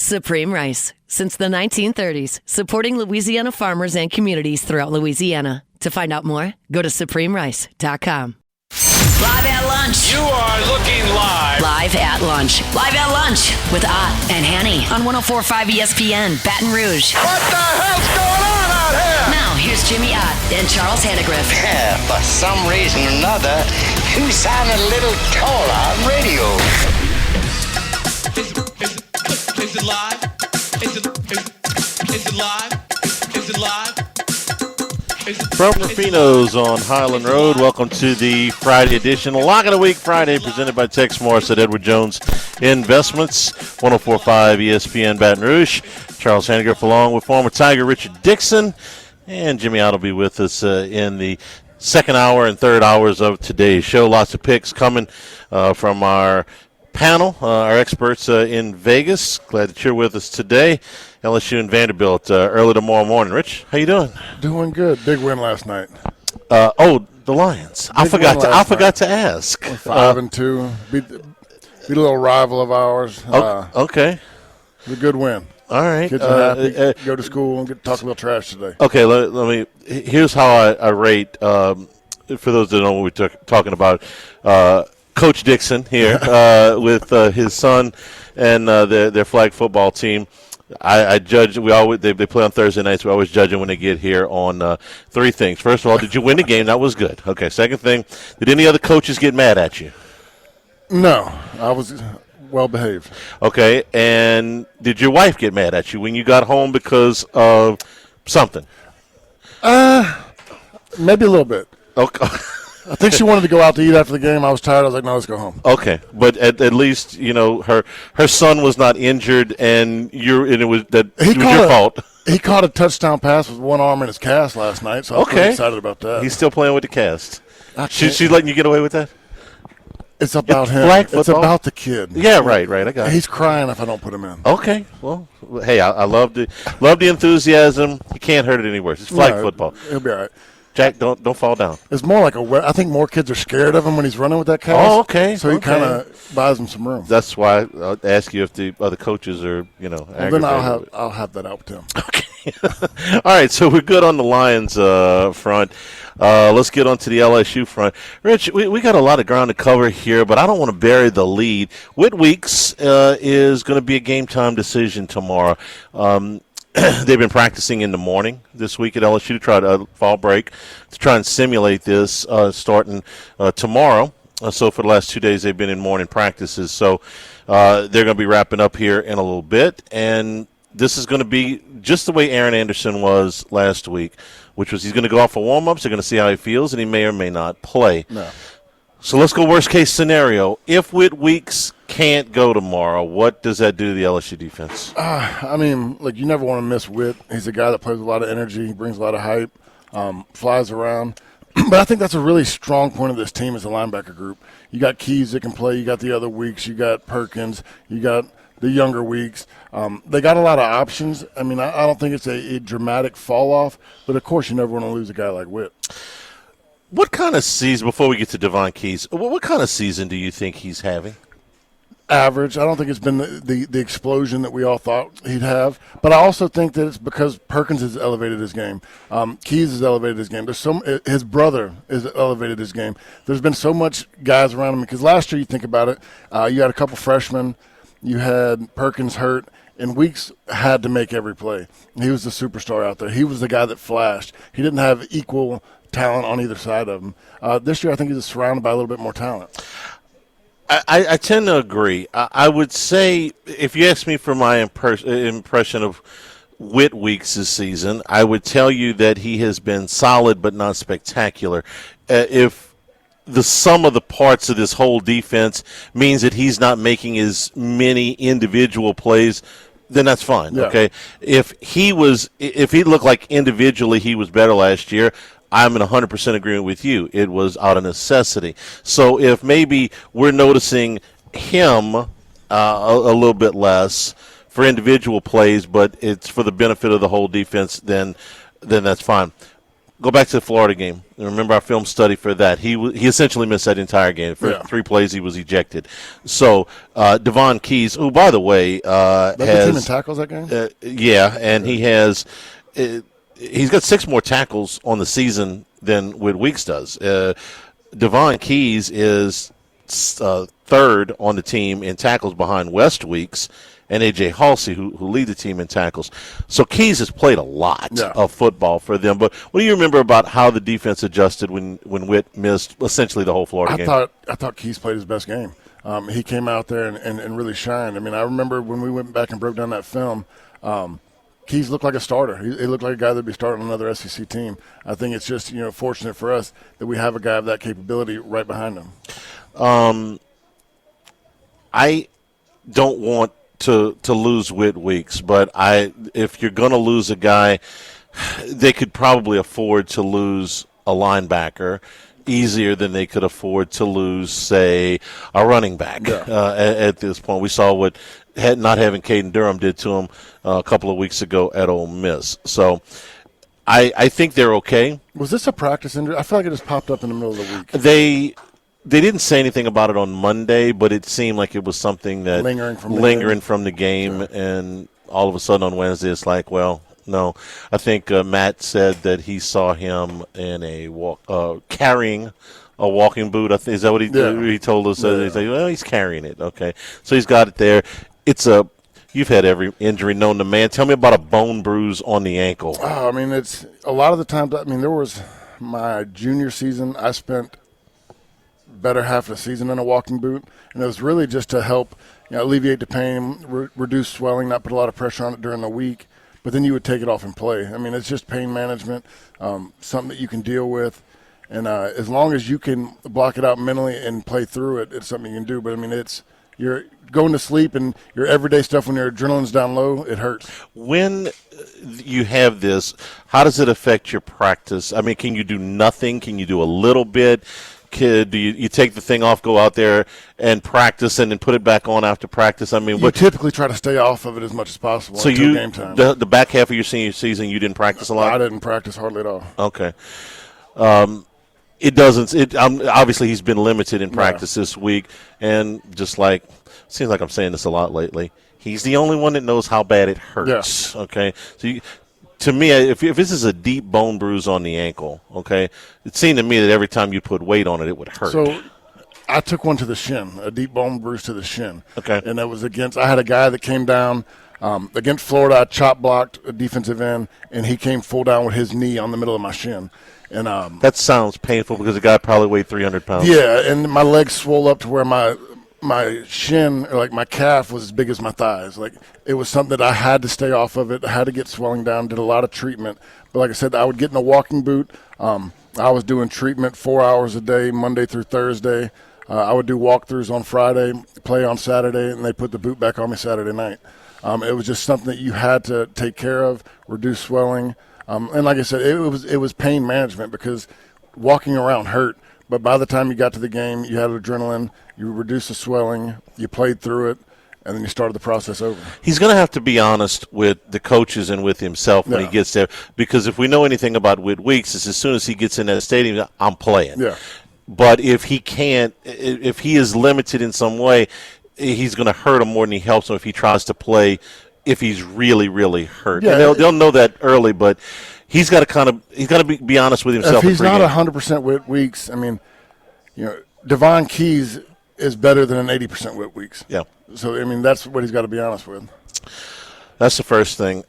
Supreme Rice. Since the 1930s, supporting Louisiana farmers and communities throughout Louisiana. To find out more, go to supremerice.com. Live at lunch. You are looking live. Live at lunch. Live at lunch with Ott and Hanny on 104.5 ESPN, Baton Rouge. What the hell's going on out here? Now, here's Jimmy Ott and Charles Hannegriff. For some reason or another, you sound a little taller on radio. Is it live? Is it live? Is it live? From Rufino's on Highland Road, welcome to the Friday edition. Lock of the Week Friday, presented by Tex Morris at Edward Jones Investments, 104.5 ESPN Baton Rouge. Charles Hannegriff along with former Tiger Richard Dixon. And Jimmy Ott will be with us in the second hour and third hours of today's show. Lots of picks coming from our panel, our experts in Vegas. Glad that you're with us today. LSU and Vanderbilt early tomorrow morning. Rich, how you doing? Doing good. Big win last night. The Lions. I forgot to ask. 5-2. Beat a little rival of ours. Okay. It was a good win. All right. Kids are happy. Go to school and talk about trash today. Okay. Let me. Here's how I rate. For those that don't know what we're talking about, Coach Dixon here with his son and their flag football team. I judge. They play on Thursday nights. We always judge them when they get here on three things. First of all, did you win the game? That was good. Okay. Second thing, did any other coaches get mad at you? No, I was well behaved. Okay. And did your wife get mad at you when you got home because of something? Maybe a little bit. Okay. I think she wanted to go out to eat after the game. I was tired. I was like, no, let's go home. Okay, but at least her son was not injured, and it was your fault. He caught a touchdown pass with one arm in his cast last night, so I was pretty excited about that. He's still playing with the cast. She's letting you get away with that? It's about him. It's about the kid. Yeah, right. I got it. He's crying if I don't put him in. Okay, well, hey, I love the enthusiasm. You can't hurt it any worse. It's flag football. He'll be all right. Jack, don't fall down. It's more like I think more kids are scared of him when he's running with that cast. Oh, okay. So he kind of buys him some room. That's why I'll ask you if the other coaches are, then I'll have that out with him. Okay. All right, so we're good on the Lions front. Let's get on to the LSU front. Rich, we got a lot of ground to cover here, but I don't want to bury the lead. Whit Weeks is going to be a game-time decision tomorrow. They've been practicing in the morning this week at LSU to try to fall break, to try and simulate this starting tomorrow. So for the last 2 days, they've been in morning practices. So they're going to be wrapping up here in a little bit. And this is going to be just the way Aaron Anderson was last week, which was he's going to go off for warm-ups. They're going to see how he feels, and he may or may not play. No. So let's go worst-case scenario. If Whit Weeks can't go tomorrow, what does that do to the LSU defense? You never want to miss Whit. He's a guy that plays with a lot of energy. He brings a lot of hype, flies around. But I think that's a really strong point of this team is the linebacker group. You got Keys that can play. You got the other Weeks. You got Perkins. You got the younger Weeks. They got a lot of options. I don't think it's a dramatic fall-off. But, of course, you never want to lose a guy like Whit. What kind of season, before we get to Devon Keys, what kind of season do you think he's having? Average. I don't think it's been the explosion that we all thought he'd have. But I also think that it's because Perkins has elevated his game. Keys has elevated his game. His brother has elevated his game. There's been so much guys around him. Because last year, you think about it, you had a couple freshmen. You had Perkins hurt. And Weeks had to make every play. He was the superstar out there. He was the guy that flashed. He didn't have equal talent on either side of him. This year, I think he's surrounded by a little bit more talent. I tend to agree. I would say, if you ask me for my impression of Whit Weeks this season, I would tell you that he has been solid but not spectacular. If the sum of the parts of this whole defense means that he's not making as many individual plays, then that's fine. Yeah. Okay. If he looked like individually he was better last year, I'm in 100% agreement with you. It was out of necessity. So if maybe we're noticing him a little bit less for individual plays, but it's for the benefit of the whole defense, then that's fine. go back to the Florida game. Remember our film study for that. He essentially missed that entire game. For 3 plays, he was ejected. So Devon Keys, who, by the way, Led the team in tackles that game? and he has he's got 6 more tackles on the season than Whit Weeks does. Devon Keys is third on the team in tackles behind West Weeks and A.J. Halsey, who lead the team in tackles. So Keys has played a lot of football for them. But what do you remember about how the defense adjusted when Whit missed essentially the whole Florida game? I thought Keys played his best game. He came out there and really shined. I mean, I remember when we went back and broke down that film, Keys looked like a starter. He looked like a guy that would be starting on another SEC team. I think it's just, fortunate for us that we have a guy of that capability right behind him. I don't want to lose Whit Weeks, but if you're going to lose a guy, they could probably afford to lose a linebacker easier than they could afford to lose, say, a running back. At this point. We saw what not having Caden Durham did to him a couple of weeks ago at Ole Miss. So I think they're okay. Was this a practice injury? I feel like it just popped up in the middle of the week. They didn't say anything about it on Monday, but it seemed like it was something that lingering from the game, and all of a sudden on Wednesday it's like, well, no. I think Matt said that he saw him in a carrying a walking boot. Is that what he told us? He's like, well, he's carrying it. Okay, so he's got it there. You've had every injury known to man. Tell me about a bone bruise on the ankle. Oh, I mean, it's a lot of the times. I mean, there was my junior season. I spent better half of the season in a walking boot, and it was really just to help alleviate the pain, reduce swelling, not put a lot of pressure on it during the week, but then you would take it off and play. I mean, it's just pain management, something that you can deal with, and as long as you can block it out mentally and play through it, it's something you can do. But I mean, you're going to sleep and your everyday stuff, when your adrenaline's down low, it hurts. When you have this, how does it affect your practice? I mean, can you do nothing? Can you do a little bit? Do you take the thing off, go out there and practice, and then put it back on after practice? I mean, you typically try to stay off of it as much as possible until game time. The back half of your senior season, you didn't practice a lot? I didn't practice hardly at all. Okay. It doesn't. Obviously, he's been limited in practice this week, and just like seems like I'm saying this a lot lately. He's the only one that knows how bad it hurts. Yeah. Okay, so to me, if this is a deep bone bruise on the ankle, okay, it seemed to me that every time you put weight on it, it would hurt. So I took one to the shin, a deep bone bruise to the shin. Okay, and that was I had a guy that came down against Florida. I chop blocked a defensive end, and he came full down with his knee on the middle of my shin. And that sounds painful because the guy probably weighed 300 pounds. Yeah, and my legs swole up to where my shin, or like my calf, was as big as my thighs. Like, it was something that I had to stay off of it. I had to get swelling down, did a lot of treatment. But like I said, I would get in a walking boot. I was doing treatment 4 hours a day, Monday through Thursday. I would do walkthroughs on Friday, play on Saturday, and they put the boot back on me Saturday night. It was just something that you had to take care of, reduce swelling. And like I said, it was pain management, because walking around hurt. But by the time you got to the game, you had adrenaline, you reduced the swelling, you played through it, and then you started the process over. He's going to have to be honest with the coaches and with himself when he gets there, because if we know anything about Whit Weeks, it's as soon as he gets in that stadium, I'm playing. Yeah. But if he can't, if he is limited in some way, he's going to hurt him more than he helps him if he tries to play if he's really, really hurt. Yeah, and they'll know that early, but he's got to be honest with himself. If he's not 100% Whit Weeks, I mean, Devon Keys is better than an 80% Whit Weeks. Yeah. So I mean, that's what he's got to be honest with. That's the first thing.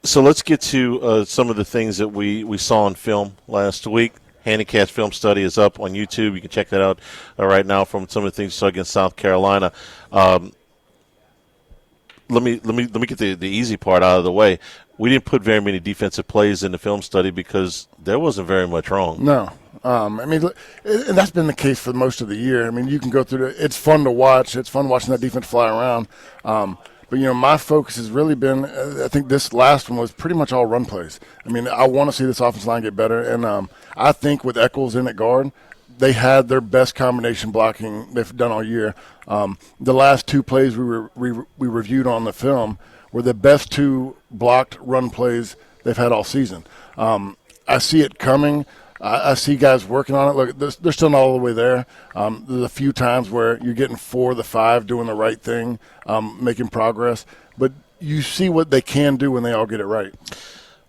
So let's get to some of the things that we saw on film last week. Handicap's film study is up on YouTube. You can check that out right now from some of the things you saw against South Carolina. Let me get the easy part out of the way. We didn't put very many defensive plays in the film study because there wasn't very much wrong. No. I mean, and that's been the case for most of the year. I mean, you can go through it's fun to watch. It's fun watching that defense fly around. But, my focus has really been, I think this last one was pretty much all run plays. I mean, I want to see this offensive line get better. And I think with Eccles in at guard, they had their best combination blocking they've done all year. The last 2 plays we reviewed on the film were the best 2 blocked run plays they've had all season. I see it coming. I see guys working on it. Look, they're still not all the way there. There's a few times where you're getting 4 of the 5 doing the right thing, making progress. But you see what they can do when they all get it right.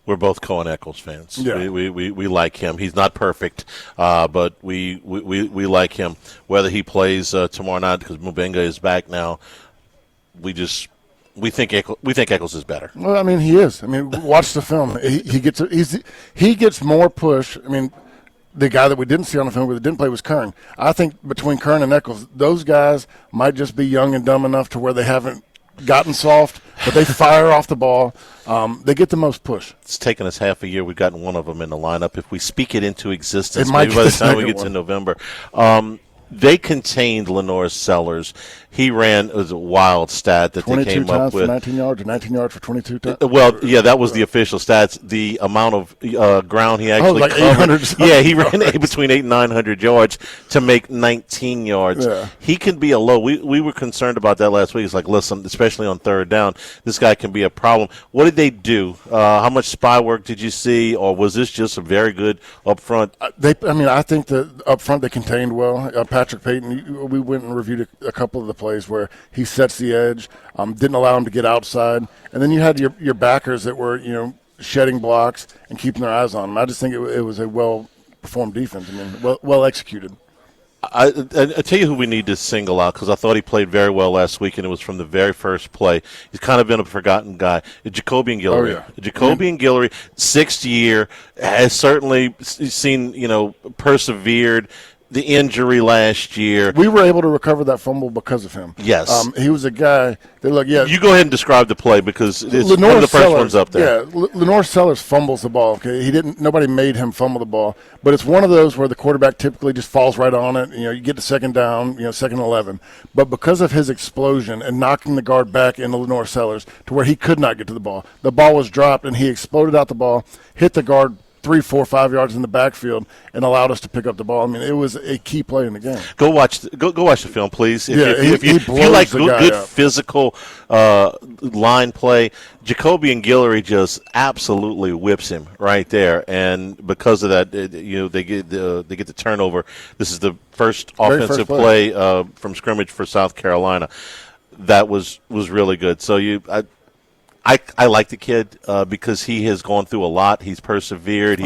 We're both Cohen Eccles fans. Yeah. We like him. He's not perfect, but we like him. Whether he plays tomorrow night because Mubenga is back now, we think Eccles is better. Well, I mean, he is. I mean, watch the film. He gets more push. I mean, the guy that we didn't see on the film that didn't play was Kern. I think between Kern and Eccles, those guys might just be young and dumb enough to where they haven't gotten soft, but they fire off the ball. They get the most push. It's taken us half a year. We've gotten one of them in the lineup. If we speak it into existence, It might maybe by be the the time we second get to one. November. They contained Lenore Sellers. He ran, it was a wild stat that they 22 came up times for with. 19 yards or 19 yards for 22 times? Well, yeah, that was the official stats. The amount of ground he actually like covered. 800 something. Yeah, he ran between 800 and 900 yards to make 19 yards. Yeah. He can be a low. We were concerned about that last week. It's like, listen, especially on third down, this guy can be a problem. What did they do? How much spy work did you see, or was this just a very good up front? I think that up front they contained well. Patrick Payton, we went and reviewed a couple of the plays where he sets the edge, didn't allow him to get outside, and then you had your backers that were shedding blocks and keeping their eyes on him. I just think it was a well performed defense. I mean, well executed. I tell you who we need to single out because I thought he played very well last week, and it was from the very first play. He's kind of been a forgotten guy. Jacobian Guillory. Oh, yeah. Jacobian Guillory, 6th year, has certainly seen, persevered. The injury last year. We were able to recover that fumble because of him. Yes. He was a guy that, You go ahead and describe the play because it's one of the first ones up there. Yeah, Lenore Sellers fumbles the ball. Okay, nobody made him fumble the ball, but it's one of those where the quarterback typically just falls right on it. You get the second down, second and 11. But because of his explosion and knocking the guard back into Lenore Sellers to where he could not get to the ball was dropped and he exploded out the ball, hit the guard 3, 4, 5 yards in the backfield and allowed us to pick up the ball. I mean, it was a key play in the game. Go watch the film, please. If he you like good up. physical line play, Jacobian Guillory just absolutely whips him right there, and because of that, they get the turnover. This is the first offensive play from scrimmage for South Carolina. That was really good. So I like the kid because he has gone through a lot. He's persevered.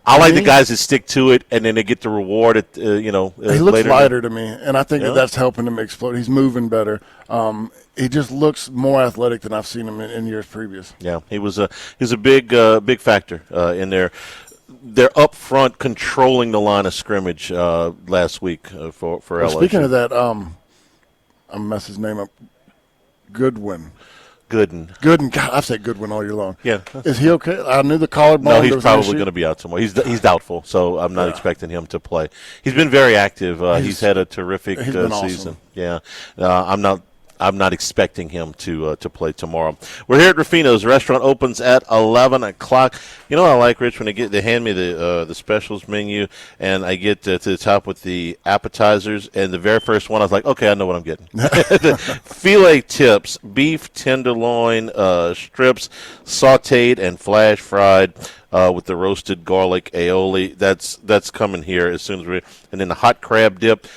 I like the guys that stick to it, and then they get the reward. He looks lighter to me, and I think that's helping him explode. He's moving better. He just looks more athletic than I've seen him in years previous. Yeah, he was a big factor in there. They're up front controlling the line of scrimmage last week for LSU. Speaking of that, I'm mess his name up. Gooden. God, I've said Goodwin all year long. Yeah. Is he okay? I knew the collarbone. No, he's probably going to be out tomorrow. He's doubtful, so I'm not expecting him to play. He's been very active. He's had a terrific season. Awesome. Yeah. I'm not expecting him to play tomorrow. We're here at Ruffino's. The restaurant opens at 11 o'clock. You know what I like, Rich, when they hand me the specials menu, and I get to the top with the appetizers, and the very first one, I was like, okay, I know what I'm getting. The filet tips, beef tenderloin strips, sautéed and flash fried with the roasted garlic aioli. That's coming here as soon as and then the hot crab dip,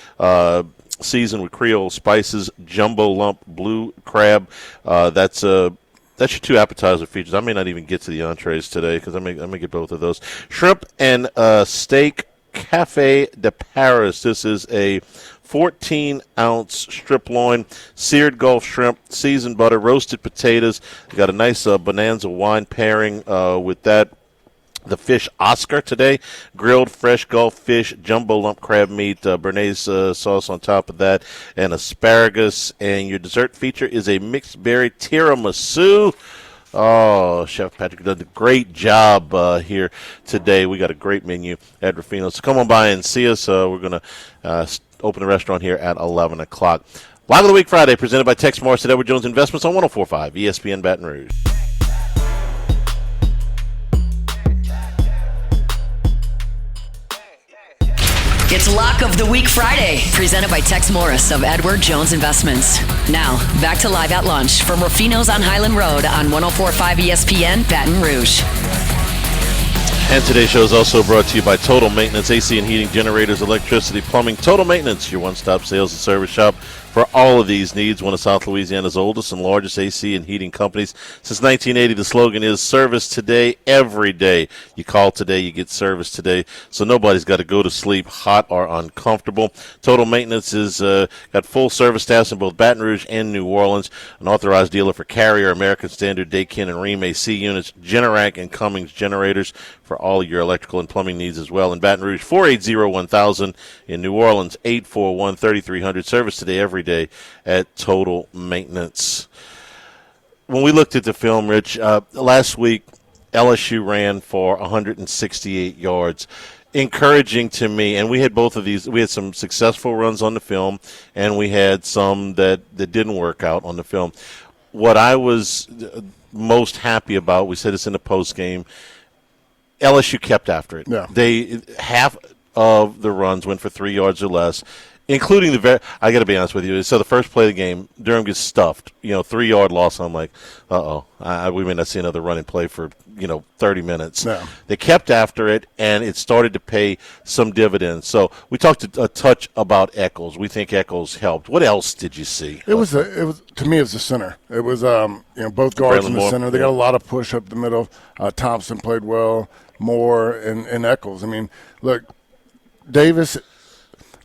seasoned with Creole spices, jumbo lump blue crab. That's your 2 appetizer features. I may not even get to the entrees today because I may get both of those. Shrimp and steak Café de Paris. This is a 14-ounce strip loin, seared Gulf shrimp, seasoned butter, roasted potatoes. You got a nice Bonanza wine pairing with that. The fish Oscar today, grilled fresh Gulf fish, jumbo lump crab meat, béarnaise sauce on top of that, and asparagus. And your dessert feature is a mixed berry tiramisu. Oh, Chef Patrick did a great job here today. We got a great menu at Ruffino's. So come on by and see us. We're going to open the restaurant here at 11 o'clock. Live of the Week Friday, presented by Tex Morris at Edward Jones Investments on 104.5 ESPN Baton Rouge. It's Lock of the Week Friday, presented by Tex Morris of Edward Jones Investments. Now, back to Live at Lunch from Ruffino's on Highland Road on 104.5 ESPN Baton Rouge. And today's show is also brought to you by Total Maintenance, AC and heating, generators, electricity, plumbing. Total Maintenance, your one-stop sales and service shop for all of these needs. One of South Louisiana's oldest and largest AC and heating companies. Since 1980, the slogan is service today, every day. You call today, you get service today. So nobody's got to go to sleep hot or uncomfortable. Total Maintenance is got full service staffs in both Baton Rouge and New Orleans. An authorized dealer for Carrier, American Standard, Daikin, and Rheem AC units, Generac and Cummings generators for all your electrical and plumbing needs as well. In Baton Rouge, 480-1000. In New Orleans, 841-3300. Service today, every day at Total Maintenance. When we looked at the film, Rich, last week, LSU ran for 168 yards. Encouraging to me, and we had both of these. We had some successful runs on the film, and we had some that didn't work out on the film. What I was most happy about, we said this in the post game, LSU kept after it. Yeah. Half of the runs went for 3 yards or less, including I got to be honest with you. So the first play of the game, Durham gets stuffed. 3-yard loss. I'm like, we may not see another running play for 30 minutes. No. They kept after it, and it started to pay some dividends. So we talked a touch about Eccles. We think Eccles helped. What else did you see? It was to me, it was the center. It was both guards in the center. They got a lot of push up the middle. Thompson played well. Moore and Eccles. I mean, look, Davis.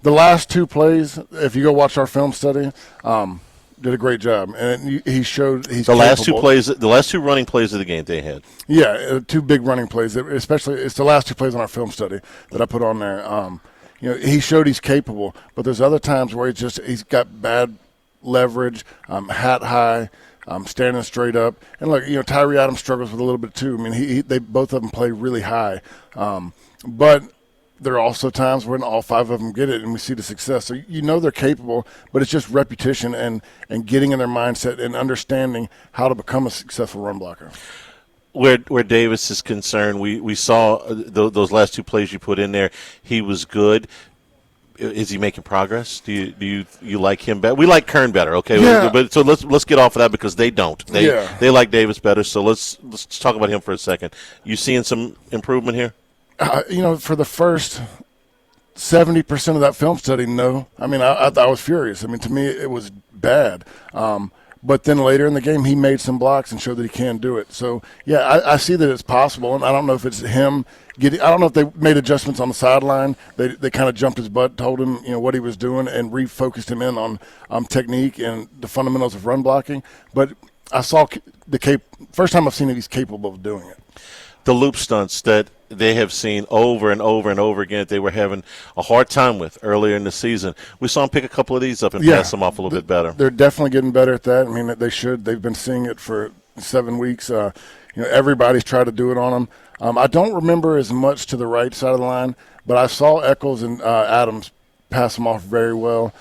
The last two plays, if you go watch our film study, did a great job, and he showed he's the last capable. The last two running plays of the game they had. Yeah, two big running plays. Especially, it's the last two plays on our film study that I put on there. He showed he's capable, but there's other times where he's got bad leverage, hat high. Standing straight up, and look, Tyree Adams struggles with a little bit too. I mean, they both of them play really high, but there are also times when all five of them get it, and we see the success. So they're capable, but it's just repetition and getting in their mindset and understanding how to become a successful run blocker. Where Davis is concerned, we saw those last two plays you put in there. He was good. Is he making progress? Do you like him better? We like Kern better, okay? Yeah. But so let's get off of that because they don't. They like Davis better. So let's talk about him for a second. You seeing some improvement here? For the first 70% of that film study, no. I mean, I was furious. I mean, to me, it was bad. But then later in the game, he made some blocks and showed that he can do it. So, yeah, I see that it's possible, and I don't know if it's him getting – I don't know if they made adjustments on the sideline. They kind of jumped his butt, told him, what he was doing, and refocused him in on technique and the fundamentals of run blocking. But I saw first time I've seen that he's capable of doing it. The loop stunts that they have seen over and over and over again that they were having a hard time with earlier in the season. We saw them pick a couple of these up and pass them off a little bit better. They're definitely getting better at that. I mean, they should. They've been seeing it for 7 weeks. Everybody's tried to do it on them. I don't remember as much to the right side of the line, but I saw Eccles and Adams pass them off very well.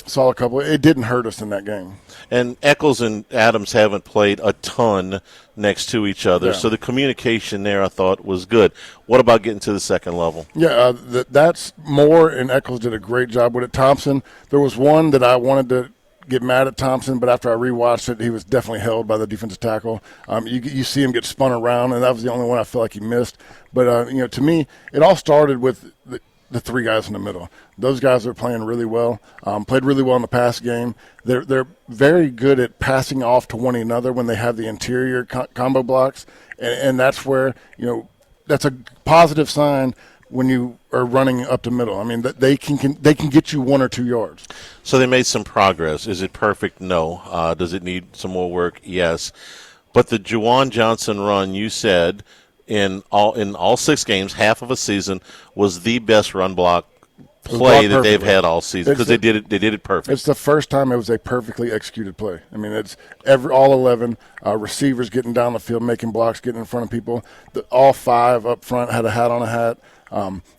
Saw a couple. It didn't hurt us in that game. And Eccles and Adams haven't played a ton next to each other, so the communication there I thought was good. What about getting to the second level? Yeah, that's Moore and Eccles did a great job with it. Thompson, there was one that I wanted to get mad at Thompson, but after I rewatched it, he was definitely held by the defensive tackle. You see him get spun around, and that was the only one I felt like he missed. But, to me, it all started with the three guys in the middle. Those guys are playing really well, played really well in the pass game. They're very good at passing off to one another when they have the interior combo blocks, and that's where, that's a positive sign when you are running up the middle. I mean, they can get you 1 or 2 yards. So they made some progress. Is it perfect? No. Does it need some more work? Yes. But the Juwan Johnson run, you said, in all 6 games, half of a season, was the best run block play that they've had all season because they did it perfect. It's the first time it was a perfectly executed play. I mean, it's all 11 receivers getting down the field, making blocks, getting in front of people. All 5 up front had a hat on a hat.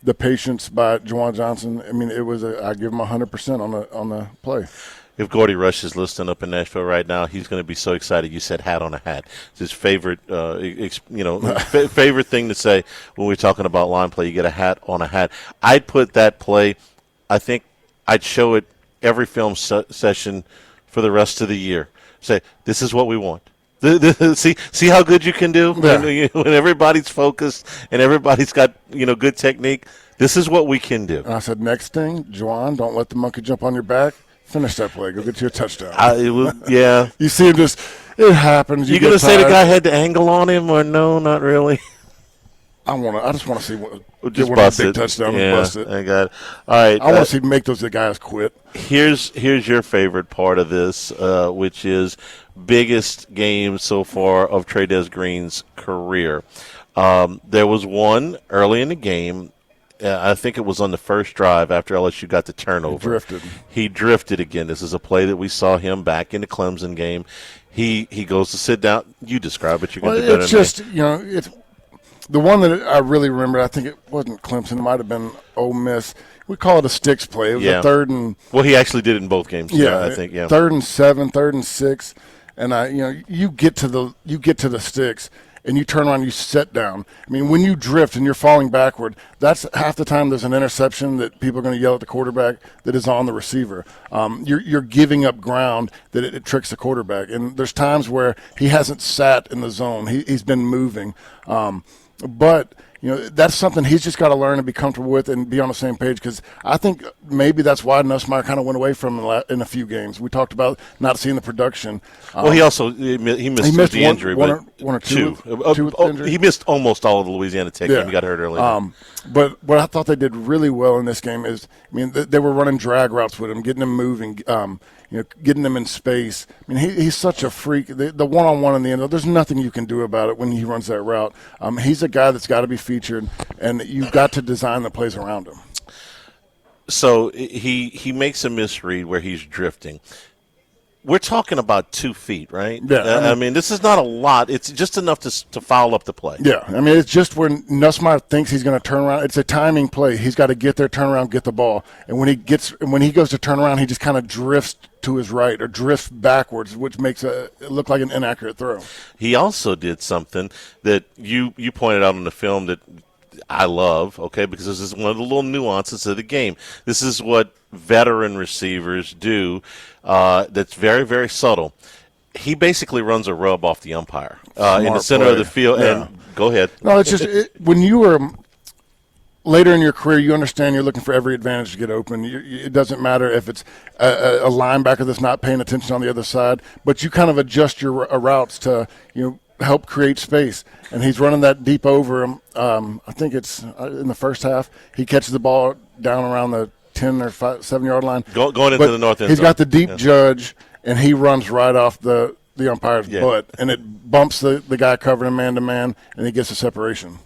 The patience by Juwan Johnson. I mean, it was I give him 100% on the play. If Gordy Rush is listening up in Nashville right now, he's going to be so excited. You said hat on a hat. It's his favorite, favorite thing to say when we're talking about line play. You get a hat on a hat. I'd put that play. I think I'd show it every film session for the rest of the year. Say, this is what we want. See how good you can do Yeah. when everybody's focused and everybody's got good technique. This is what we can do. And I said, next thing, Juwan, don't let the monkey jump on your back. Finish that play. Go get you a touchdown. Yeah. You see him just, it happens. You going to say the guy had the angle on him or no, not really? I just want to see what Just get one bust big it. touchdown Yeah, and bust it. I got it. All right. I want to see make those guys quit. Here's your favorite part of this, which is biggest game so far of Trey'Dez Green's career. There was one early in the game. I think it was on the first drive after LSU got the turnover. He drifted again. This is a play that we saw him back in the Clemson game. He goes to sit down. You describe it. You're going to do better it's than just, me. it's the one that I really remember. I think it wasn't Clemson. It might have been Ole Miss. We call it a sticks play. It was a third and. Well, he actually did it in both games. Yeah, I think. Yeah. 3rd and 7, 3rd and 6, and you get to the sticks. And you turn around, you sit down. I mean, when you drift and you're falling backward, that's half the time there's an interception that people are going to yell at the quarterback that is on the receiver. You're giving up ground that it tricks the quarterback. And there's times where he hasn't sat in the zone. He's been moving. But that's something he's just got to learn and be comfortable with and be on the same page, because I think maybe that's why Nussmeier kind of went away from him in a few games. We talked about not seeing the production. Well, he also he missed the injury, one or two. He missed almost all of the Louisiana Tech game. He got hurt early. But what I thought they did really well in this game is, they were running drag routes with him, getting him moving, getting him in space. I mean, he's such a freak. The one-on-one in the end, there's nothing you can do about it when he runs that route. He's a guy that's got to be featured, and you've got to design the plays around him. So he makes a misread where he's drifting. We're talking about 2 feet, right? Yeah. I mean, this is not a lot. It's just enough to foul up the play. Yeah. I mean, it's just when Nussmeier thinks he's going to turn around. It's a timing play. He's got to get there, turn around, get the ball. And when he goes to turn around, he just kind of drifts to his right or drifts backwards, which makes it look like an inaccurate throw. He also did something that you pointed out in the film that I love, okay, because this is one of the little nuances of the game. This is what veteran receivers do that's very, very subtle. He basically runs a rub off the umpire in the center of the field. Yeah. And go ahead. No, it's just when you were later in your career, you understand you're looking for every advantage to get open. It doesn't matter if it's a linebacker that's not paying attention on the other side, but you kind of adjust your routes to help create space. And he's running that deep over him. I think it's in the first half. He catches the ball down around the 10 or 7-yard line. Going into the north end He's zone. got the deep judge, and he runs right off the umpire's butt, and it bumps the guy covering him man-to-man, and he gets a separation.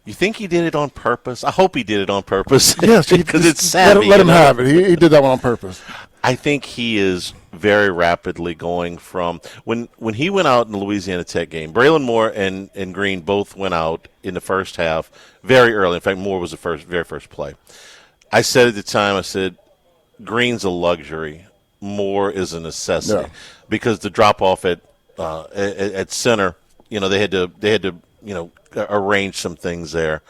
You think he did it on purpose? I hope he did it on purpose. Yes, because it's savvy. Let him have it. He did that one on purpose. I think he is very rapidly going from when he went out in the Louisiana Tech game. Braylon Moore and Green both went out in the first half very early. In fact, Moore was the very first play. I said at the time, I said, Green's a luxury. Moore is a necessity because the drop off at center, they had to arrange some things there.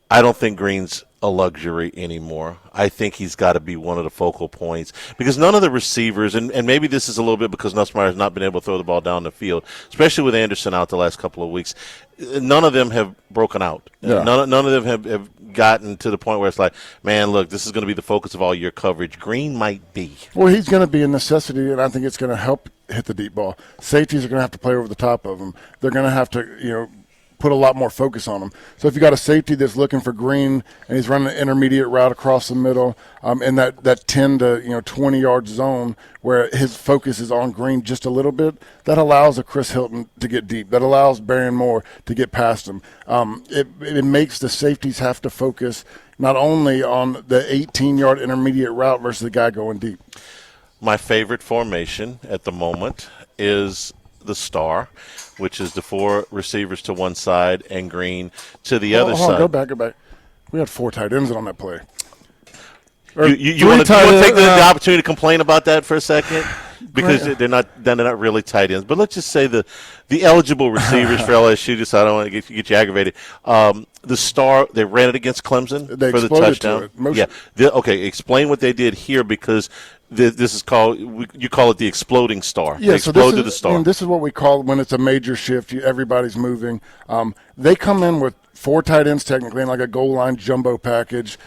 I don't think Green's a luxury anymore. I think he's got to be one of the focal points because none of the receivers, and maybe this is a little bit because Nussmeier has not been able to throw the ball down the field, especially with Anderson out the last couple of weeks. None of them have broken out. Yeah. None of them have gotten to the point where it's like, man, look, this is going to be the focus of all year coverage. Green might be. Well, he's going to be a necessity, and I think it's going to help hit the deep ball. Safeties are going to have to play over the top of him. They're going to have to, put a lot more focus on him. So if you got a safety that's looking for Green and he's running an intermediate route across the middle in that 10 to 20 yard zone where his focus is on Green just a little bit, that allows a Chris Hilton to get deep. That allows Barron Moore to get past him. It makes the safeties have to focus not only on the 18-yard intermediate route versus the guy going deep. My favorite formation at the moment is the star, which is the 4 receivers to one side and Green to the other side. Go back. We had 4 tight ends on that play. You want to take the opportunity to complain about that for a second? Because they're not really tight ends. But let's just say the eligible receivers for LSU, just I don't want to get you aggravated. The star, they ran it against Clemson for the touchdown. Okay, explain what they did here because This is called, you call it the exploding star. Yeah, they so explode to the star. And this is what we call when it's a major shift. Everybody's moving. They come in with 4 tight ends technically in like a goal line jumbo package,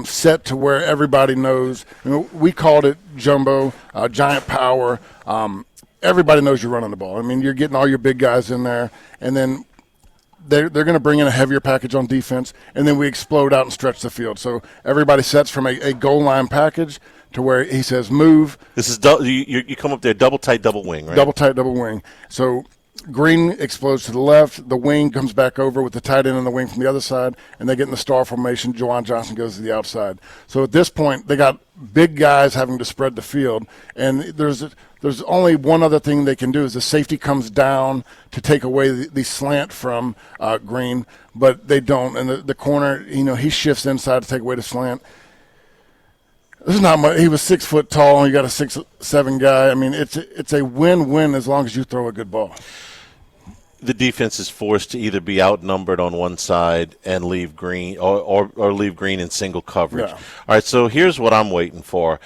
set to where everybody knows. We called it jumbo, giant power. Everybody knows you're running the ball. I mean, you're getting all your big guys in there, and then they're going to bring in a heavier package on defense, and then we explode out and stretch the field. So everybody sets from a goal line package to where he says move. This is you come up there double tight, double wing, right? Double tight, double wing. So Green explodes to the left. The wing comes back over with the tight end and the wing from the other side, and they get in the star formation. Juwan Johnson goes to the outside. So at this point, they got big guys having to spread the field, and there's only one other thing they can do is the safety comes down to take away the slant from Green, but they don't. And the corner, he shifts inside to take away the slant. This is not much. He was 6 foot tall, and you got a 6'7" guy. I mean, it's a win-win as long as you throw a good ball. The defense is forced to either be outnumbered on one side and leave Green or leave Green in single coverage. Yeah. All right, so here's what I'm waiting for.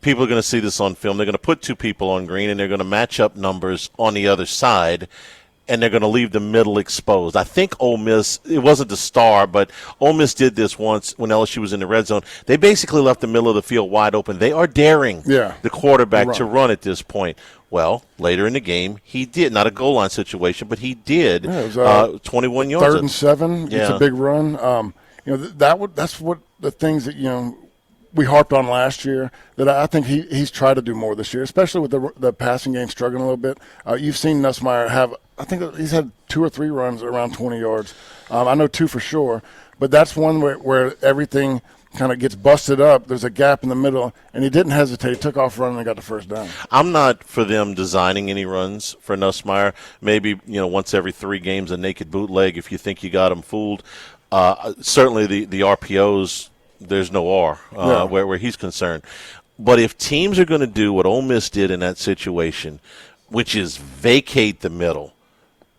People are going to see this on film. They're going to put 2 people on Green, and they're going to match up numbers on the other side, and they're going to leave the middle exposed. I think Ole Miss, it wasn't the star, but Ole Miss did this once when LSU was in the red zone. They basically left the middle of the field wide open. They are daring the quarterback to run at this point. Well, later in the game, he did. Not a goal line situation, but he did. Yeah, it was, 21 yards. 3rd and 7. Yeah. It's a big run. That's what the things that, we harped on last year that I think he's tried to do more this year, especially with the passing game struggling a little bit. You've seen Nussmeier have, I think he's had 2 or 3 runs around 20 yards. I know 2 for sure, but that's one where everything kind of gets busted up. There's a gap in the middle, and he didn't hesitate. He took off running and got the first down. I'm not for them designing any runs for Nussmeier. Maybe, once every 3 games a naked bootleg if you think you got him fooled. Certainly the RPOs, there's no R where he's concerned. But if teams are going to do what Ole Miss did in that situation, which is vacate the middle,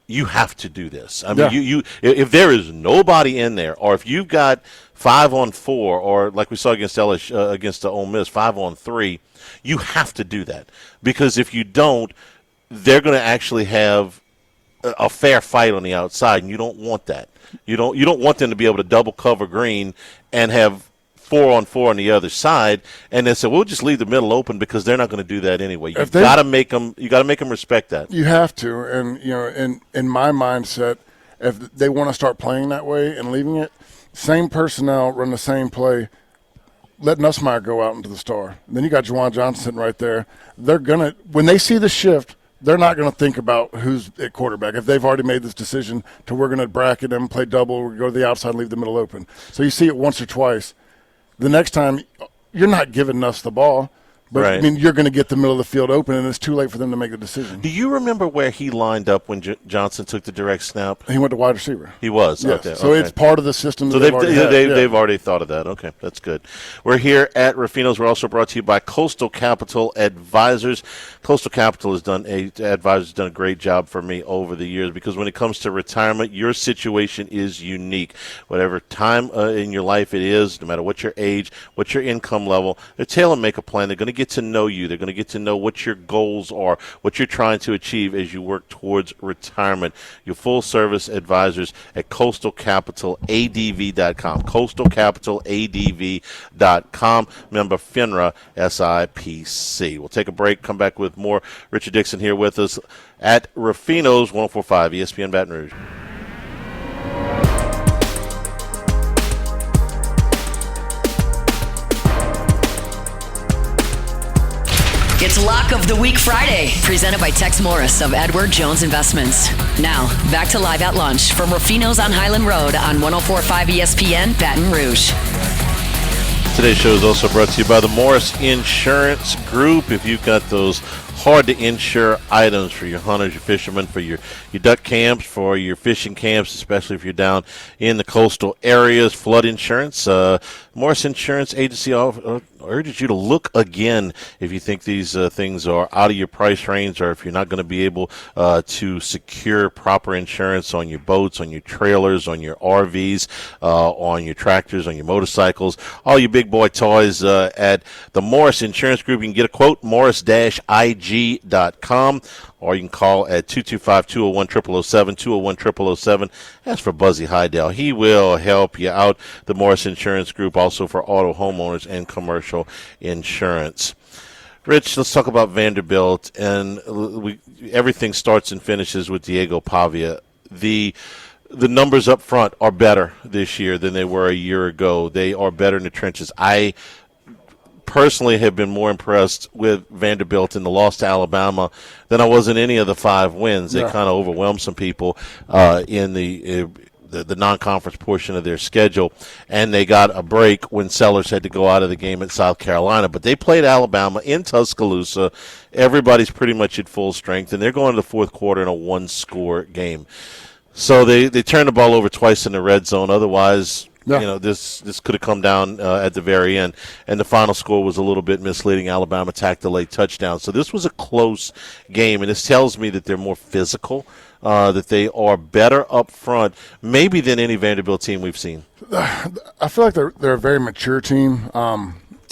you have to do this. I mean, if there is nobody in there, or if you've got 5-on-4, or like we saw against LSU, against the Ole Miss, 5-on-3, you have to do that, because if you don't, they're going to actually have a fair fight on the outside, and you don't want that. You don't want them to be able to double cover Green and have 4-on-4 on the other side, and they say, we'll just leave the middle open because they're not going to do that anyway. You got to make them respect that. You have to, and in my mindset, if they want to start playing that way and leaving it, same personnel run the same play. Let Nussmeier go out into the star. And then you got Juwan Johnson sitting right there. They're gonna, when they see the shift, they're not going to think about who's at quarterback. If they've already made this decision to we're going to bracket them, play double, we're going to go to the outside and leave the middle open. So you see it once or twice. The next time, you're not giving Nuss the ball. But, right. I mean, you're going to get the middle of the field open, and it's too late for them to make the decision. Do you remember where he lined up when Johnson took the direct snap? He went to wide receiver. He was? Yes. Okay. So it's part of the system So that they've already thought of that. Okay, that's good. We're here at Ruffino's. We're also brought to you by Coastal Capital Advisors. Coastal Capital has done a great job for me over the years, because when it comes to retirement, your situation is unique. Whatever time in your life it is, no matter what your age, what your income level, they're tailor-make a plan. They're going to get to know you. They're going to get to know what your goals are, what you're trying to achieve as you work towards retirement. Your full-service advisors at CoastalCapitalADV.com. CoastalCapitalADV.com. Member FINRA SIPC. We'll take a break, come back with more. Richard Dixon here with us at Ruffino's 104.5 ESPN Baton Rouge. It's Lock of the Week Friday, presented by Tex Morris of Edward Jones Investments. Now, back to Live at Lunch from Ruffino's on Highland Road on 104.5 ESPN Baton Rouge. Today's show is also brought to you by the Morris Insurance Group. If you've got those hard-to-insure items for your hunters, your fishermen, for your duck camps, for your fishing camps, especially if you're down in the coastal areas, flood insurance, Morris Insurance Agency urges you to look again if you think these things are out of your price range, or if you're not going to be able to secure proper insurance on your boats, on your trailers, on your RVs, on your tractors, on your motorcycles, all your big boy toys at the Morris Insurance Group. You can get a quote, morris-ig.com, or you can call at 225-201-0007, 201-0007. Ask for Buzzy Hydell. He will help you out. The Morris Insurance Group, also for auto, homeowners, and commercial insurance. Rich, let's talk about Vanderbilt. And everything starts and finishes with Diego Pavia. The numbers up front are better this year than they were a year ago. They are better in the trenches. I personally have been more impressed with Vanderbilt in the loss to Alabama than I was in any of the 5 wins. They kind of overwhelmed some people in the non-conference portion of their schedule, and they got a break when Sellers had to go out of the game at South Carolina. But they played Alabama in Tuscaloosa. Everybody's pretty much at full strength, and they're going to the fourth quarter in a 1-score game. So they turned the ball over twice in the red zone. Otherwise, this could have come down at the very end. And the final score was a little bit misleading. Alabama tacked a late touchdown. So this was a close game, and this tells me that they're more physical, that they are better up front, maybe than any Vanderbilt team we've seen. I feel like they're a very mature team.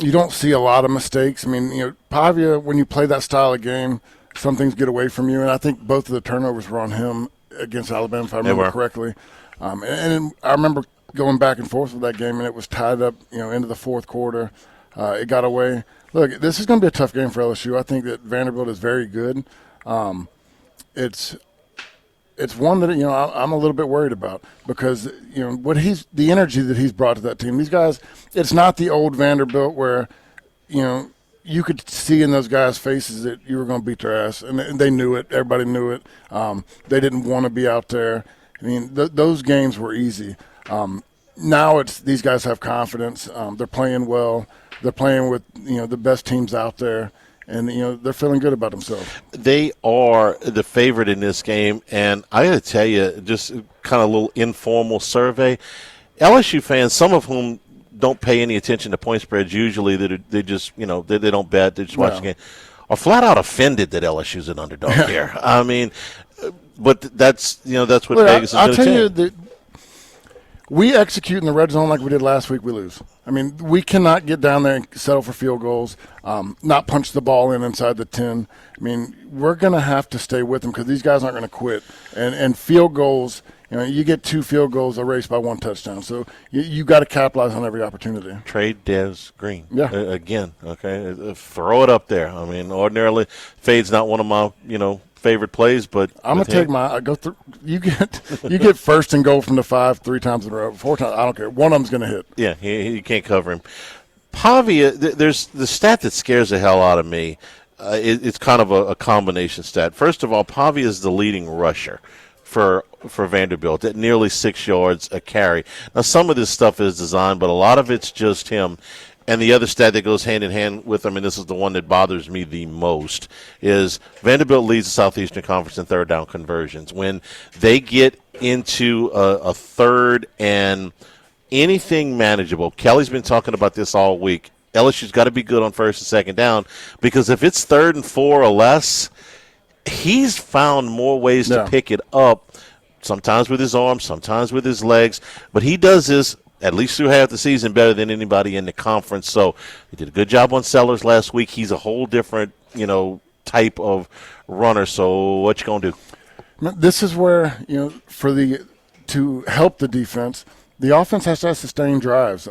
You don't see a lot of mistakes. I mean, Pavia, when you play that style of game, some things get away from you, and I think both of the turnovers were on him against Alabama, if I remember correctly. And I remember going back and forth with that game, and it was tied up, into the fourth quarter. It got away. Look, this is going to be a tough game for LSU. I think that Vanderbilt is very good. It's one that I'm a little bit worried about because the energy that he's brought to that team. These guys, it's not the old Vanderbilt where you could see in those guys' faces that you were going to beat their ass, and they knew it. Everybody knew it. They didn't want to be out there. I mean, those games were easy. Now it's these guys have confidence. They're playing well. They're playing with the best teams out there, and they're feeling good about themselves. They are the favorite in this game, and I got to tell you, just kind of a little informal survey. LSU fans, some of whom don't pay any attention to point spreads usually, they just they don't bet, they just watch the game, are flat out offended that LSU's an underdog here. I mean, but that's what Vegas is going to tell you. We execute in the red zone like we did last week, we lose. I mean, we cannot get down there and settle for field goals, not punch the ball inside the 10. I mean, we're going to have to stay with them because these guys aren't going to quit. And field goals, you get 2 field goals erased by 1 touchdown. So you got to capitalize on every opportunity. Trade Des Green. Yeah. Again, okay? Throw it up there. I mean, ordinarily, fade's not one of my, favorite plays, but I'm gonna take I go through. You get first and goal from the 5 3 times in a row, 4 times. I don't care. One of them's gonna hit. Yeah, you can't cover him. Pavia, there's the stat that scares the hell out of me. It's kind of a combination stat. First of all, Pavia is the leading rusher for Vanderbilt at nearly 6 yards a carry. Now, some of this stuff is designed, but a lot of it's just him. And the other stat that goes hand in hand with them, and this is the one that bothers me the most, is Vanderbilt leads the Southeastern Conference in third down conversions. When they get into a third and anything manageable, Kelly's been talking about this all week, LSU's got to be good on first and second down because if it's 3rd and 4 or less, he's found more ways to pick it up, sometimes with his arms, sometimes with his legs, but he does this at least through half the season better than anybody in the conference. So he did a good job on Sellers last week. He's a whole different, type of runner. So what you going to do? This is where, to help the defense, the offense has to sustain drives,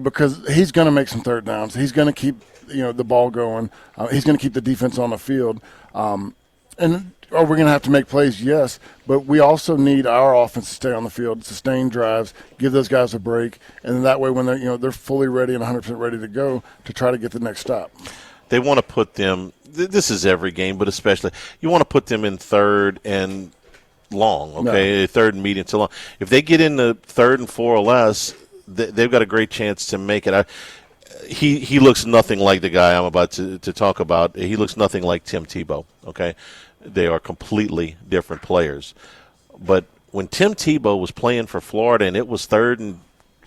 because he's going to make some third downs. He's going to keep, the ball going. He's going to keep the defense on the field. Are we going to have to make plays? Yes, but we also need our offense to stay on the field, sustain drives, give those guys a break, and then that way when they're fully ready and 100% ready to go to try to get the next stop. They want to put them – this is every game, but especially you want to put them in 3rd and long, okay, no. 3rd and medium to long. If they get into 3rd and 4 or less, they've got a great chance to make it. He looks nothing like the guy I'm about to talk about. He looks nothing like Tim Tebow, okay? They are completely different players. But when Tim Tebow was playing for Florida and it was 3rd and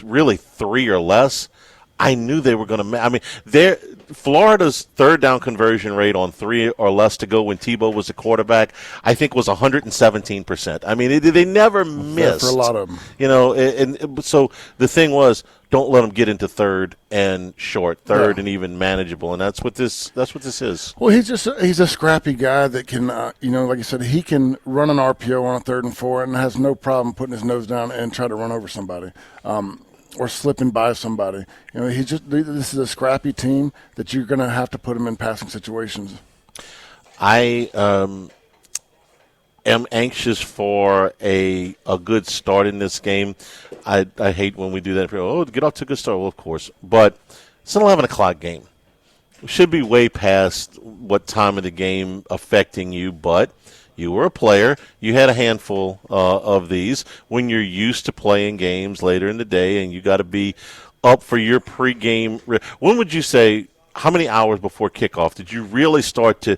really 3 or less, I knew they were going to. I mean, Florida's third down conversion rate on 3 or less to go when Tebow was the quarterback, I think, was 117%. I mean, they never missed. For a lot of them. You know, and so the thing was, don't let them get into third and short, third and even manageable, and that's what this is. Well, he's a scrappy guy that can, like you said, he can run an RPO on a 3rd and 4 and has no problem putting his nose down and try to run over somebody. Or slipping by somebody. You know, this is a scrappy team that you're going to have to put him in passing situations. I am anxious for a good start in this game. I hate when we do that. Get off to a good start. Well, of course. But it's an 11 o'clock game. We should be way past what time of the game affecting you, but you were a player. You had a handful of these when you're used to playing games later in the day, and you got to be up for your pregame. When would you say, how many hours before kickoff did you really start to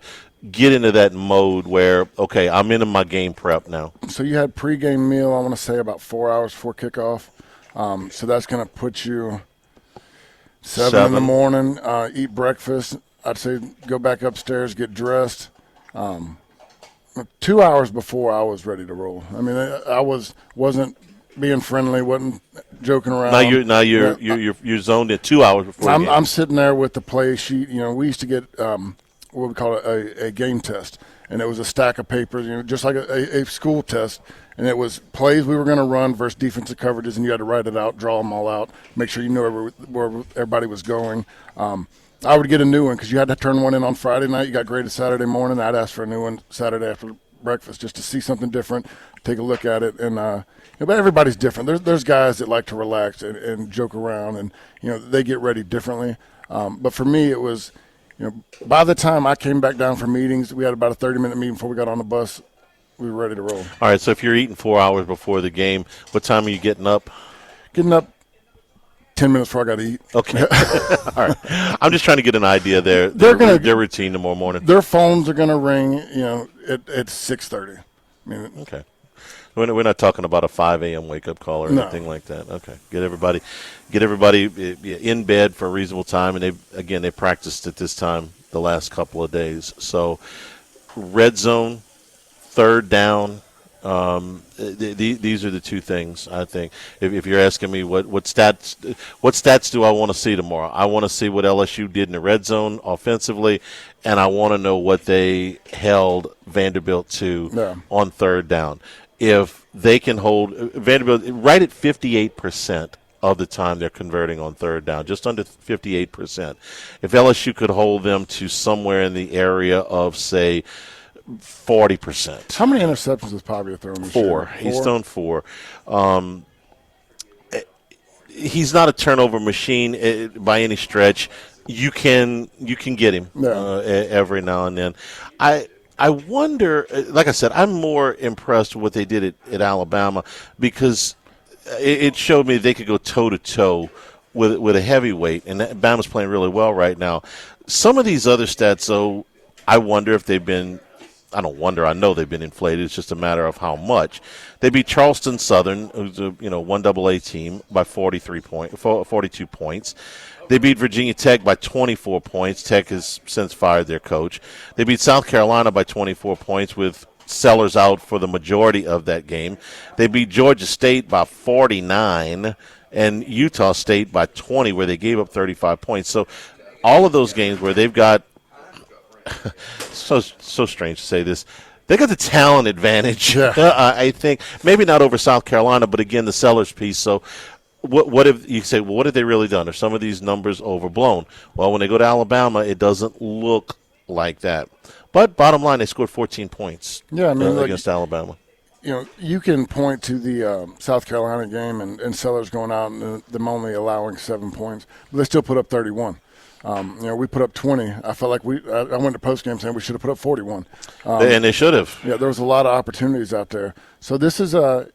get into that mode where, okay, I'm into my game prep now? So you had pregame meal, I want to say, about 4 hours before kickoff. So that's going to put you 7 in the morning, eat breakfast. I'd say go back upstairs, get dressed. 2 hours before I was ready to roll. I mean, I wasn't being friendly, wasn't joking around. Now you're zoned in 2 hours before. I'm sitting there with the play sheet. You know, we used to get what we call a game test, and it was a stack of papers, just like a school test. And it was plays we were going to run versus defensive coverages, and you had to write it out, draw them all out, make sure you knew where everybody was going. I would get a new one because you had to turn one in on Friday night. You got graded Saturday morning. I'd ask for a new one Saturday after breakfast just to see something different, take a look at it. And but everybody's different. There's guys that like to relax and joke around, and they get ready differently. But for me, it was, by the time I came back down for meetings, we had about a 30-minute meeting before we got on the bus. We were ready to roll. All right, so if you're eating 4 hours before the game, what time are you getting up? Getting up 10 minutes before I got to eat. Okay. All right. I'm just trying to get an idea there. Their routine tomorrow morning. Their phones are going to ring, at 6:30. I mean, okay. We're not talking about a 5 a.m. wake-up call or anything like that. Okay. Get everybody in bed for a reasonable time, and they practiced at this time the last couple of days. So red zone, third down, these are the two things, I think. If you're asking me what stats do I want to see tomorrow, I want to see what LSU did in the red zone offensively, and I want to know what they held Vanderbilt to on third down. If they can hold Vanderbilt right at 58% of the time they're converting on third down, just under 58%. If LSU could hold them to somewhere in the area of, say, 40%. How many interceptions has Pavia thrown this year? 4. He's thrown 4. He's not a turnover machine by any stretch. You can get him every now and then. I wonder, like I said, I'm more impressed with what they did at Alabama because it showed me they could go toe-to-toe with a heavyweight, and Alabama's playing really well right now. Some of these other stats, though, I wonder if they've been – I don't wonder. I know they've been inflated. It's just a matter of how much. They beat Charleston Southern, who's a 1AA team, by 42 points. They beat Virginia Tech by 24 points. Tech has since fired their coach. They beat South Carolina by 24 points with Sellers out for the majority of that game. They beat Georgia State by 49 and Utah State by 20, where they gave up 35 points. So all of those games where they've got so strange to say this, they got the talent advantage. I think maybe not over South Carolina, but again the Sellers piece. So what have you say? Well, what have they really done? Are some of these numbers overblown? Well, when they go to Alabama, it doesn't look like that. But bottom line, they scored 14 points. Against Alabama. You can point to the South Carolina game and Sellers going out and them only allowing 7 points, but they still put up 31. We put up 20. I felt like I went to postgame saying we should have put up 41. And they should have. Yeah, there was a lot of opportunities out there. So this is I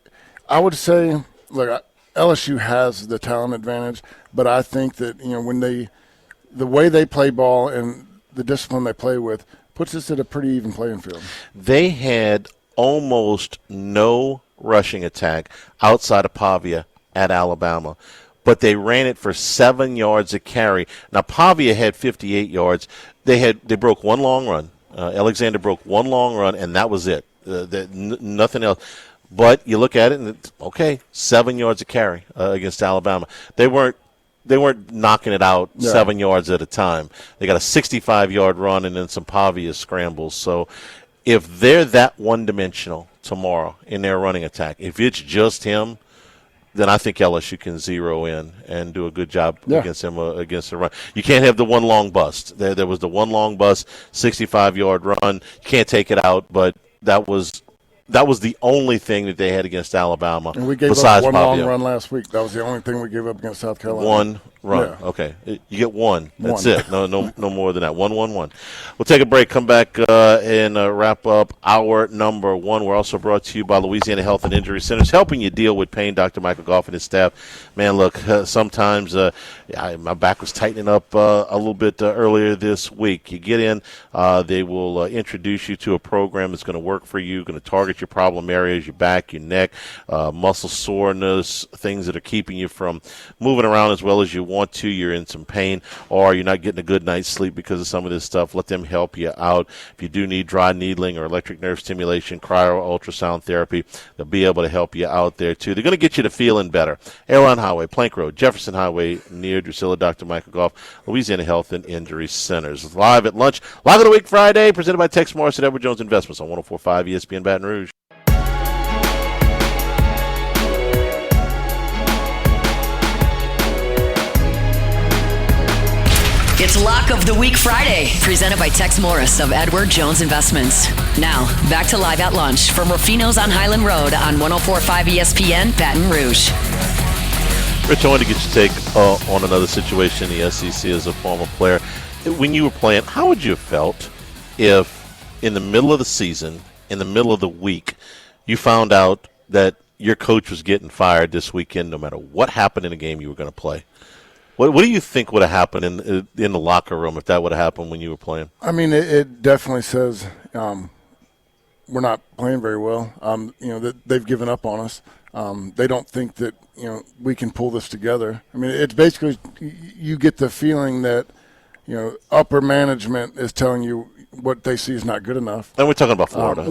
would say, look, LSU has the talent advantage, but I think that, when the way they play ball and the discipline they play with puts us at a pretty even playing field. They had almost no rushing attack outside of Pavia at Alabama. but they ran it for 7 yards a carry. Now, Pavia had 58 yards. They broke one long run. Alexander broke one long run, and that was it. Nothing else. But you look at it, and it's, okay, 7 yards a carry against Alabama. They weren't knocking it out 7 yards at a time. They got a 65-yard run and then some Pavia scrambles. So if they're that one-dimensional tomorrow in their running attack, if it's just him, then I think LSU can zero in and do a good job against him against the run. You can't have the one long bust. There was the one long bust, 65-yard run. You can't take it out, but that was the only thing that they had against Alabama. And we gave besides up one Pavia. long run last week. That was the only thing we gave up against South Carolina. One run. Yeah. Okay. You get one. That's it. No more than that. 1-1-1. We'll take a break, come back and wrap up hour number 1. We're also brought to you by Louisiana Health and Injury Centers, helping you deal with pain. Dr. Michael Goff and his staff. Man, look, sometimes my back was tightening up a little bit earlier this week. You get in, they will introduce you to a program that's going to work for you, going to target your problem areas, your back, your neck, muscle soreness, things that are keeping you from moving around as well as you want to. You're in some pain, or you're not getting a good night's sleep because of some of this stuff. Let them help you out. If you do need dry needling or electric nerve stimulation, cryo or ultrasound therapy, they'll be able to help you out there too. They're going to get you to feeling better. Airline Highway, Plank Road, Jefferson Highway, near Drusilla. Dr. Michael Goff, Louisiana Health and Injury Centers. Live at lunch, Live of the Week Friday, presented by Tex Morris at Edward Jones Investments on 104.5 ESPN Baton Rouge. It's Lock of the Week Friday, presented by Tex Morris of Edward Jones Investments. Now, back to Live at Lunch from Rufino's on Highland Road on 104.5 ESPN Baton Rouge. Rich, I wanted to get your take on another situation in the SEC as a former player. When you were playing, how would you have felt if in the middle of the season, in the middle of the week, you found out that your coach was getting fired this weekend no matter what happened in the game you were going to play? What do you think would have happened in the locker room if that would have happened when you were playing? I mean, it definitely says we're not playing very well. That they've given up on us. They don't think that we can pull this together. I mean, it's basically you get the feeling that upper management is telling you what they see is not good enough. And we're talking about Florida.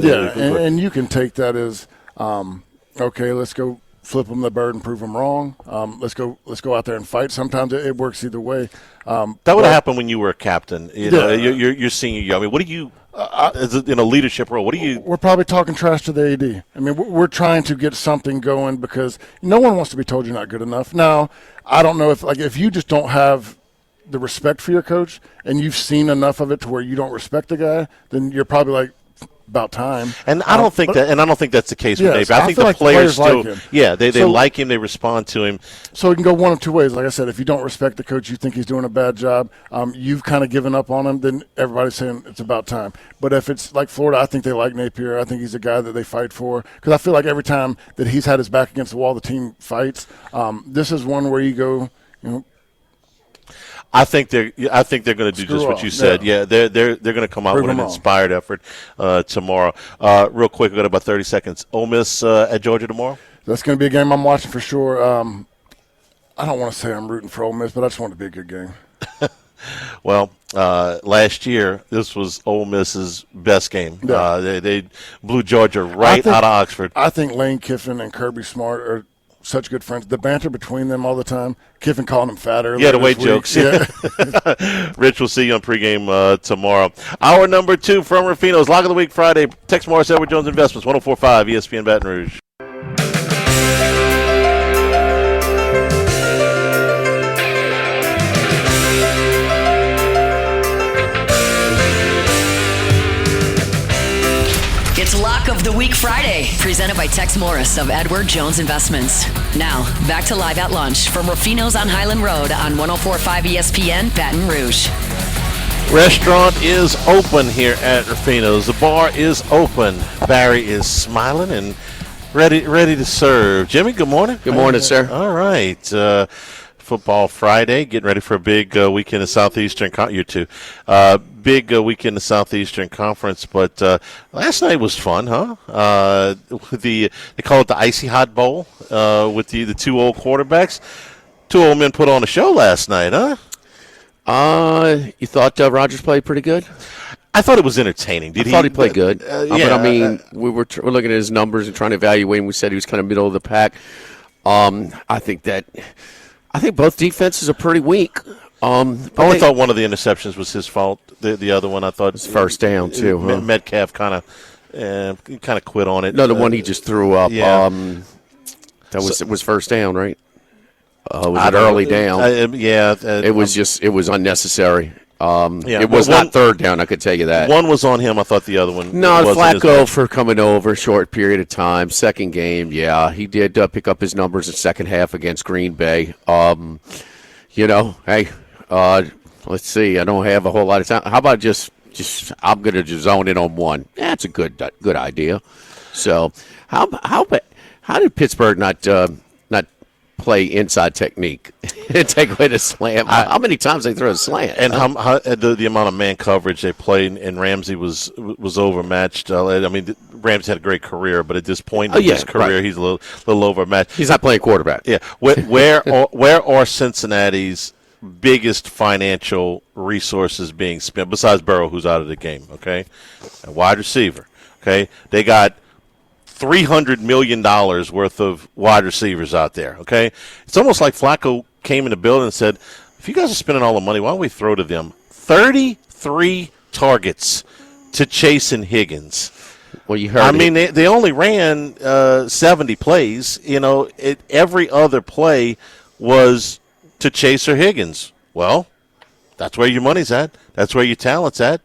And you can take that as okay. Let's go flip them the bird and prove them wrong. Let's go out there and fight. Sometimes it works either way. That would have happened when you were a captain. You're senior year. I mean, what do you? In a leadership role, what do you? We're probably talking trash to the AD. I mean, we're trying to get something going because no one wants to be told you're not good enough. Now, I don't know if you just don't have the respect for your coach and you've seen enough of it to where you don't respect the guy, then you're probably like, about time. And I don't think that's the case with Napier. I think the players still, like him. They like him, they respond to him. So it can go one of two ways. Like I said, if you don't respect the coach, you think he's doing a bad job, you've kind of given up on him, then everybody's saying it's about time. But if it's like Florida, I think they like Napier. I think he's a guy that they fight for because I feel like every time that he's had his back against the wall, the team fights. This is one where you go, I think they're going to do just what you said. Yeah, they're going to come out with an inspired effort tomorrow. Real quick, we've got about 30 seconds. Ole Miss at Georgia tomorrow? That's going to be a game I'm watching for sure. I don't want to say I'm rooting for Ole Miss, but I just want it to be a good game. Well, last year, this was Ole Miss's best game. Yeah. They blew Georgia out of Oxford. I think Lane Kiffin and Kirby Smart are such good friends. The banter between them all the time. Kiffin calling him fat earlier. Yeah, the weight jokes. Yeah. Rich, we'll see you on pregame tomorrow. Hour number 2 from Rufino's Lock of the Week Friday. Tex Morris, Edward Jones Investments, 104.5 ESPN Baton Rouge. It's Lock of the Week Friday, presented by Tex Morris of Edward Jones Investments. Now, back to Live at Lunch from Rufino's on Highland Road on 104.5 ESPN Baton Rouge. Restaurant is open here at Rufino's. The bar is open. Barry is smiling and ready to serve. Jimmy, good morning. Good morning, sir. All right. Football Friday, getting ready for a big weekend in Southeastern. You too. Big weekend in the Southeastern Conference, but last night was fun, huh? They call it the Icy Hot Bowl with the two old quarterbacks. Two old men put on a show last night, huh? You thought Rogers played pretty good? I thought it was entertaining. I thought he played good. Yeah, but, I mean, we're looking at his numbers and trying to evaluate him. We said he was kind of middle of the pack. I think both defenses are pretty weak. I thought one of the interceptions was his fault. The other one, I thought, was first down too. Metcalf kind of quit on it. No, the one he just threw up. Yeah. It was first down, right? Was it early down? It was unnecessary. It was not third down, I could tell you that. One was on him. I thought the other one No, Flacco for coming over, short period of time. Second game, he did pick up his numbers in second half against Green Bay. Let's see. I don't have a whole lot of time. How about just I'm going to just zone in on one. That's a good idea. So how did Pittsburgh not play inside technique and take away the slam? How many times they throw a slant? And how the amount of man coverage they played, and Ramsey was overmatched. I mean, Ramsey had a great career, but at this point in his career, he's a little overmatched. He's not playing quarterback. Yeah. Where are Cincinnati's biggest financial resources being spent besides Burrow, who's out of the game? Okay, a wide receiver. Okay, they got $300 million worth of wide receivers out there, okay? It's almost like Flacco came in the building and said, if you guys are spending all the money, why don't we throw to them 33 targets to Chase and Higgins? Well, you heard they only ran 70 plays. Every other play was to Chase or Higgins. Well, that's where your money's at. That's where your talent's at.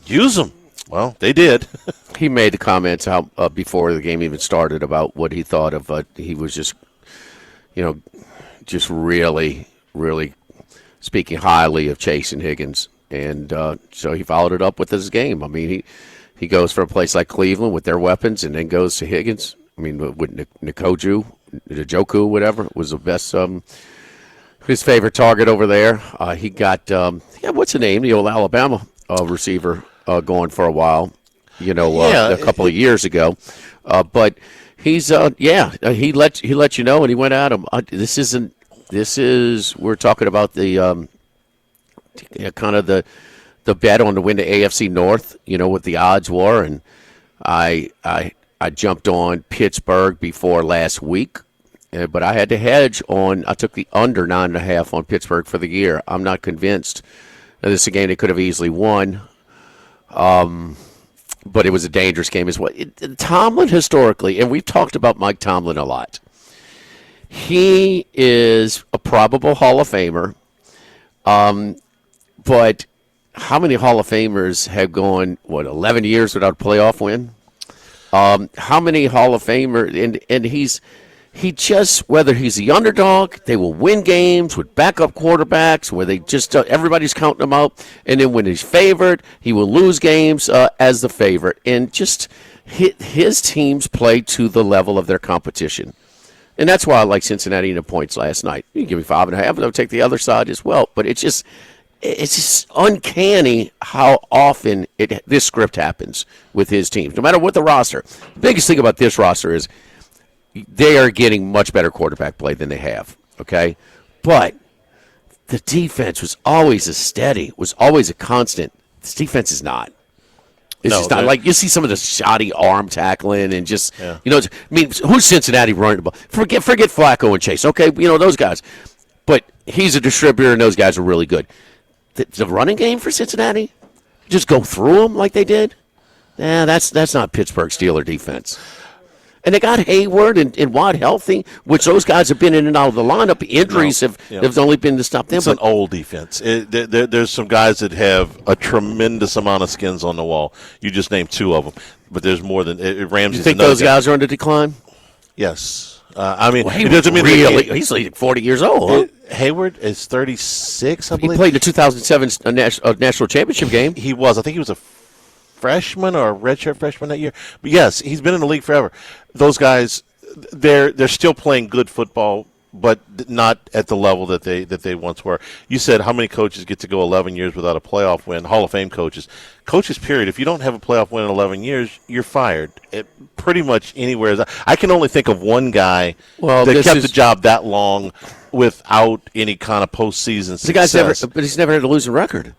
Use them. Well, they did. He made the comments before the game even started about what he thought of. He was just, just really, really speaking highly of Chase and Higgins, and so he followed it up with his game. I mean, he goes for a place like Cleveland with their weapons, and then goes to Higgins. I mean, with Njoku, whatever, was the best. His favorite target over there. He got what's the name? The old Alabama receiver. Going for a while, a couple of years ago, but he's he let you know, and he went at him. We're talking about the kind of the bet on to win the AFC North, what the odds were, and I jumped on Pittsburgh before last week, but I had to hedge on. I took the under 9.5 on Pittsburgh for the year. I'm not convinced. Now, this is a game they could have easily won. But it was a dangerous game as well. Tomlin historically, and we've talked about Mike Tomlin a lot, he is a probable Hall of Famer. But how many Hall of Famers have gone, 11 years without a playoff win? How many Hall of Famers, and he just, whether he's the underdog, they will win games with backup quarterbacks where they just, everybody's counting them out. And then when he's favored, he will lose games as the favorite. And just his teams play to the level of their competition. And that's why I like Cincinnati in the points last night. You can give me 5.5, and I'll take the other side as well. But it's just uncanny how often this script happens with his teams, no matter what the roster. The biggest thing about this roster is they are getting much better quarterback play than they have, okay? But the defense was always was always a constant. This defense is not. It's just not. Like, you see some of the shoddy arm tackling and just, who's Cincinnati running the ball? Forget Flacco and Chase, okay? Those guys. But he's a distributor, and those guys are really good. The running game for Cincinnati, just go through them like they did? That's not Pittsburgh Steeler defense. And they got Hayward and Watt healthy, which those guys have been in and out of the lineup. Injuries have only been to stop them. It's an old defense. There's some guys that have a tremendous amount of skins on the wall. You just named two of them, but there's more than Ramsey. You think those guys are on the decline? Yes. It doesn't mean he's like 40 years old. Huh? Hayward is 36, I believe. He played the 2007 national championship game. He was. I think he was a freshman or a redshirt freshman that year. But yes, he's been in the league forever. Those guys, they're still playing good football, but not at the level that they once were. You said how many coaches get to go 11 years without a playoff win? Hall of Fame coaches. Coaches, period. If you don't have a playoff win in 11 years, you're fired. Pretty much anywhere. I can only think of one guy that kept the job that long without any kind of postseason success. But he's never had a losing record.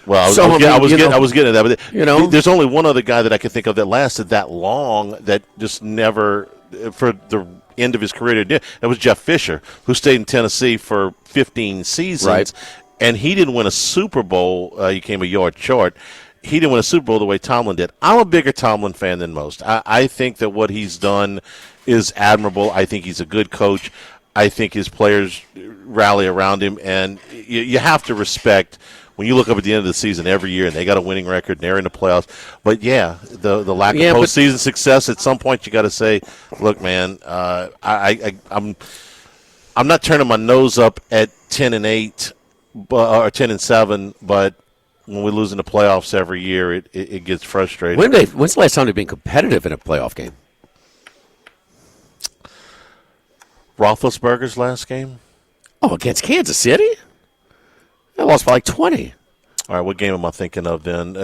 Well, I was getting at that. But there's only one other guy that I can think of that lasted that long that just never, for the end of his career, that was Jeff Fisher, who stayed in Tennessee for 15 seasons. Right. And he didn't win a Super Bowl. He came a yard short. He didn't win a Super Bowl the way Tomlin did. I'm a bigger Tomlin fan than most. I think that what he's done is admirable. I think he's a good coach. I think his players rally around him. And you have to respect when you look up at the end of the season every year and they got a winning record and they're in the playoffs. But, the lack of postseason success, at some point you got to say, look, man, I'm not turning my nose up at 10-8 or 10-7, but when we lose in the playoffs every year, it gets frustrating. When's the last time they've been competitive in a playoff game? Roethlisberger's last game? Oh, against Kansas City? They lost by like 20. All right, what game am I thinking of then?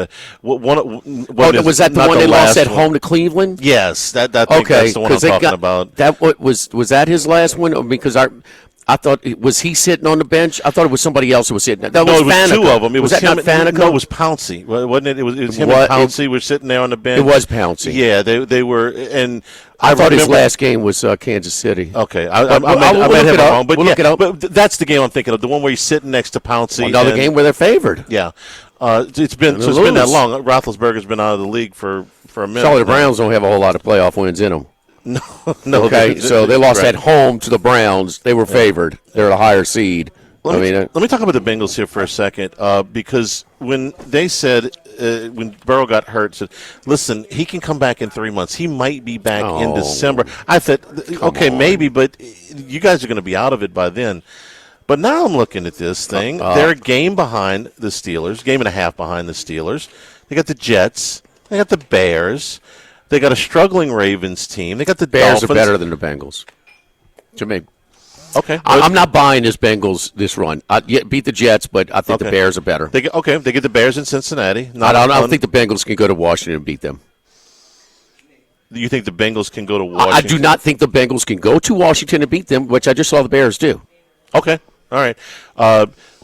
Was that the one they lost at home to Cleveland? Yes, I think that's the one I'm talking about. Was that his last one? Because I thought, was he sitting on the bench? I thought it was somebody else who was sitting. It was two of them. Was that not Faneca? No, it was Pouncey, wasn't it? It was him and Pouncey were sitting there on the bench. It was Pouncey. Yeah, they were, and I thought his last game was Kansas City. Okay, I might have it wrong, but look it up. But that's the game I'm thinking of, the one where he's sitting next to Pouncey. Another game where they're favored. Yeah, it's been that long. Roethlisberger's been out of the league for a minute. Sorry, the Browns don't have a whole lot of playoff wins in them. No. Okay, so they lost at home to the Browns. They were favored. They're a higher seed. Let me talk about the Bengals here for a second, because when they said when Burrow got hurt, said, "Listen, he can come back in 3 months. He might be back in December." I thought, okay, maybe, but you guys are going to be out of it by then. But now I'm looking at this thing. They're a game behind the Steelers, game and a half behind the Steelers. They got the Jets. They got the Bears. They got a struggling Ravens team. They got the Bears Dolphins. are better than the Bengals. To me. Okay. I'm not buying this Bengals this run. Beat the Jets, but I think the Bears are better. They get the Bears in Cincinnati. I don't think the Bengals can go to Washington and beat them. You think the Bengals can go to Washington? I do not think the Bengals can go to Washington and beat them, which I just saw the Bears do. Okay. All right.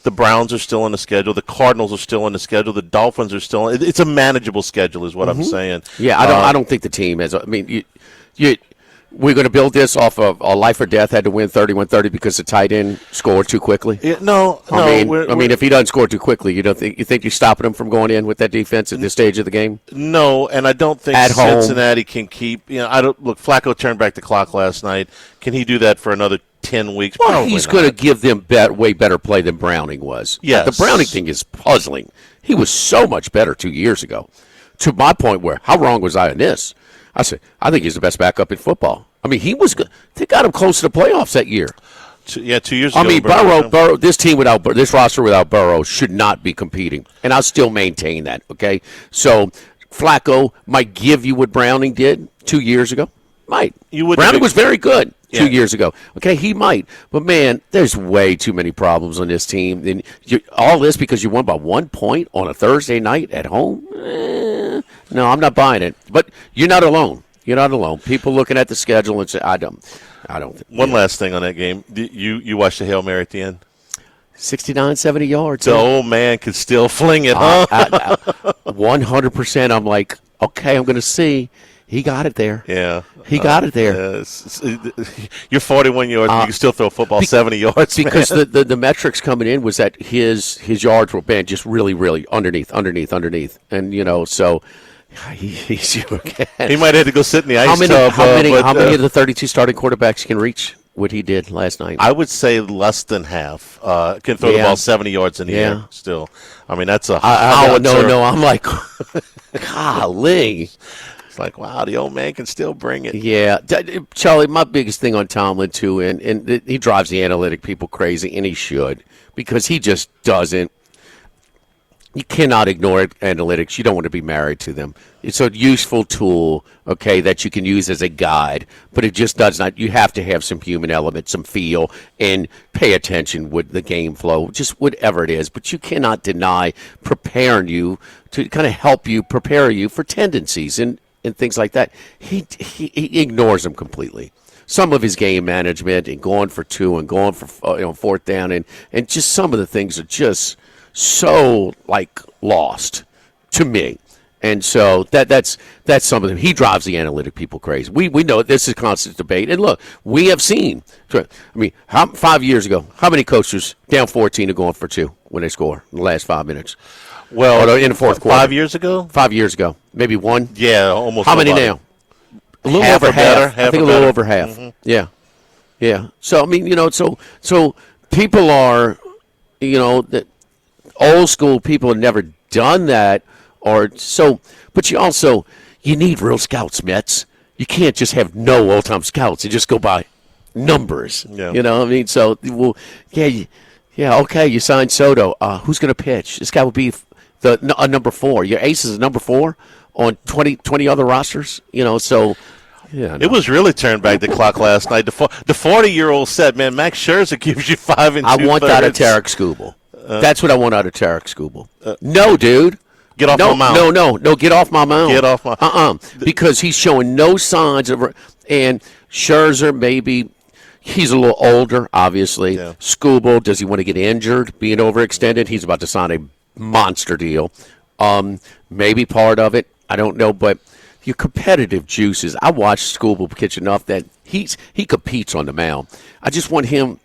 The Browns are still on the schedule. The Cardinals are still on the schedule. The Dolphins are still. It's a manageable schedule, is what I'm saying. Yeah, I don't think the team has. I mean, we're going to build this off of a life or death. Had to win 31-30 because the tight end scored too quickly. Yeah, no. I mean, if he doesn't score too quickly, you think you're stopping him from going in with that defense at this stage of the game? No, and I don't think Cincinnati can keep. Look, Flacco turned back the clock last night. Can he do that for another 10 weeks? Well, he's going to give them way better play than Browning was. Yes. The Browning thing is puzzling. He was so much better 2 years ago. To my point where, how wrong was I in this? I said, I think he's the best backup in football. I mean, he was good. They got him close to the playoffs that year. 2 years ago. I mean, Burrow, this roster without Burrow should not be competing. And I'll still maintain that, okay? So Flacco might give you what Browning did 2 years ago. Might. Browning was very good 2 years ago. Okay, he might. But, man, there's way too many problems on this team. And all this because you won by 1 point on a Thursday night at home? No, I'm not buying it. But you're not alone. You're not alone. People looking at the schedule and say, I don't think. One last thing on that game. You watched the Hail Mary at the end? 69, 70 yards. The old man could still fling it, huh? 100%. I'm like, okay, I'm going to see. He got it there. Yeah. He got it there. You're 41 yards, and you can still throw a football 70 yards. Because the metrics coming in was that his yards were banned just really, really underneath. And, so he's okay. He might have to go sit in the ice tub. How many of the 32 starting quarterbacks can reach what he did last night? I would say less than half can throw the ball 70 yards in the air still. I mean, that's a no. I'm like, golly. Like, wow, the old man can still bring it. Yeah. Charlie, my biggest thing on Tomlin, too, and he drives the analytic people crazy, and he should, because he just doesn't. You cannot ignore analytics. You don't want to be married to them. It's a useful tool, okay, that you can use as a guide, but it just does not. You have to have some human element, some feel, and pay attention with the game flow, just whatever it is. But you cannot deny preparing you to kind of help you prepare you for tendencies and things like that. He ignores them completely. Some of his game management and going for two and going for fourth down and just some of the things are just so like lost to me. And so that's some of them. He drives the analytic people crazy. We know this is constant debate. And look, we have seen. I mean, 5 years ago, how many coaches down 14 are going for two when they score in the last 5 minutes? Well, in the fourth quarter. 5 years ago? 5 years ago, maybe one. Yeah, almost. How many now? A little half over or better, half. I think a little over half. Mm-hmm. Yeah. So I mean, so people are, that old school people have never done that. Or so, but you need real scouts, Mets. You can't just have no old-time scouts and just go by numbers. Yeah. I mean, so, well, okay, you signed Soto. Who's going to pitch? This guy would be a number 4. Your ace is a number 4 on 20 other rosters, so. Yeah, no. It was really turned back the clock last night. The 40-year-old said, man, Max Scherzer gives you 5 and 2 I want that out of Tarek Skubal. That's what I want out of Tarek Skubal. No, dude. Get off my mound. No, get off my mound. Get off my Because he's showing no signs of and Scherzer maybe he's a little older, obviously. Yeah. Skubal, does he want to get injured, being overextended? He's about to sign a monster deal. Maybe part of it. I don't know, but your competitive juices. I watched Skubal pitch enough that he competes on the mound. I just want him.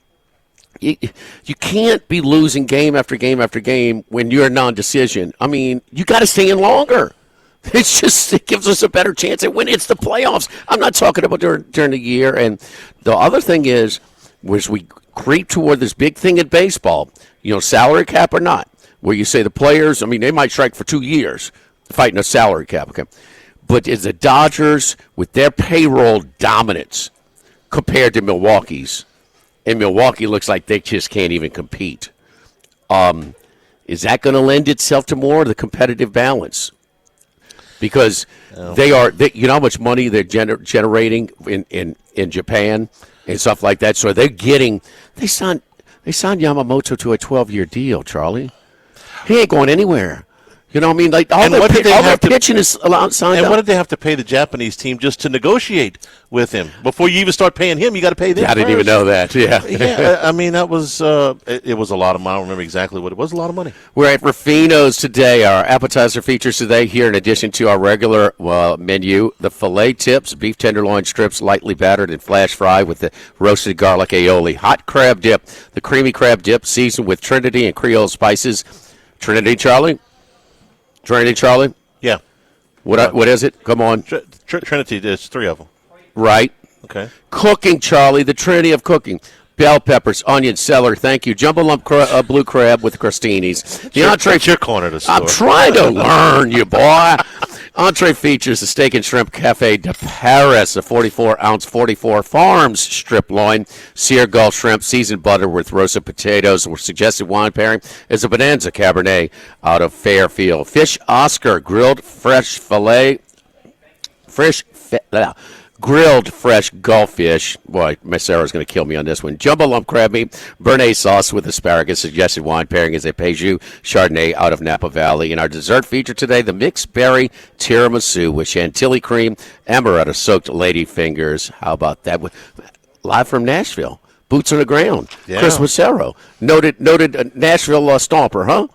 You can't be losing game after game after game when you're a non-decision. I mean, you got to stay in longer. It gives us a better chance at winning. It's the playoffs. I'm not talking about during the year. And the other thing is we creep toward this big thing in baseball, salary cap or not, where you say the players, I mean, they might strike for 2 years fighting a salary cap, okay? But is the Dodgers, with their payroll dominance compared to Milwaukee's, and Milwaukee looks like they just can't even compete. Is that going to lend itself to more of the competitive balance? Because they you know how much money they're generating in Japan and stuff like that. So they signed Yamamoto to a 12-year deal, Charlie. He ain't going anywhere. You know what I mean? Like all their pitching is signed And up. what did they have to pay the Japanese team just to negotiate with him? Before you even start paying him, you got to pay them I didn't even know that. Yeah. Yeah, I mean, that was it was a lot of money. I don't remember exactly what it was. A lot of money. We're at Ruffino's today. Our appetizer features today here, in addition to our regular menu, the filet tips, beef tenderloin strips, lightly battered and flash fried with the roasted garlic aioli, hot crab dip, the creamy crab dip seasoned with Trinity and Creole spices. Trinity, Charlie? Yeah. What is it? Come on. Trinity, there's 3 of them. Right. Okay. Cooking, Charlie, the Trinity of cooking. Bell peppers, onion, celery, thank you. Jumbo lump blue crab with crostinis. The entree. That's your corner of the store. I'm trying to learn, you boy. Entree features the steak and shrimp cafe de Paris, a 44-ounce 44 Farms strip loin, seared Gulf shrimp, seasoned butter with roasted potatoes. Our suggested wine pairing is a Bonanza Cabernet out of Fairfield. Fish Oscar, grilled fresh grilled fresh Gulf fish. Boy, Miss Sarah's going to kill me on this one. Jumbo lump crab meat, béarnaise sauce with asparagus. Suggested wine pairing is a Peugeot Chardonnay out of Napa Valley. And our dessert feature today, the mixed berry tiramisu with chantilly cream, amaretto-soaked lady fingers. How about that? Live from Nashville. Boots on the ground. Yeah. Chris Massero, noted Nashville stomper, huh?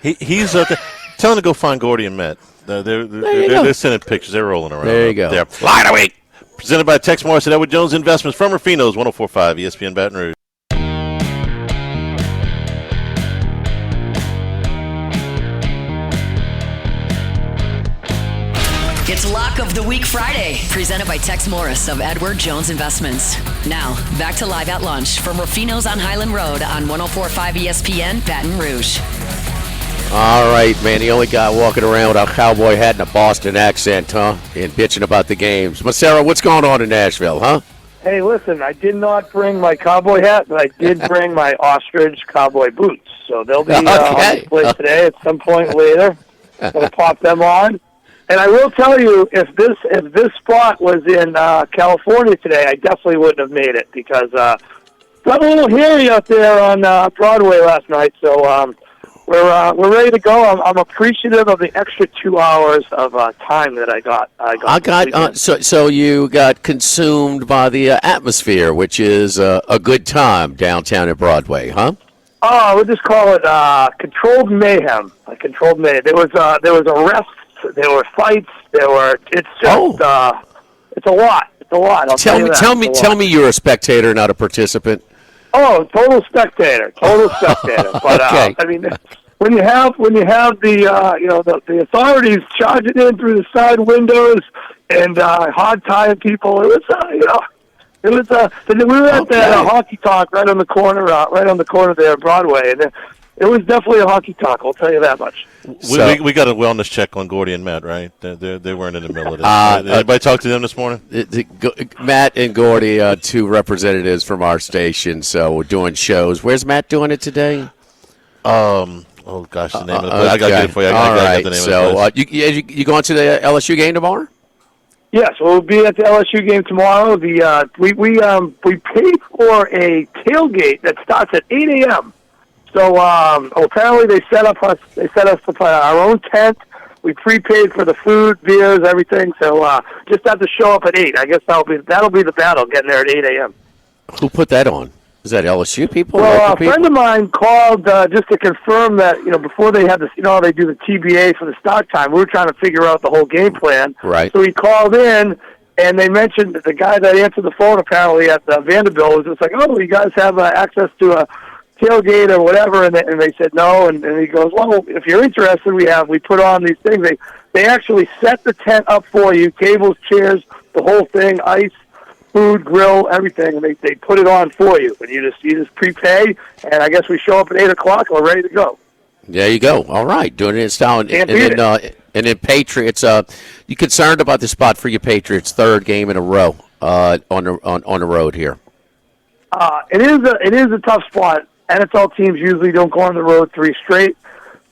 He's tell him to go find Gordy and Matt. They're sending pictures. They're rolling around. There you go. There. Line of the week. Presented by Tex Morris at Edward Jones Investments from Rufino's 104.5 ESPN Baton Rouge. It's Lock of the Week Friday, presented by Tex Morris of Edward Jones Investments. Now, back to Live at Lunch from Rufino's on Highland Road on 104.5 ESPN Baton Rouge. All right, man. The only guy walking around with a cowboy hat and a Boston accent, huh? And bitching about the games. Massaro, what's going on in Nashville, huh? Hey, listen, I did not bring my cowboy hat, but I did bring my ostrich cowboy boots. So they'll be on display today at some point later. I'm going to pop them on. And I will tell you, if this spot was in California today, I definitely wouldn't have made it because got a little hairy out there on Broadway last night. So we're ready to go. I'm appreciative of the extra 2 hours of time that I got. So you got consumed by the atmosphere, which is a good time downtown at Broadway, huh? Oh, we'll just call it controlled mayhem. Controlled mayhem. There was arrests. There were fights. It's just. It's a lot. It's a lot. Tell me you're a spectator, not a participant. Oh, total spectator. But okay. I mean, when you have the the authorities charging in through the side windows and hard tying people, we were at that hockey talk right on the corner there at Broadway, and it was definitely a hockey talk. I'll tell you that much. We got a wellness check on Gordy and Matt, right? They weren't in the middle of this. Did anybody talk to them this morning? Matt and Gordy, two representatives from our station, so we're doing shows. Where's Matt doing it today? Oh gosh, the name of the place. I got to get it for you. All right. So you going to the LSU game tomorrow? Yes, we'll be at the LSU game tomorrow. We paid for a tailgate that starts at 8 a.m. So apparently they set us up our own tent. We prepaid for the food, beers, everything. So just have to show up at 8. I guess that'll be the battle, getting there at 8 a.m. Who put that on? Is that LSU people? Well, a friend of mine called just to confirm that, before they had this, how they do the TBA for the start time. We were trying to figure out the whole game plan. Right. So he called in, and they mentioned that the guy that answered the phone apparently at Vanderbilt was just like, oh, you guys have access to a tailgate or whatever, and they said no, and he goes, well, if you're interested, we put on these things. They actually set the tent up for you, tables, chairs, the whole thing, ice, food, grill, everything, and they put it on for you, and you just prepay, and I guess we show up at 8 o'clock, and we're ready to go. There you go. All right, doing it in style, and then Patriots. You concerned about the spot for your Patriots? Third game in a row on the road here. It is a tough spot. NFL teams usually don't go on the road 3 straight,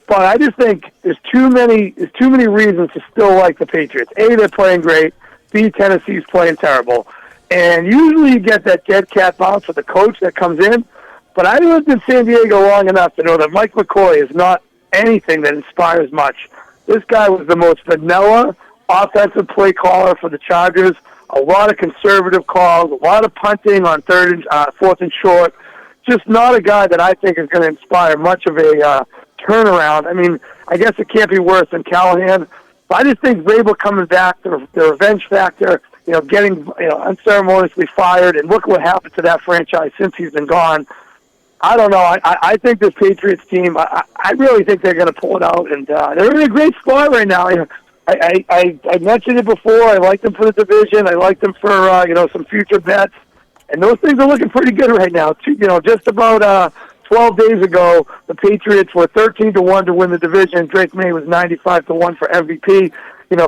but I just think there's too many reasons to still like the Patriots. A, they're playing great. B, Tennessee's playing terrible. And usually you get that dead cat bounce with the coach that comes in, but I lived in San Diego long enough to know that Mike McCoy is not anything that inspires much. This guy was the most vanilla offensive play caller for the Chargers. A lot of conservative calls, a lot of punting on 4th and short. Just not a guy that I think is going to inspire much of a turnaround. I mean, I guess it can't be worse than Callahan. But I just think Vrabel coming back, the revenge factor, getting unceremoniously fired, and look what happened to that franchise since he's been gone. I don't know. I think this Patriots team, I really think they're going to pull it out, and they're in a great spot right now. I mentioned it before. I like them for the division. I like them for some future bets. And those things are looking pretty good right now. Just about 12 days ago, the Patriots were 13-1 to win the division. Drake May was 95-1 for MVP.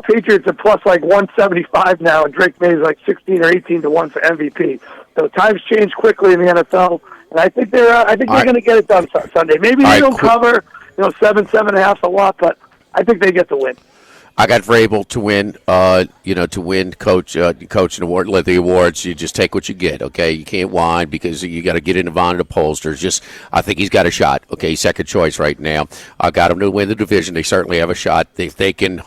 Patriots are plus like 175 now, and Drake May is like 16 or 18-1 for MVP. So times change quickly in the NFL, and I think they're going to get it done Sunday. Maybe they don't cover 7.5 a lot, but I think they get the win. I got Vrabel to win. To win, coach an award. Let the awards. You just take what you get. Okay, you can't whine because you got to get into Von the pollsters. I think he's got a shot. Okay, second choice right now. I got him to win the division. They certainly have a shot. If they can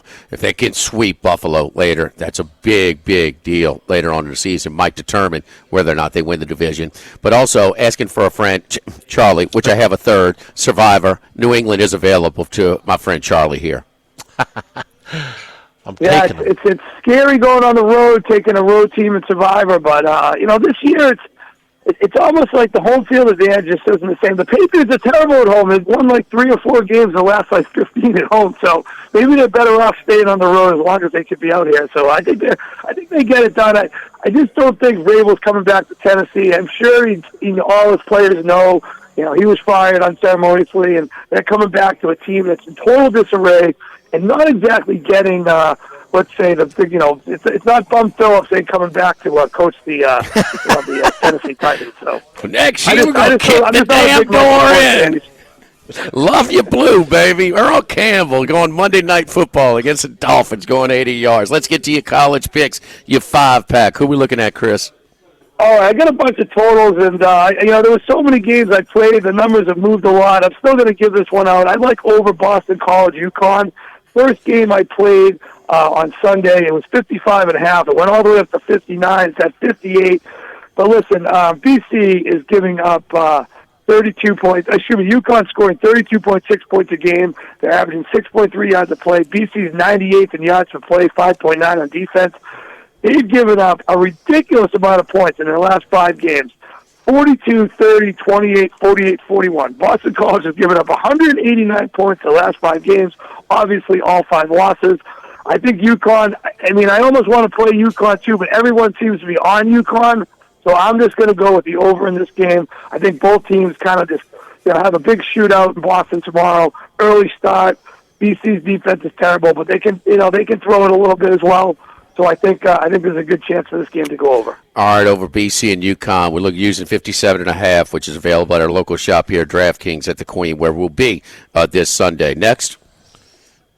sweep Buffalo later, that's a big deal later on in the season. Might determine whether or not they win the division. But also asking for a friend, Charlie, which I have a third survivor. New England is available to my friend Charlie here. It's scary going on the road, taking a road team and Survivor, but this year it's almost like the home field advantage just isn't the same. The Patriots are terrible at home. They've won like 3 or 4 games in the last 15 at home, so maybe they're better off staying on the road as long as they could be out here. So I think they get it done. I just don't think Vrabel's coming back to Tennessee. I'm sure all his players know. He was fired unceremoniously, and they're coming back to a team that's in total disarray and not exactly getting let's say it's not Bum Phillips ain't coming back to coach the the Tennessee Titans. So next year we're going to kick the damn door in. Love you blue, baby. Earl Campbell going Monday Night Football against the Dolphins, going 80 yards. Let's get to your college picks, your 5-pack. Who are we looking at, Chris? All right, I got a bunch of totals, and there were so many games I played. The numbers have moved a lot. I'm still going to give this one out. I like over Boston College, UConn. First game I played on Sunday, it was 55.5. It went all the way up to 59. It's at 58. But listen, BC is giving up 32 points. UConn scoring 32.6 points a game. They're averaging 6.3 yards a play. BC is 98th in yards per play, 5.9 on defense. They've given up a ridiculous amount of points in their last 5 games. 42, 30, 28, 48, 41. Boston College has given up 189 points in the last 5 games. Obviously, all 5 losses. I think UConn, I almost want to play UConn too, but everyone seems to be on UConn. So I'm just going to go with the over in this game. I think both teams kind of just have a big shootout in Boston tomorrow. Early start. BC's defense is terrible, but they can throw it a little bit as well. So I think there's a good chance for this game to go over. All right, over BC and UConn. We're using 57.5, which is available at our local shop here, DraftKings at the Queen, where we'll be this Sunday. Next.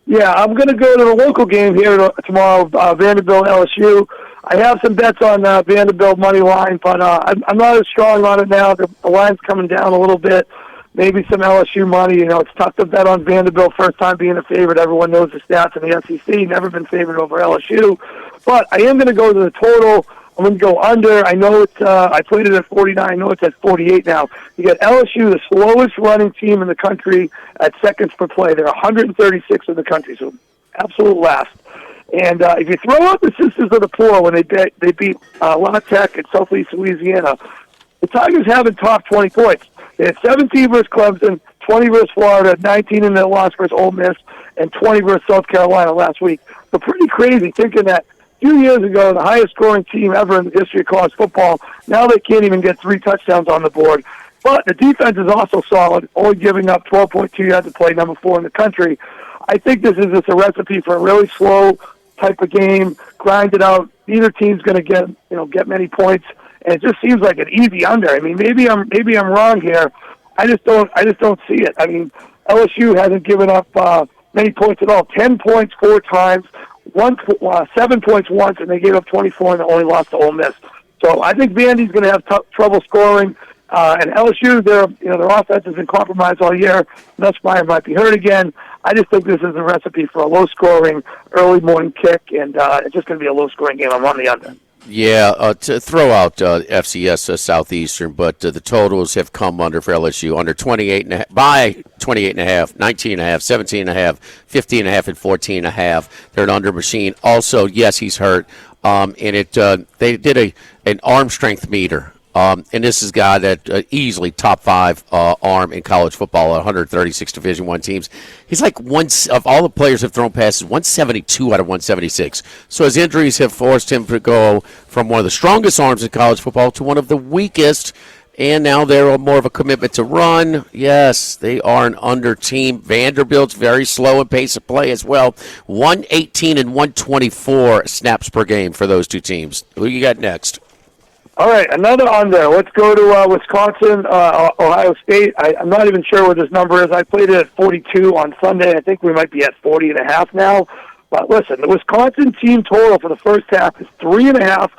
Yeah, I'm going to go to the local game here tomorrow, Vanderbilt, LSU. I have some bets on Vanderbilt money line, but I'm not as strong on it now. The line's coming down a little bit. Maybe some LSU money. It's tough to bet on Vanderbilt first time being a favorite. Everyone knows the stats in the SEC. Never been favored over LSU. But I am going to go to the total. I'm going to go under. I know it's. I played it at 49. I know it's at 48 now. You got LSU, the slowest running team in the country at seconds per play. They're 136 in the country, so absolute last. And if you throw out the Sisters of the Poor when they beat La Tech and Southeast Louisiana, the Tigers haven't topped 20 points. They had 17 versus Clemson, 20 versus Florida, 19 in their loss versus Ole Miss, and 20 versus South Carolina last week. So pretty crazy thinking that 2 years ago, the highest scoring team ever in the history of college football, now they can't even get 3 touchdowns on the board. But the defense is also solid, only giving up 12.2 yards to play, number 4 in the country. I think this is just a recipe for a really slow type of game, grind it out. Neither team's going to get many points, and it just seems like an easy under. Maybe I'm wrong here. I just don't see it. LSU hasn't given up many points at all. 10 points 4 times, 7 points once, and they gave up 24 and they only lost to Ole Miss. So I think Vandy's going to have trouble scoring. And LSU, their offense has been compromised all year. Nussmeier might be hurt again. I just think this is a recipe for a low-scoring, early morning kick, and it's just going to be a low-scoring game. I'm on the under. Yeah, to throw out FCS Southeastern, but the totals have come under for LSU under 28.5 by 28.5, 19.5, 17.5, 15.5, and 14.5. They're an under machine. Also, yes, he's hurt, and they did an arm strength meter. And this is a guy that easily top 5 arm in college football, 136 Division I teams. He's like of all the players who have thrown passes, 172 out of 176. So his injuries have forced him to go from one of the strongest arms in college football to one of the weakest. And now they're more of a commitment to run. Yes, they are an under team. Vanderbilt's very slow in pace of play as well. 118 and 124 snaps per game for those 2 teams. Who you got next? All right, another under. Let's go to Wisconsin, Ohio State. I'm not even sure what this number is. I played it at 42 on Sunday. I think we might be at 40.5 now. But listen, the Wisconsin team total for the first half is 3.5,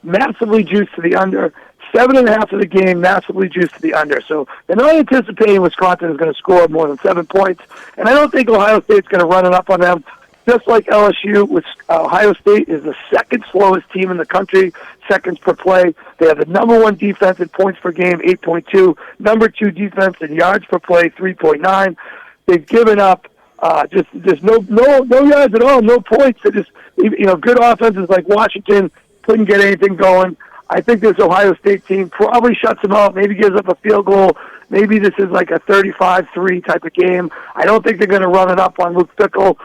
massively juiced to the under. 7.5 of the game, massively juiced to the under. So they're not anticipating Wisconsin is going to score more than 7 points. And I don't think Ohio State's going to run it up on them. Just like LSU, Ohio State is the second slowest team in the country, seconds per play. They have the number 1 defense in points per game, 8.2. Number 2 defense in yards per play, 3.9. They've given up just no yards at all, no points. They just good offenses like Washington couldn't get anything going. I think this Ohio State team probably shuts them out, maybe gives up a field goal. Maybe this is like a 35-3 type of game. I don't think they're going to run it up on Luke Fickell.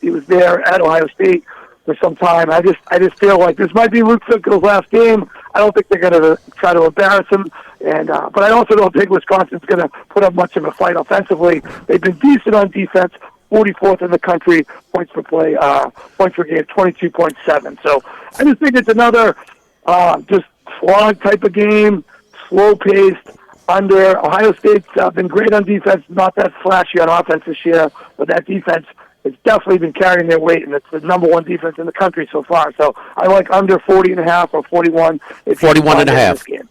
He was there at Ohio State for some time. I just feel like this might be Luke Fickell's last game. I don't think they're going to try to embarrass him, but I also don't think Wisconsin's going to put up much of a fight offensively. They've been decent on defense. 44th in the country, points per game, 22.7. So I just think it's another just slog type of game, slow-paced, under. Ohio State's been great on defense, not that flashy on offense this year, but that defense has definitely been carrying their weight, and it's the number one defense in the country so far. So I like under 40.5 or 41. 41.5.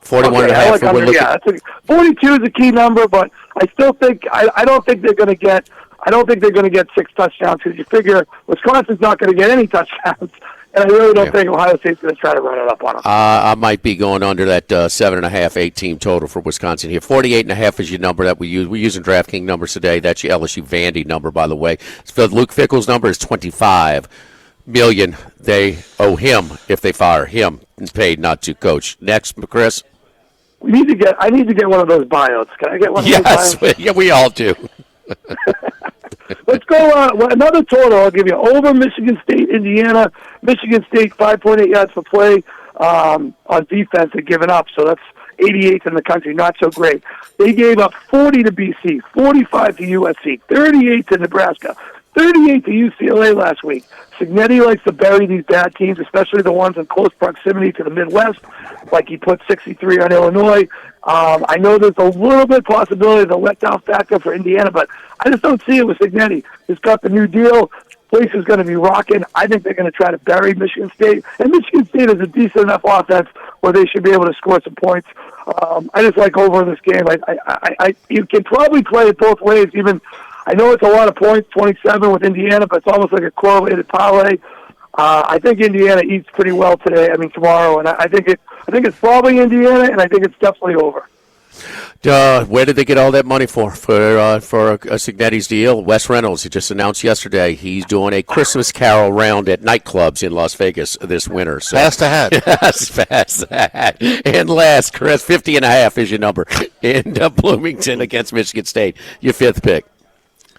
41.5. I like under, yeah, 42 is a key number, but I still think I don't think they're going to get. I don't think they're going to get 6 touchdowns because you figure Wisconsin's not going to get any touchdowns. And I really don't think Ohio State's going to try to run it up on them. I might be going under that 7.5, 8 team total for Wisconsin here. 48.5 is your number that we use. We're using DraftKings numbers today. That's your LSU Vandy number, by the way. So Luke Fickell's number is $25 million. They owe him if they fire him and paid not to coach. Next, Chris. I need to get one of those buyouts. Can I get one of those buyouts? Yes, yeah, we all do. Let's go another total. I'll give you over Michigan State, Indiana. Michigan State 5.8 yards per play on defense had given up, so that's 88th in the country. Not so great. They gave up 40 to BC, 45 to USC, 38 to Nebraska, 38 to UCLA last week. Signetti likes to bury these bad teams, especially the ones in close proximity to the Midwest, like he put 63 on Illinois. I know there's a little bit possibility of a letdown factor for Indiana, but I just don't see it with Signetti. He's got the new deal. Place is going to be rocking. I think they're going to try to bury Michigan State. And Michigan State is a decent enough offense where they should be able to score some points. I just like over in this game. You can probably play it both ways. Even I know it's a lot of points, 27 with Indiana, but it's almost like a correlated parlay. I think Indiana eats pretty well today. I mean tomorrow, and I think it's probably Indiana, and I think it's definitely over. Where did they get all that money for a Signetti's deal? Wes Reynolds, he just announced yesterday he's doing a Christmas Carol round at nightclubs in Las Vegas this winter. So. Pass the hat. Yes, pass the hat. And last, Chris, 50.5 is your number in Bloomington against Michigan State. Your 5th pick.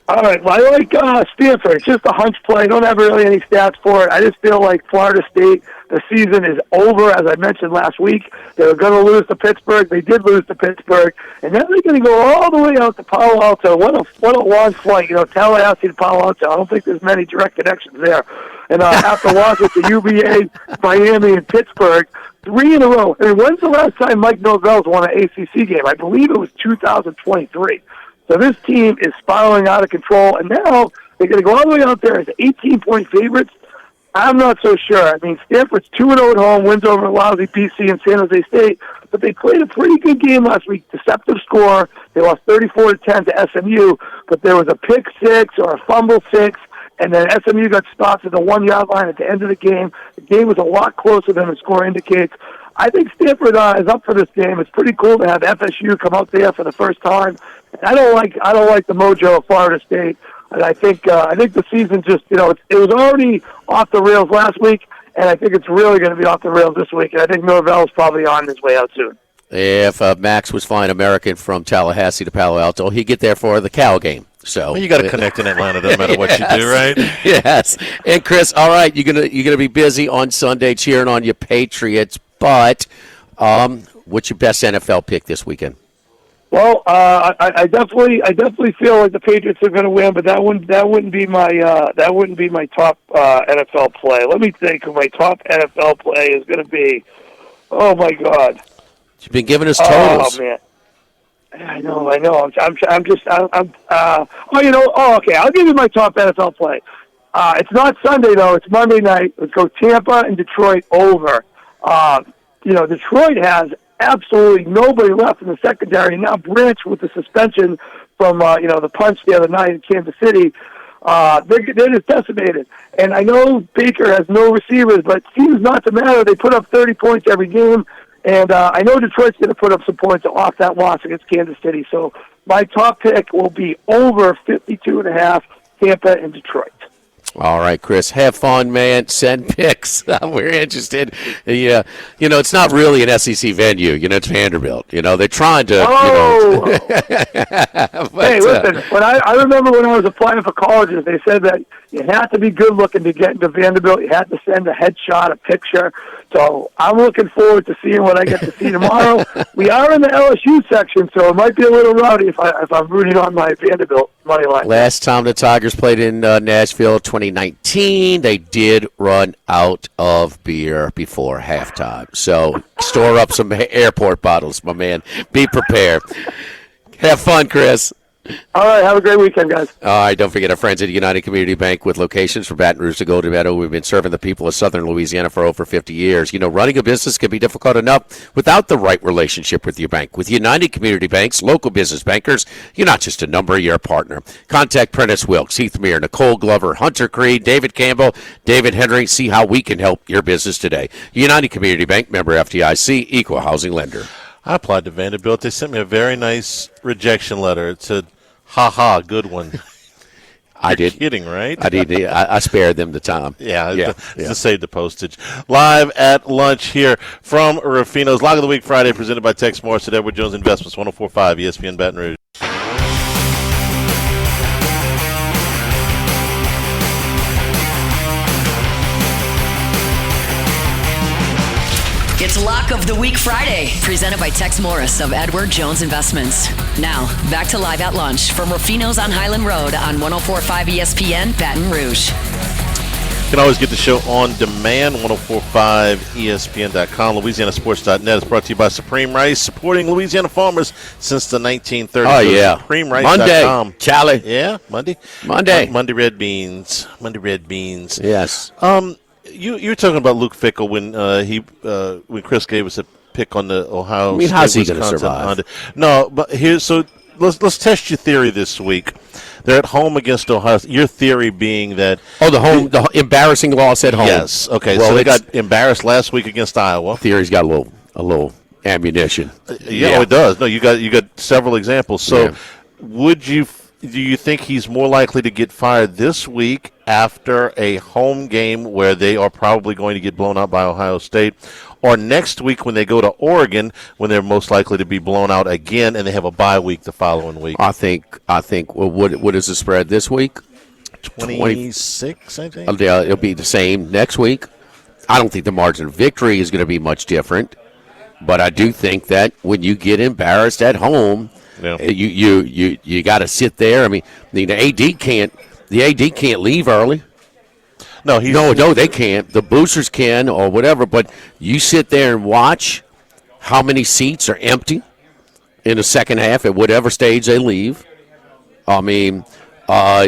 All right, well, I like Stanford. It's just a hunch play. Don't have really any stats for it. I just feel like Florida State, the season is over, as I mentioned last week. They were going to lose to Pittsburgh. They did lose to Pittsburgh. And now they're going to go all the way out to Palo Alto. What a long flight. Tallahassee to Palo Alto. I don't think there's many direct connections there. And after losses to UVA, Miami, and Pittsburgh, 3 in a row. I mean, when's the last time Mike Norvell's won an ACC game? I believe it was 2023. So this team is spiraling out of control, and now they're going to go all the way out there as 18-point favorites. I'm not so sure. I mean, Stanford's 2-0 at home, wins over lousy BC and San Jose State, but they played a pretty good game last week. Deceptive score. They lost 34-10 to SMU, but there was a pick 6 or a fumble 6, and then SMU got stopped at the 1-yard line at the end of the game. The game was a lot closer than the score indicates. I think Stanford is up for this game. It's pretty cool to have FSU come out there for the first time. I don't like the mojo of Florida State, and I think the season just it was already off the rails last week, and I think it's really going to be off the rails this week. And I think Norvell's probably on his way out soon. If Max was flying American from Tallahassee to Palo Alto, he'd get there for the Cal game. So you got to connect in Atlanta, no matter what you do, right? Yes. And Chris, all right, you're gonna be busy on Sunday cheering on your Patriots, but what's your best NFL pick this weekend? Well, I definitely feel like the Patriots are going to win, but that wouldn't be my top NFL play. Let me think. My top NFL play is going to be. Oh my God! You've been giving us totals. Oh man. I know. Okay. I'll give you my top NFL play. It's not Sunday though. It's Monday night. Let's go Tampa and Detroit over. Detroit has absolutely nobody left in the secondary. And now Branch with the suspension from the punch the other night in Kansas City, they're just decimated. And I know Baker has no receivers, but it seems not to matter. They put up 30 points every game. And I know Detroit's going to put up some points off that loss against Kansas City. So my top pick will be over 52.5, Tampa and Detroit. All right, Chris, have fun, man. Send picks. We're interested. Yeah, it's not really an SEC venue. It's Vanderbilt. They're trying to. Oh. But, hey, listen. I remember when I was applying for colleges, they said that you had to be good looking to get into Vanderbilt. You had to send a headshot, a picture. So I'm looking forward to seeing what I get to see tomorrow. We are in the LSU section, so it might be a little rowdy if I'm rooting on my Vanderbilt money line. Last time the Tigers played in Nashville, 2019, they did run out of beer before halftime. So store up some airport bottles, my man. Be prepared. Have fun, Chris. All right, have a great weekend, guys. All right, don't forget our friends at United Community Bank with locations from Baton Rouge to Golden Meadow. We've been serving the people of Southern Louisiana for over 50 years. You know, running a business can be difficult enough without the right relationship with your bank. With United Community Bank's local business bankers, you're not just a number, you're a partner. Contact Prentice Wilkes, Heath Meir, Nicole Glover, Hunter Creed, David Campbell, David Henry. See how we can help your business today. United Community Bank, member FDIC, equal housing lender. I applied to Vanderbilt. They sent me a very nice rejection letter. It said, "Ha, good one." I did. Kidding, right? I spared them the time. Yeah. To save the postage. Live at lunch here from Ruffino's. Log of the Week Friday presented by Tex Morris at Edward Jones Investments, 104.5 ESPN Baton Rouge. It's Lock of the Week Friday, presented by Tex Morris of Edward Jones Investments. Now, back to Live at Lunch from Ruffino's on Highland Road on 104.5 ESPN Baton Rouge. You can always get the show on demand, 1045ESPN.com. LouisianaSports.net is brought to you by Supreme Rice, supporting Louisiana farmers since the 1930s. Oh, yeah. SupremeRice.com. Monday, Charlie. Yeah, Monday. Monday red beans. Yes. You were talking about Luke Fickell when Chris gave us a pick on the Ohio. I mean, State, how's he going to Wisconsin survive? Under. No, but let's test your theory this week. They're at home against Ohio. Your theory being that the embarrassing loss at home. Yes. Okay. Well, so they got embarrassed last week against Iowa. Theory's got a little ammunition. Yeah, it does. No, you got several examples. So, do you think he's more likely to get fired this week after a home game where they are probably going to get blown out by Ohio State, or next week when they go to Oregon when they're most likely to be blown out again and they have a bye week the following week? I think. Well, what is the spread this week? 26, I think. It'll be the same next week. I don't think the margin of victory is going to be much different, but I do think that when you get embarrassed at home. Yeah. You got to sit there. I mean, the AD can't leave early. No, they can't. The boosters can or whatever, but you sit there and watch how many seats are empty in the second half at whatever stage they leave. I mean,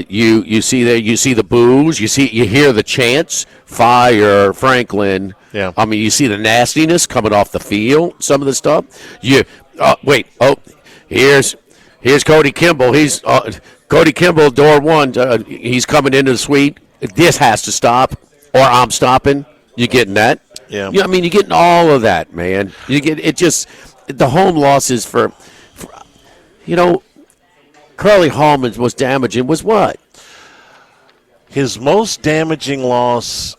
you see the boos, you hear the chants, fire Franklin. Yeah. I mean, you see the nastiness coming off the field, some of the stuff. Here's Cody Kimball. He's Cody Kimball, door one. He's coming into the suite. This has to stop, or I'm stopping. You getting that? Yeah. I mean, you're getting all of that, man. You get it. Just the home losses for Curly Hallman's most damaging was what? His most damaging loss,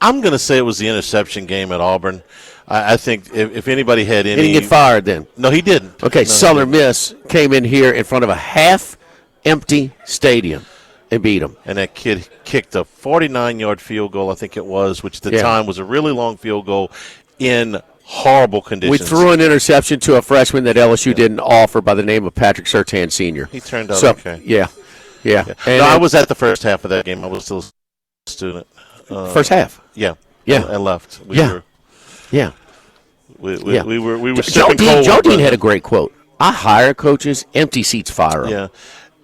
I'm going to say it was the interception game at Auburn. I think if anybody had any... He didn't get fired then. No, he didn't. Okay, No, Southern Miss came in here in front of a half-empty stadium and beat them. And that kid kicked a 49-yard field goal, I think it was, which at the time was a really long field goal in horrible conditions. We threw an interception to a freshman that LSU didn't offer by the name of Patrick Surtain Sr. He turned out okay. Yeah. And I was at the first half of that game. I was still a student. First half? Yeah. I left. We were Joe Dean had a great quote. I hire coaches, empty seats fire them. Yeah.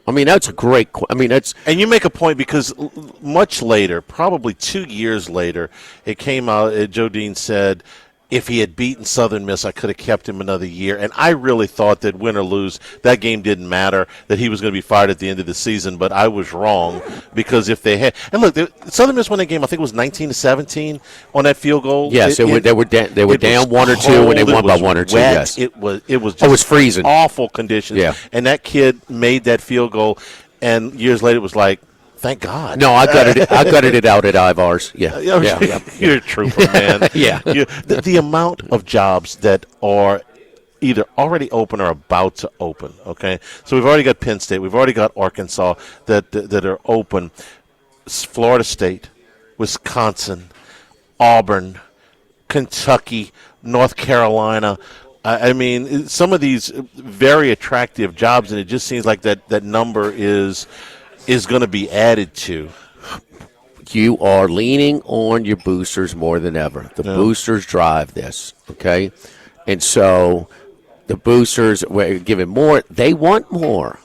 I mean, that's a great quote. I mean, that's... And you make a point because much later, probably 2 years later, it came out, Joe Dean said, if he had beaten Southern Miss, I could have kept him another year. And I really thought that win or lose, that game didn't matter, that he was going to be fired at the end of the season. But I was wrong because if they had – and look, Southern Miss won that game, I think it was 19-17 on that field goal. Yes, they were down 1 or 2 and they won by 1 or 2, wet. yes. It was just it was freezing. Awful conditions. Yeah. And that kid made that field goal, and years later it was like, thank God. No, I gutted it out at Ivars. Yeah. You're a trooper, man. Yeah. The amount of jobs that are either already open or about to open, okay? So we've already got Penn State. We've already got Arkansas that are open. Florida State, Wisconsin, Auburn, Kentucky, North Carolina. I mean, some of these very attractive jobs, and it just seems like that number is going to be added to. You are leaning on your boosters more than ever. The boosters drive this, okay? And so the boosters were given more. They want more.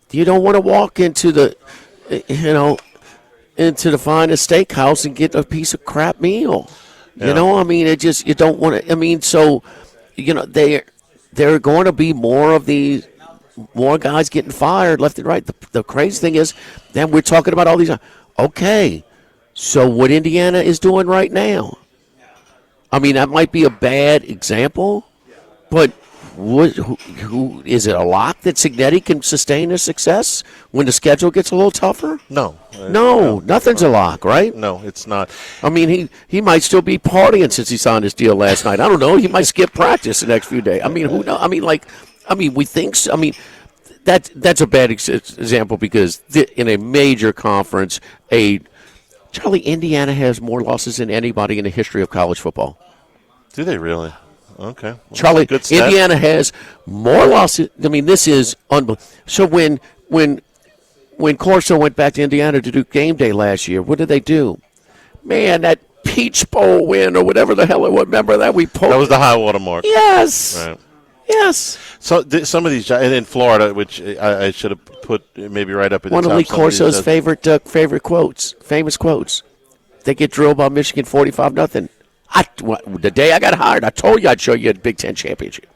You don't want to walk into the, into the finest steakhouse and get a piece of crap meal. Yeah. You know, I mean, it just, you don't want to, I mean, so, there are going to be more guys getting fired left and right. The crazy thing is, then we're talking about all these, okay, so what Indiana is doing right now, I mean, that might be a bad example, but who is it a lock that Cignetti can sustain a success when the schedule gets a little tougher? No, nothing's a lock, right? No, it's not. I mean, he might still be partying since he signed his deal last night. I don't know. He might skip practice the next few days. I mean, who knows? I mean, we think so. I mean, that's a bad example because in a major conference, Charlie, Indiana has more losses than anybody in the history of college football. Do they really? Okay. Well, Charlie, Indiana has more losses. I mean, this is unbelievable. So when Corso went back to Indiana to do game day last year, what did they do? Man, that Peach Bowl win or whatever the hell it was. Remember that? That was the high water mark. Yes. Right. Yes. So some of these, and in Florida, which I should have put maybe right up at the top. One of Lee Corso's famous quotes. They get drilled by Michigan 45-0. The day I got hired, I told you I'd show you a Big Ten championship,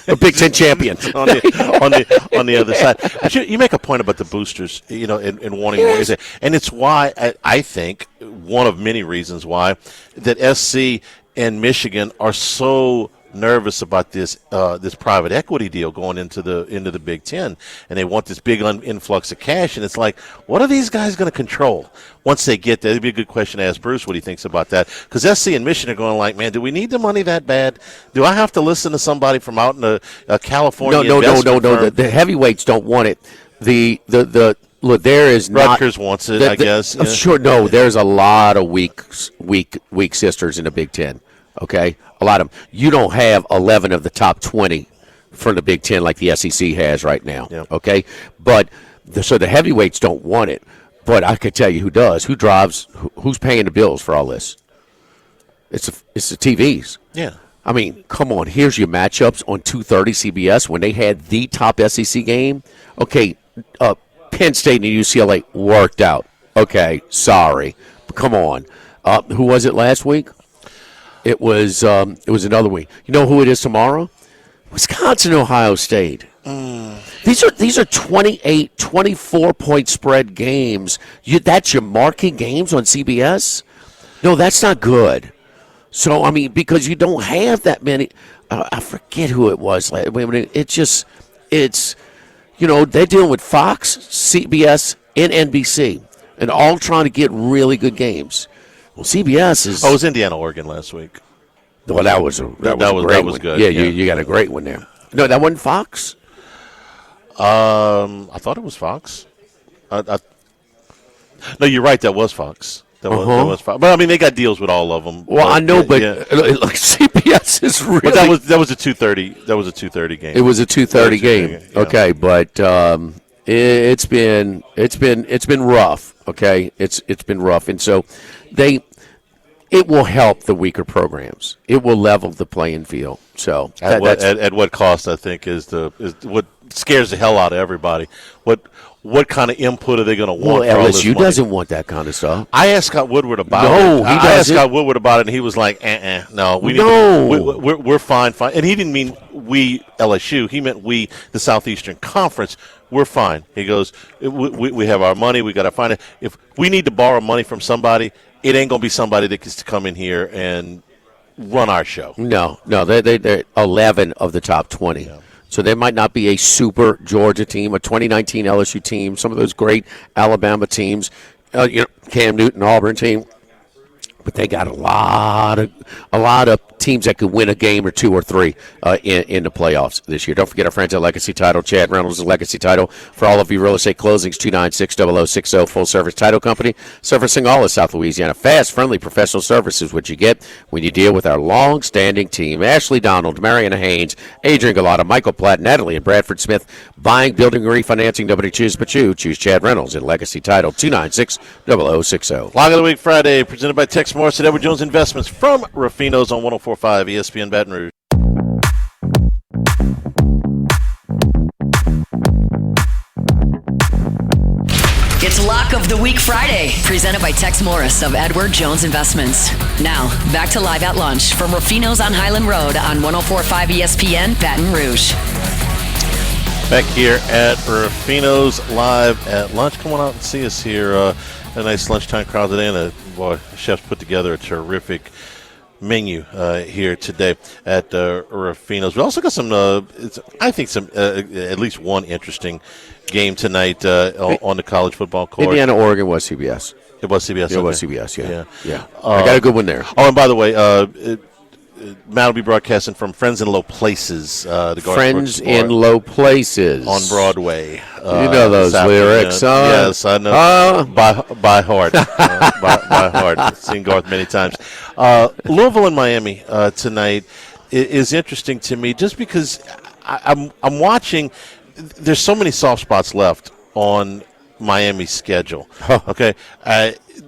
a Big Ten champion on the other side. But you make a point about the boosters, and wanting more, and it's why I think one of many reasons why that SC and Michigan are so nervous about this private equity deal going into the Big Ten, and they want this big influx of cash. And it's like, what are these guys going to control once they get there? It'd be a good question to ask Bruce what he thinks about that, because SC and Michigan are going like, man, do we need the money that bad? Do I have to listen to somebody from out in California? No. The heavyweights don't want it. Look, there is Rutgers wants it, I guess. Yeah. Sure, no. There's a lot of weak sisters in the Big Ten. Okay, a lot of them. You don't have 11 of the top 20 from the Big Ten like the SEC has right now. Yep. Okay, but so the heavyweights don't want it. But I could tell you who does, who drives, who's paying the bills for all this. It's the TVs. Yeah. I mean, come on. Here's your matchups on 2:30 CBS when they had the top SEC game. Okay, Penn State and UCLA worked out. Okay, sorry, but come on. Who was it last week? It was another week. You know who it is tomorrow? Wisconsin, Ohio State. These are 28, 24-point spread games. That's your marquee games on CBS? No, that's not good. So, I mean, because you don't have that many. I forget who it was. It's they're dealing with Fox, CBS, and NBC, and all trying to get really good games. Well, CBS is. Oh, it was Indiana, Oregon last week. Well, that was good. Yeah, you got a great one there. No, that wasn't Fox. I thought it was Fox. No, you're right. That was Fox. That was Fox. But I mean, they got deals with all of them. Well, I know, but like CBS is really. But that was a 2:30. That was a 2:30 game. It was a 2:30 game. Yeah. Okay, but it's been rough. Okay, it's been rough, and so it will help the weaker programs. It will level the playing field. So at what cost? I think is what scares the hell out of everybody. What kind of input are they going to want? Well, LSU doesn't want that kind of stuff. I asked Scott Woodward about it. I asked Scott Woodward about it, and he was like, no. We're fine. And he didn't mean we, LSU. He meant we, the Southeastern Conference. We're fine. He goes, we have our money. We got to find it. If we need to borrow money from somebody, it ain't going to be somebody that gets to come in here and run our show. No. They're 11 of the top 20. Yeah. So there might not be a super Georgia team, a 2019 LSU team, some of those great Alabama teams, Cam Newton, Auburn team. But they got a lot of teams that could win a game or two or three in the playoffs this year. Don't forget our friends at Legacy Title. Chad Reynolds is Legacy Title. For all of you real estate closings, 296-0060, full-service title company, servicing all of South Louisiana. Fast, friendly, professional service is what you get when you deal with our long-standing team. Ashley Donald, Mariana Haynes, Adrian Galata, Michael Platt, Natalie, and Bradford Smith. Buying, building, and refinancing. Nobody chooses but you. Choose Chad Reynolds at Legacy Title, 296-0060. Lock of the Week Friday, presented by Tex Morris at Edward Jones Investments from Rufino's on 104.5 ESPN Baton Rouge. It's Lock of the Week Friday, presented by Tex Morris of Edward Jones Investments. Now, back to Live at Lunch from Rufino's on Highland Road on 104.5 ESPN Baton Rouge. Back here at Rufino's Live at Lunch. Come on out and see us here. A nice lunchtime crowd today, and the chefs put together a terrific menu here today at Rufino's. We also got some, I think, at least one interesting game tonight on the college football court. Indiana, Oregon was CBS. It was CBS. It okay. was CBS, yeah. I got a good one there. Oh, and by the way, Matt will be broadcasting from Friends in Low Places. The Friends in Low Places. On Broadway. You know those lyrics, huh? Yes, I know. By heart. By heart. I've seen Garth many times. Louisville and Miami tonight is interesting to me just because I'm watching. There's so many soft spots left on Miami's schedule. Okay.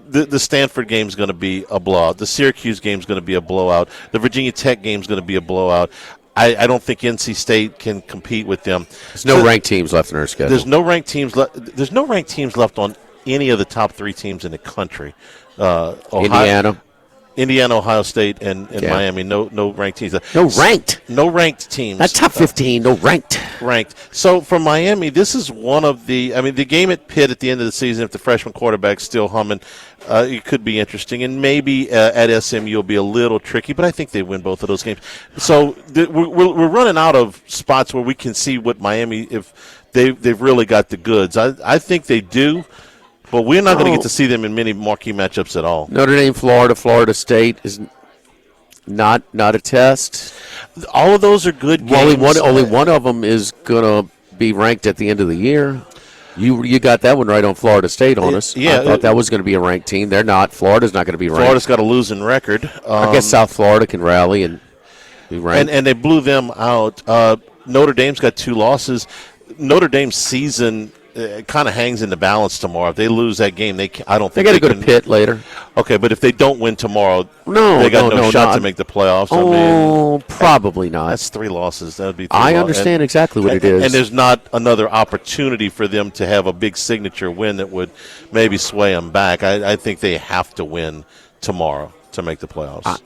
The Stanford game is going to be a blowout. The Syracuse game is going to be a blowout. The Virginia Tech game is going to be a blowout. I don't think NC State can compete with them. There's no ranked teams left in our schedule. There's no ranked teams left. There's no ranked teams left on any of the top three teams in the country. Indiana, Ohio State, and Miami. No ranked teams. No ranked teams. Not top 15. No ranked. So for Miami, this is one of the. I mean, the game at Pitt at the end of the season, if the freshman quarterback's still humming, it could be interesting. And maybe at SMU will be a little tricky, but I think they win both of those games. So we're running out of spots where we can see what Miami, if they've really got the goods. I think they do. But we're not going to get to see them in many marquee matchups at all. Notre Dame, Florida State is not a test. All of those are good games. Only one of them is going to be ranked at the end of the year. You got that one right on Florida State on us. Yeah, I thought that was going to be a ranked team. They're not. Florida's not going to be ranked. Florida's got a losing record. I guess South Florida can rally and be ranked. And they blew them out. Notre Dame's got 2 losses. Notre Dame's season kind of hangs in the balance tomorrow. If they lose that game, I don't think they got to go to Pitt later. Okay, but if they don't win tomorrow, they got no shot to make the playoffs. Probably not. That's 3 losses. That would be 3 I understand exactly what it is. And there's not another opportunity for them to have a big signature win that would maybe sway them back. I think they have to win tomorrow to make the playoffs.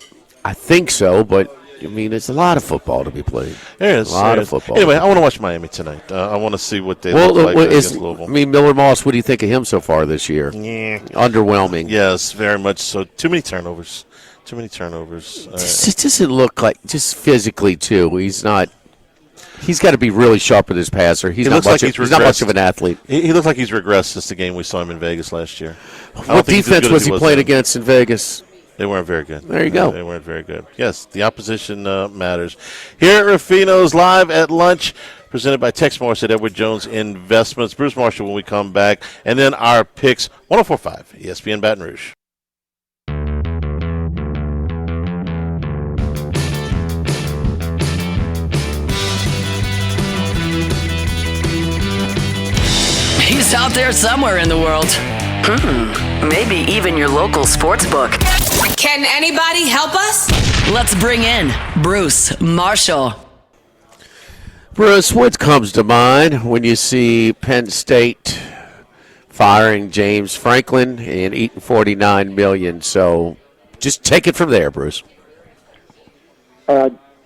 I think so, but I mean, it's a lot of football to be played. There is. A lot of football. Anyway, I want to watch Miami tonight. I want to see what they look like against Louisville. I mean, Miller Moss, what do you think of him so far this year? Yeah. Underwhelming. Yes, very much so. Too many turnovers. It doesn't look like, just physically, too. He's not. He's got to be really sharp with his passer. He's not much of an athlete. He looks like he's regressed since the game we saw him in Vegas last year. What defense was he playing against in Vegas? They weren't very good. There you go. They weren't very good. Yes, the opposition matters. Here at Rufino's Live at Lunch, presented by Tex Morris at Edward Jones Investments. Bruce Marshall when we come back. And then our picks, 104.5 ESPN Baton Rouge. He's out there somewhere in the world. Maybe even your local sports book. Can anybody help us? Let's bring in Bruce Marshall. Bruce, what comes to mind when you see Penn State firing James Franklin and eating $49 million? So just take it from there, Bruce.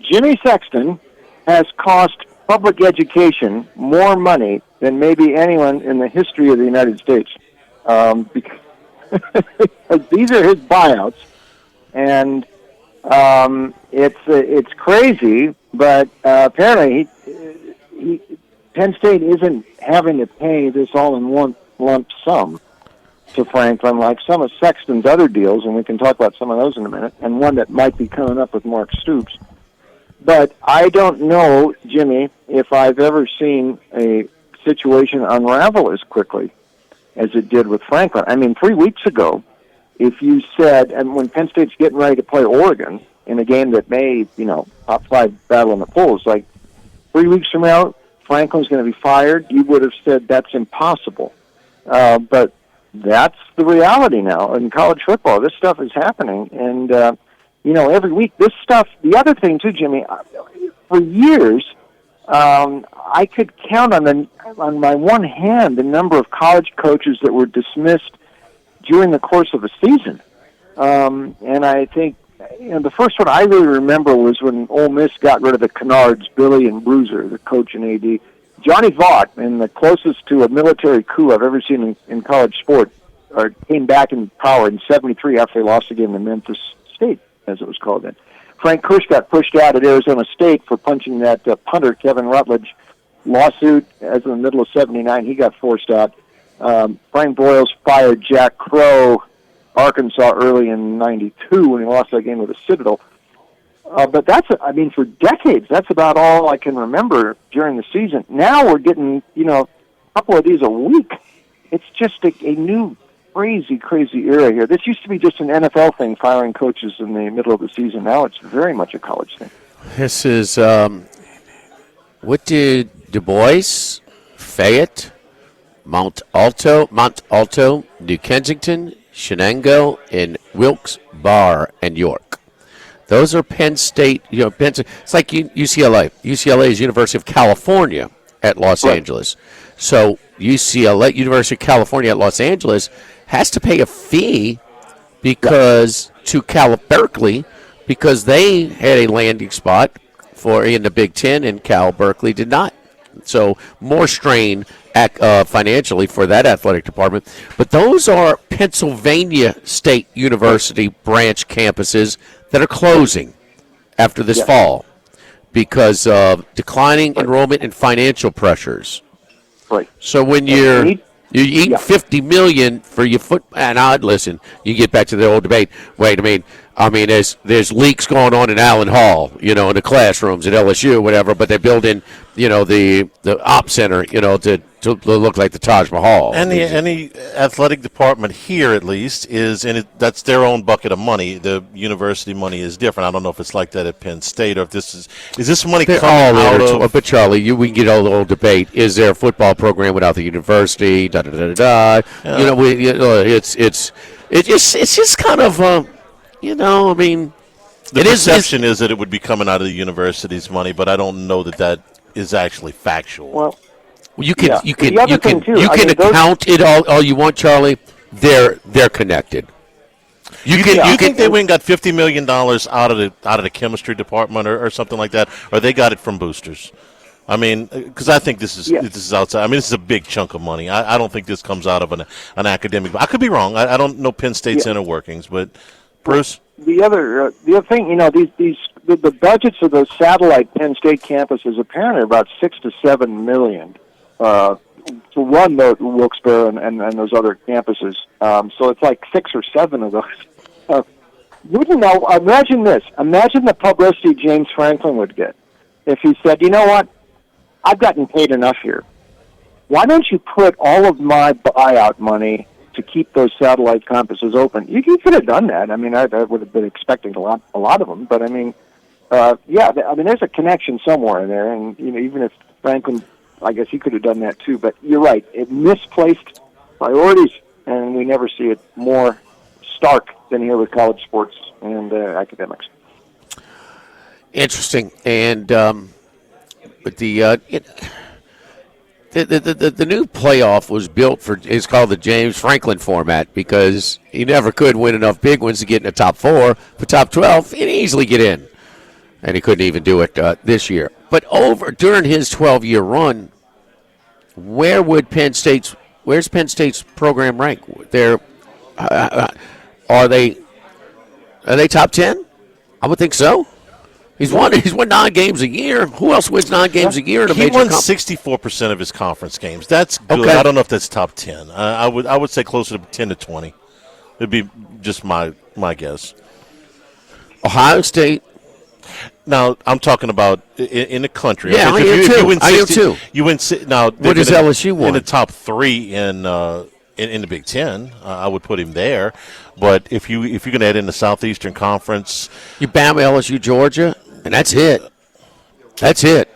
Jimmy Sexton has cost public education more money than maybe anyone in the history of the United States. Because these are his buyouts, and it's crazy. But apparently, Penn State isn't having to pay this all in one lump sum. to Franklin, like some of Sexton's other deals, and we can talk about some of those in a minute, and one that might be coming up with Mark Stoops. But I don't know, Jimmy, if I've ever seen a situation unravel as quickly as it did with Franklin. I mean, 3 weeks ago, if you said, and when Penn State's getting ready to play Oregon in a game that may, top 5 battle in the polls, like 3 weeks from now, Franklin's going to be fired, you would have said that's impossible. But that's the reality now in college football. This stuff is happening, and every week this stuff. The other thing too, Jimmy, for years, I could count on my one hand the number of college coaches that were dismissed during the course of a season. And I think the first one I really remember was when Ole Miss got rid of the Kennards, Billy and Bruiser, the coach and AD. Johnny Vaught, in the closest to a military coup I've ever seen in college sport, came back in power in '73 after they lost the game to Memphis State, as it was called then. Frank Kirsch got pushed out at Arizona State for punching that punter, Kevin Rutledge. Lawsuit, as in the middle of '79, he got forced out. Frank Broyles fired Jack Crow, Arkansas, early in �92 when he lost that game with the Citadel. But for decades, that's about all I can remember during the season. Now we're getting, a couple of these a week. It's just a new crazy era here. This used to be just an NFL thing, firing coaches in the middle of the season. Now it's very much a college thing. This is, what did Du Bois, Fayette, Mount Alto, New Kensington, Shenango, and Wilkes-Barre, and York. Those are Penn State, it's like UCLA. UCLA is University of California at Los Angeles. So UCLA, University of California at Los Angeles, has to pay a fee because to Berkeley, because they had a landing spot in the Big Ten, and Cal Berkeley did not. So more strain financially for that athletic department. But those are Pennsylvania State University branch campuses that are closing after this fall because of declining enrollment and financial pressures. Right. So when you're eating $50 million for your foot, and listen, you get back to the old debate. Wait, there's leaks going on in Allen Hall, in the classrooms at LSU, whatever. But they build in, the op center, to look like the Taj Mahal. And the athletic department here, at least, that's their own bucket of money. The university money is different. I don't know if it's like that at Penn State or if is this money coming out of? But Charlie, we can get all the old debate. Is there a football program without the university? Da da da da. It's just kind of the perception is that it would be coming out of the university's money, but I don't know that is actually factual. Well, you can account it all you want, Charlie. They're connected. You think they went and got $50 million out of the chemistry department or something like that, or they got it from boosters? I mean, because I think this is outside. I mean, this is a big chunk of money. I don't think this comes out of an academic. I could be wrong. I don't know Penn State's inner workings, but Bruce. The other thing, the budgets of those satellite Penn State campuses apparently are about $6 to $7 million to run the Wilkes-Barre and those other campuses. So it's like 6 or 7 of those. Imagine this. Imagine the publicity James Franklin would get if he said, you know what, I've gotten paid enough here. Why don't you put all of my buyout money to keep those satellite campuses open? You could have done that. I mean, I would have been expecting a lot of them. But, there's a connection somewhere in there. And, even if Franklin, I guess he could have done that too. But you're right. It misplaced priorities, and we never see it more stark than here with college sports and academics. Interesting. And but the new playoff was built it's called the James Franklin format because he never could win enough big ones to get in the top 4. For top 12, he'd easily get in. And he couldn't even do it this year. But during his 12-year run, where's Penn State's program rank? Are they top 10? I would think so. He's won 9 games a year. Who else wins 9 games a year in a He major won conference? 64% of his conference games. That's good. Okay. I don't know if that's top 10. I would say closer to 10 to 20. It'd be just my guess. Ohio State. Now I'm talking about in the country. Yeah, okay? I am too. You win 60, I am too. You win now. What does LSU won? In the top 3 in the Big Ten. I would put him there. But if you're going to add in the Southeastern Conference, You Bama, LSU, Georgia, and that's it. That's it.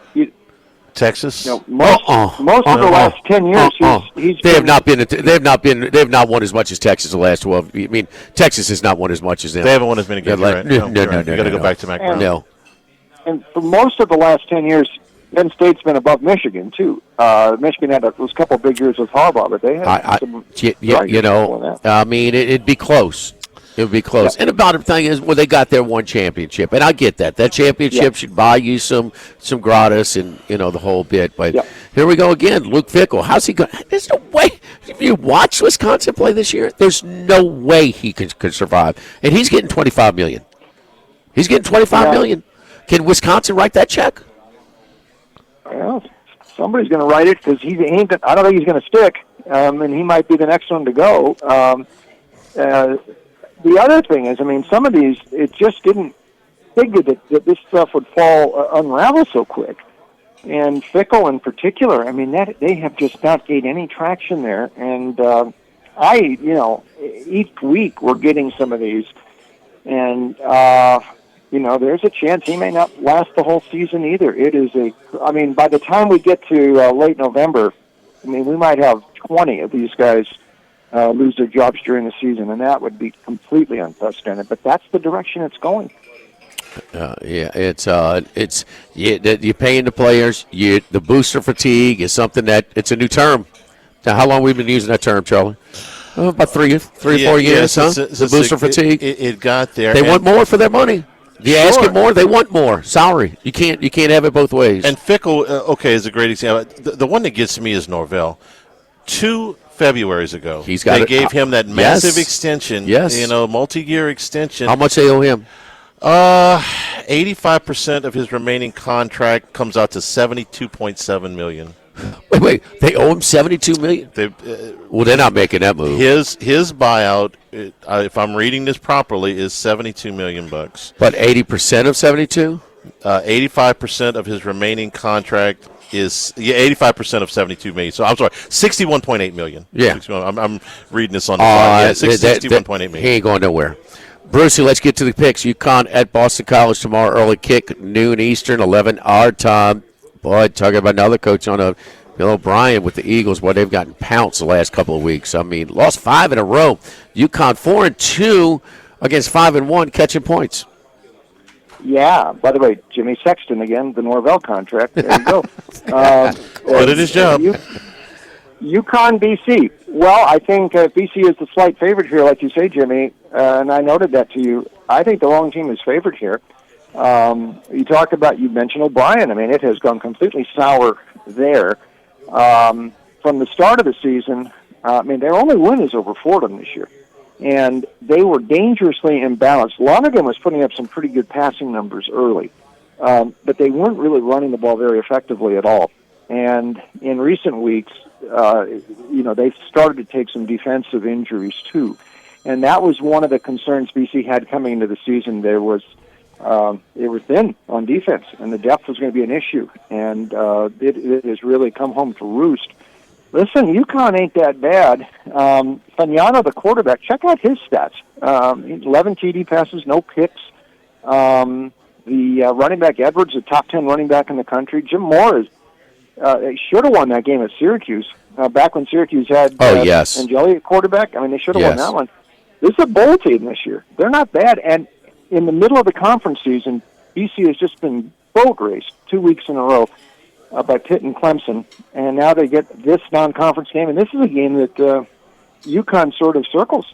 Texas. Most of the last 10 years, he's They have not been. They have not won as much as Texas the last 12. I mean, Texas has not won as much as them. They haven't won as many games. Yeah, Right? no. You got to go back to Mac Brown. No. And for most of the last 10 years, Penn State's been above Michigan, too. Michigan had those couple of big years with Harbaugh, but they had some I mean, it'd be close. It would be close. Yeah. And about the thing is, well, they got their one championship, and I get that. That championship should buy you some gratis and the whole bit. But here we go again. Luke Fickell. How's he going? There's no way. If you watch Wisconsin play this year, there's no way he could survive. And he's getting $25 million. He's getting $25 million. Can Wisconsin write that check? Well, somebody's going to write it because I don't think he's going to stick, and he might be the next one to go. The other thing is, I mean, some of these, it just didn't figure that this stuff would unravel so quick. And Fickell in particular, I mean, they have just not gained any traction there. And each week we're getting some of these. And, there's a chance he may not last the whole season either. By the time we get to late November, I mean, we might have 20 of these guys lose their jobs during the season, and that would be completely unprecedented. But that's the direction it's going. You're paying the players. The booster fatigue is something that it's a new term. Now, how long have we been using that term, Charlie? About 3 or 4 years, huh? The booster fatigue. It got there. They want more for their money. You ask it more, they want more. Salary. You can't have it both ways. And Fickell, is a great example. The one that gets me is Norvell. 2 Februarys ago, they gave him that massive extension. Yes, multi-year extension. How much they owe him? 85% of his remaining contract comes out to $72.7 million. Wait, they owe him $72 million? Well, they're not making that move. His buyout, if I'm reading this properly, is $72 million. But 80% of 72? 85% of his remaining contract is 85% of $72 million. So I'm sorry, $61.8 million. Yeah, I'm reading this on the side. $61.8 million. He ain't going nowhere. Brucey, let's get to the picks. UConn at Boston College tomorrow. Early kick, noon Eastern, 11 our time. Boy, talking about another coach on Bill O'Brien with the Eagles. Boy, they've gotten pounced the last couple of weeks. I mean, lost 5 in a row. UConn 4-2 against 5-1, catching points. Yeah. By the way, Jimmy Sexton again, the Norvell contract. There you go. Did his job. UConn, BC. Well, I think BC is the slight favorite here, like you say, Jimmy, and I noted that to you. I think the wrong team is favored here. You mentioned O'Brien. I mean, it has gone completely sour there. From the start of the season, their only win is over Fordham this year. And they were dangerously imbalanced. Lonergan was putting up some pretty good passing numbers early, but they weren't really running the ball very effectively at all. And in recent weeks, they've started to take some defensive injuries too. And that was one of the concerns BC had coming into the season. They were thin on defense, and the depth was going to be an issue. And it has really come home to roost. Listen, UConn ain't that bad. Fagnano, the quarterback, check out his stats. 11 TD passes, no picks. The running back, Edwards, a top 10 running back in the country. Jim Moore should have won that game at Syracuse. Back when Syracuse had Angeli at quarterback, I mean, they should have won that one. This is a bowl team this year. They're not bad. And in the middle of the conference season, BC has just been boat raced 2 weeks in a row by Pitt and Clemson, and now they get this non-conference game, and this is a game that UConn sort of circles.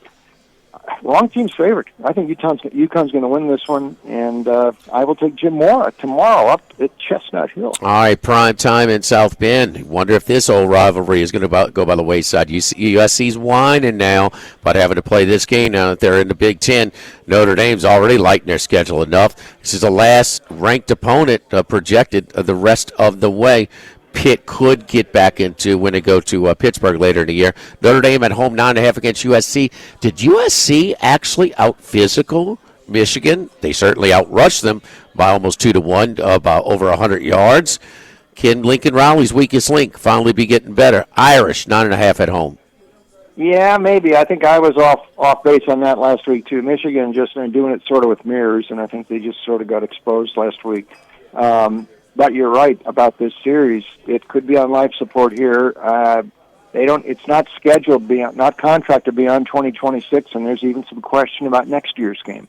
wrong team's favorite. I think UConn's going to win this one, and I will take Jim Mora tomorrow up at Chestnut Hill. All right, prime time in South Bend. Wonder if this old rivalry is going to go by the wayside. USC's whining now about having to play this game now that they're in the Big Ten. Notre Dame's already lightened their schedule enough. This is the last ranked opponent projected the rest of the way. Pitt could get back into when they go to Pittsburgh later in the year. Notre Dame at home 9.5 against USC. Did USC actually out-physical Michigan? They certainly outrushed them by almost 2-1, about over 100 yards. Can Lincoln Riley's weakest link finally be getting better? Irish 9.5 at home. Yeah, maybe. I think I was off base on that last week too. Michigan just doing it sort of with mirrors, and I think they just sort of got exposed last week. But you're right about this series. It could be on life support here. It's not scheduled not contracted beyond 2026, and there's even some question about next year's game.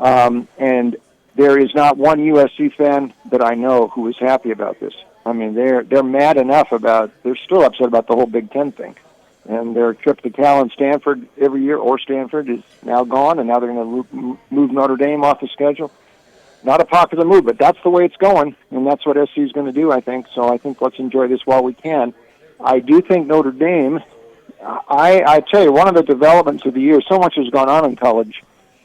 And there is not one USC fan that I know who is happy about this. I mean, they're mad enough they're still upset about the whole Big Ten thing. And their trip to Cal and Stanford every year, or Stanford, is now gone, and now they're going to move Notre Dame off the schedule. Not a popular move, but that's the way it's going, and that's what SC is going to do, I think. So I think let's enjoy this while we can. I do think Notre Dame, I tell you, one of the developments of the year, so much has gone on in college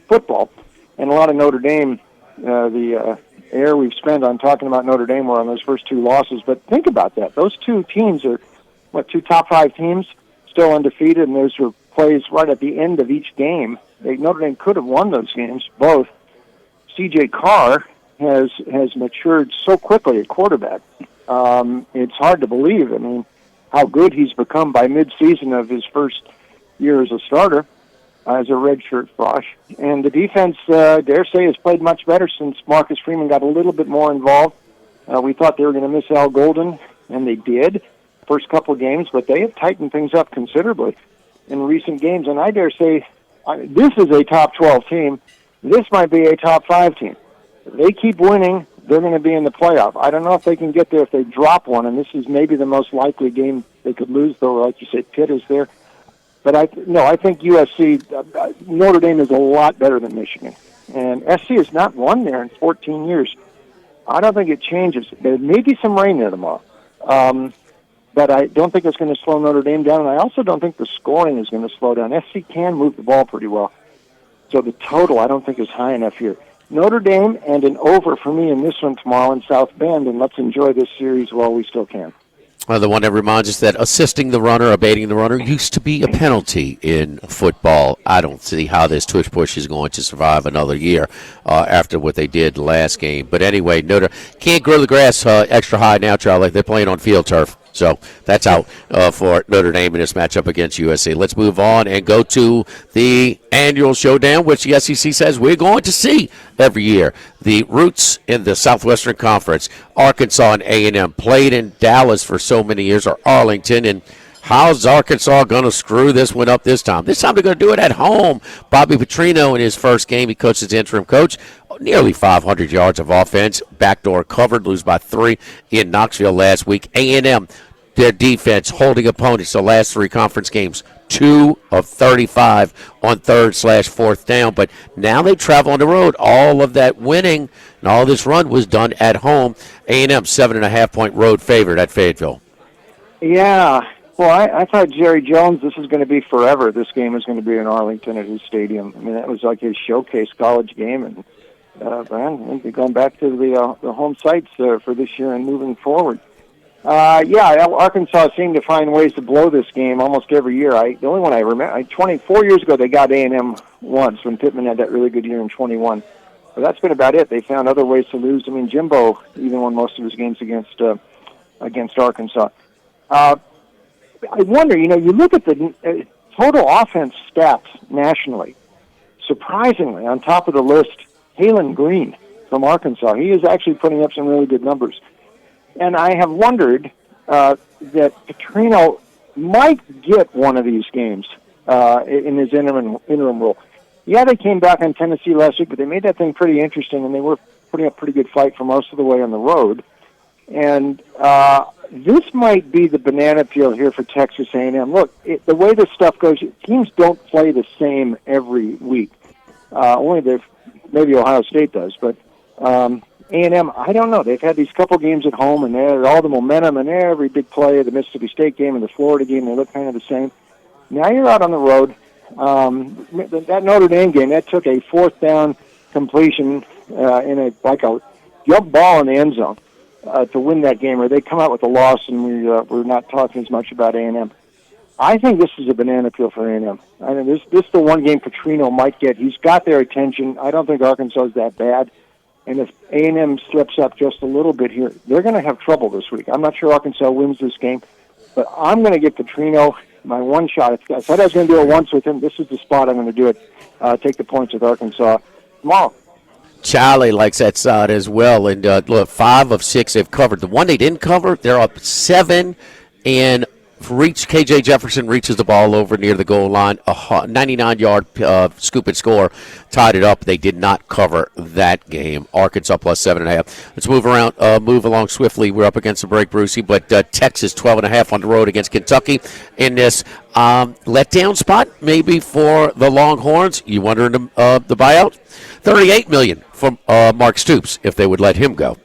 football, and a lot of Notre Dame, the air we've spent on talking about Notre Dame were on those first two losses. But think about that. Those two teams are, two top 5 teams, still undefeated, and those were plays right at the end of each game. Notre Dame could have won those games, both. C.J. Carr has matured so quickly at quarterback. It's hard to believe. I mean, how good he's become by mid-season of his first year as a starter, as a redshirt Frosh. And the defense, dare say, has played much better since Marcus Freeman got a little bit more involved. We thought they were going to miss Al Golden, and they did first couple of games, but they have tightened things up considerably in recent games. And I dare say this is a top 12 team. This might be a top 5 team. If they keep winning, they're going to be in the playoff. I don't know if they can get there if they drop one, and this is maybe the most likely game they could lose, though, like you said, Pitt is there. But I think USC, Notre Dame is a lot better than Michigan. And SC has not won there in 14 years. I don't think it changes. There may be some rain there tomorrow. But I don't think it's going to slow Notre Dame down, and I also don't think the scoring is going to slow down. SC can move the ball pretty well. So the total, I don't think, is high enough here. Notre Dame and an over for me in this one tomorrow in South Bend, and let's enjoy this series while we still can. The one that reminds us that assisting the runner, abating the runner, used to be a penalty in football. I don't see how this tush push is going to survive another year after what they did last game. But anyway, Notre can't grow the grass extra high now, Charlie. They're playing on field turf. So that's out for Notre Dame in this matchup against USC. Let's move on and go to the annual showdown, which the SEC says we're going to see every year. The roots in the Southwestern Conference, Arkansas and A&M, played in Dallas for so many years, or Arlington, and how's Arkansas going to screw this one up this time? This time they're going to do it at home. Bobby Petrino in his first game, he coached as interim coach, nearly 500 yards of offense, backdoor covered, lose by 3 in Knoxville last week. A&M, their defense holding opponents the last 3 conference games, 2 of 35 on 3rd/4th down. But now they travel on the road. All of that winning and all this run was done at home. A&M 7.5-point road favorite at Fayetteville. Yeah. Well, I thought Jerry Jones, this is going to be forever. This game is going to be in Arlington at his stadium. I mean, that was like his showcase college game. And, man, we're going back to the home sites for this year and moving forward. Arkansas seemed to find ways to blow this game almost every year. The only one I remember, 24 years ago, they got A&M once when Pittman had that really good year in 21. But that's been about it. They found other ways to lose. I mean, Jimbo even won most of his games against Arkansas. I wonder, you look at the total offense stats nationally. Surprisingly, on top of the list, Halen Green from Arkansas. He is actually putting up some really good numbers. And I have wondered that Petrino might get one of these games in his interim role. Yeah, they came back on Tennessee last week, but they made that thing pretty interesting, and they were putting up a pretty good fight for most of the way on the road. And This might be the banana peel here for Texas A&M. Look, the way this stuff goes, teams don't play the same every week. Maybe Ohio State does, but A&M, I don't know. They've had these couple games at home, and they had all the momentum and every big play, the Mississippi State game and the Florida game, they look kind of the same. Now you're out on the road. That Notre Dame game, that took a fourth down completion in a jump ball in the end zone to win that game, or they come out with a loss, and we're not talking as much about A&M. I think this is a banana peel for A&M. I mean, this is the one game Petrino might get. He's got their attention. I don't think Arkansas is that bad. And if A&M slips up just a little bit here, they're going to have trouble this week. I'm not sure Arkansas wins this game, but I'm going to give Petrino my one shot. I said I was going to do it once with him. This is the spot I'm going to do it. Take the points with Arkansas tomorrow. Charlie likes that side as well. And look, 5 of 6 they've covered. The one they didn't cover, they're up 7, and KJ Jefferson reaches the ball over near the goal line. A 99-yard scoop and score tied it up. They did not cover that game. Arkansas plus 7.5. Let's move along swiftly. We're up against the break, Brucey, but Texas 12.5 on the road against Kentucky in this letdown spot maybe for the Longhorns. You wondering the buyout? $38 million from Mark Stoops if they would let him go.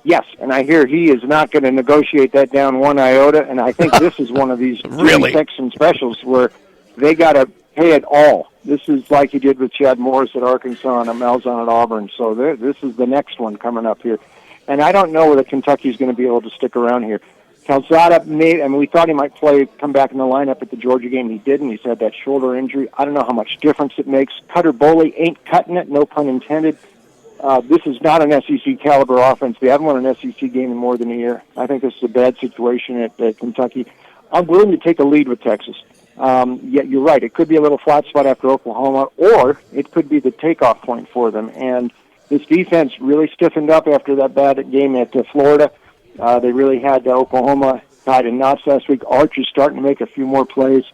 Yes, and I hear he is not going to negotiate that down one iota, and I think this is one of these Really? Texan specials where they got to pay it all. This is like he did with Chad Morris at Arkansas and Malzahn at Auburn, so this is the next one coming up here. And I don't know whether Kentucky's going to be able to stick around here. Calzada we thought he might come back in the lineup at the Georgia game. He didn't. He's had that shoulder injury. I don't know how much difference it makes. Cutter Boley ain't cutting it, no pun intended. This is not an SEC caliber offense. They haven't won an SEC game in more than a year. I think this is a bad situation at Kentucky. I'm willing to take a lead with Texas. Yet you're right. It could be a little flat spot after Oklahoma, or it could be the takeoff point for them. And this defense really stiffened up after that bad game at Florida. They really had Oklahoma tied in knots last week. Archer's starting to make a few more plays.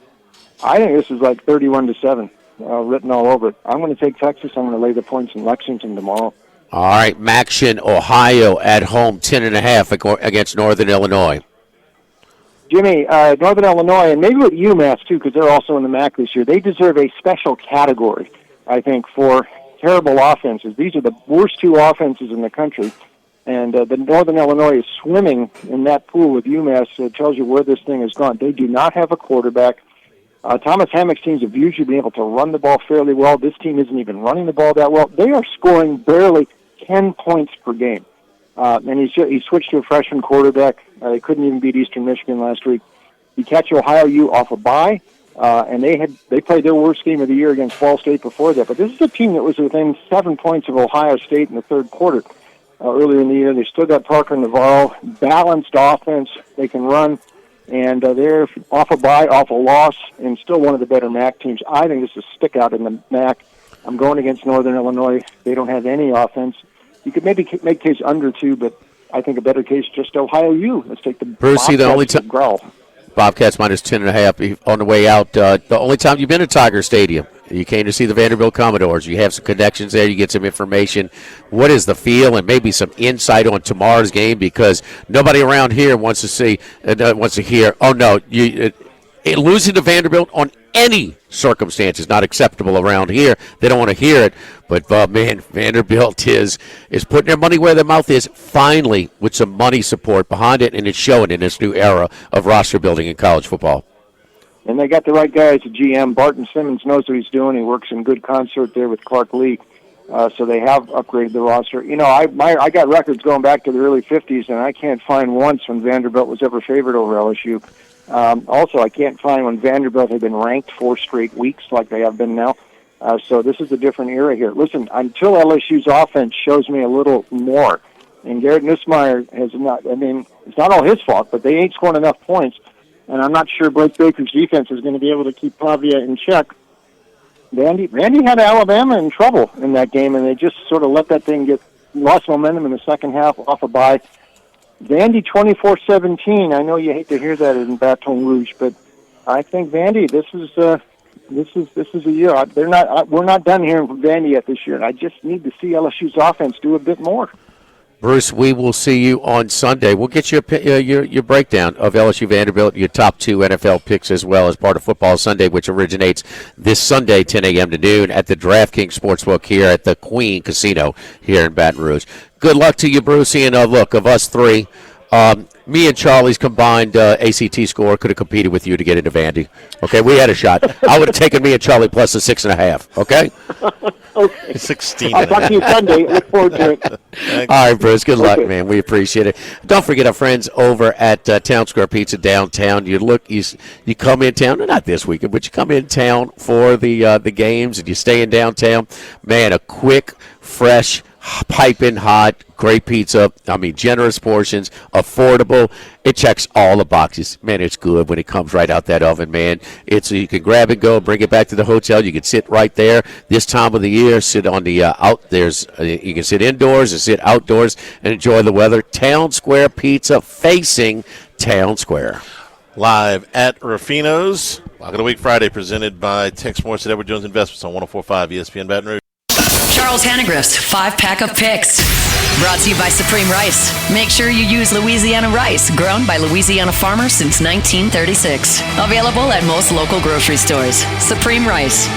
I think this is like 31-7. Written all over it. I'm going to take Texas. I'm going to lay the points in Lexington tomorrow. All right, Maction, Ohio at home, 10.5 against Northern Illinois. Jimmy, Northern Illinois, and maybe with UMass too, because they're also in the MAC this year, they deserve a special category, I think, for terrible offenses. These are the worst 2 offenses in the country, and the Northern Illinois is swimming in that pool with UMass. So it tells you where this thing has gone. They do not have a quarterback. Thomas Hammock's teams have usually been able to run the ball fairly well. This team isn't even running the ball that well. They are scoring barely 10 points per game. And he switched to a freshman quarterback. They couldn't even beat Eastern Michigan last week. You catch Ohio U off a bye, and they played their worst game of the year against Ball State before that. But this is a team that was within 7 points of Ohio State in the third quarter earlier in the year. They still got Parker Navarro, balanced offense. They can run. And they're off a bye, off a loss, and still one of the better MAC teams. I think this is a stick out in the MAC. I'm going against Northern Illinois. They don't have any offense. You could maybe make case under 2, but I think a better case just Ohio U. Let's take the Brucey, the only time growl. Bobcats minus 10.5 on the way out. The only time you've been to Tiger Stadium. You came to see the Vanderbilt Commodores. You have some connections there. You get some information. What is the feel and maybe some insight on tomorrow's game? Because nobody around here wants to hear, oh, no, losing to Vanderbilt on any circumstance is not acceptable around here. They don't want to hear it. But, man, Vanderbilt is putting their money where their mouth is, finally, with some money support behind it, and it's showing in this new era of roster building in college football. And they got the right guy as a GM. Barton Simmons knows what he's doing. He works in good concert there with Clark Lee. So they have upgraded the roster. You know, I got records going back to the early 50s, and I can't find once when Vanderbilt was ever favored over LSU. Also, I can't find when Vanderbilt had been ranked 4 straight weeks like they have been now. So this is a different era here. Listen, until LSU's offense shows me a little more, and Garrett Nussmeier has not, I mean, it's not all his fault, but they ain't scoring enough points. And I'm not sure Blake Baker's defense is going to be able to keep Pavia in check. Vandy had Alabama in trouble in that game, and they just sort of let that thing lost momentum in the second half off a bye. Vandy 24-17. I know you hate to hear that in Baton Rouge, but I think Vandy, this is a year. We're not done hearing from Vandy yet this year, and I just need to see LSU's offense do a bit more. Bruce, we will see you on Sunday. We'll get you your breakdown of LSU Vanderbilt, your top 2 NFL picks as well as part of Football Sunday, which originates this Sunday, 10 a.m. to noon at the DraftKings Sportsbook here at the Queen Casino here in Baton Rouge. Good luck to you, Brucey, and look, of us three, me and Charlie's combined ACT score could have competed with you to get into Vandy. Okay, we had a shot. I would have taken me and Charlie plus a 6.5. Okay? Okay. 16. I'll talk to you Sunday. Look forward to it. All right, Bruce. Good luck, man. We appreciate it. Don't forget our friends over at Town Square Pizza downtown. You come in town, not this weekend, but you come in town for the games and you stay in downtown. Man, a quick, fresh, piping hot, great pizza. I mean, generous portions, affordable. It checks all the boxes. Man, it's good when it comes right out that oven, man. You can grab and go, bring it back to the hotel. You can sit right there. This time of the year, sit on the you can sit indoors and sit outdoors and enjoy the weather. Town Square Pizza facing Town Square. Live at Ruffino's. Lock of the Week Friday presented by Tex Morris at Edward Jones Investments on 104.5 ESPN Baton Rouge. Charles Hannegriff's 5-pack of picks. Brought to you by Supreme Rice. Make sure you use Louisiana rice, grown by Louisiana farmers since 1936. Available at most local grocery stores. Supreme Rice.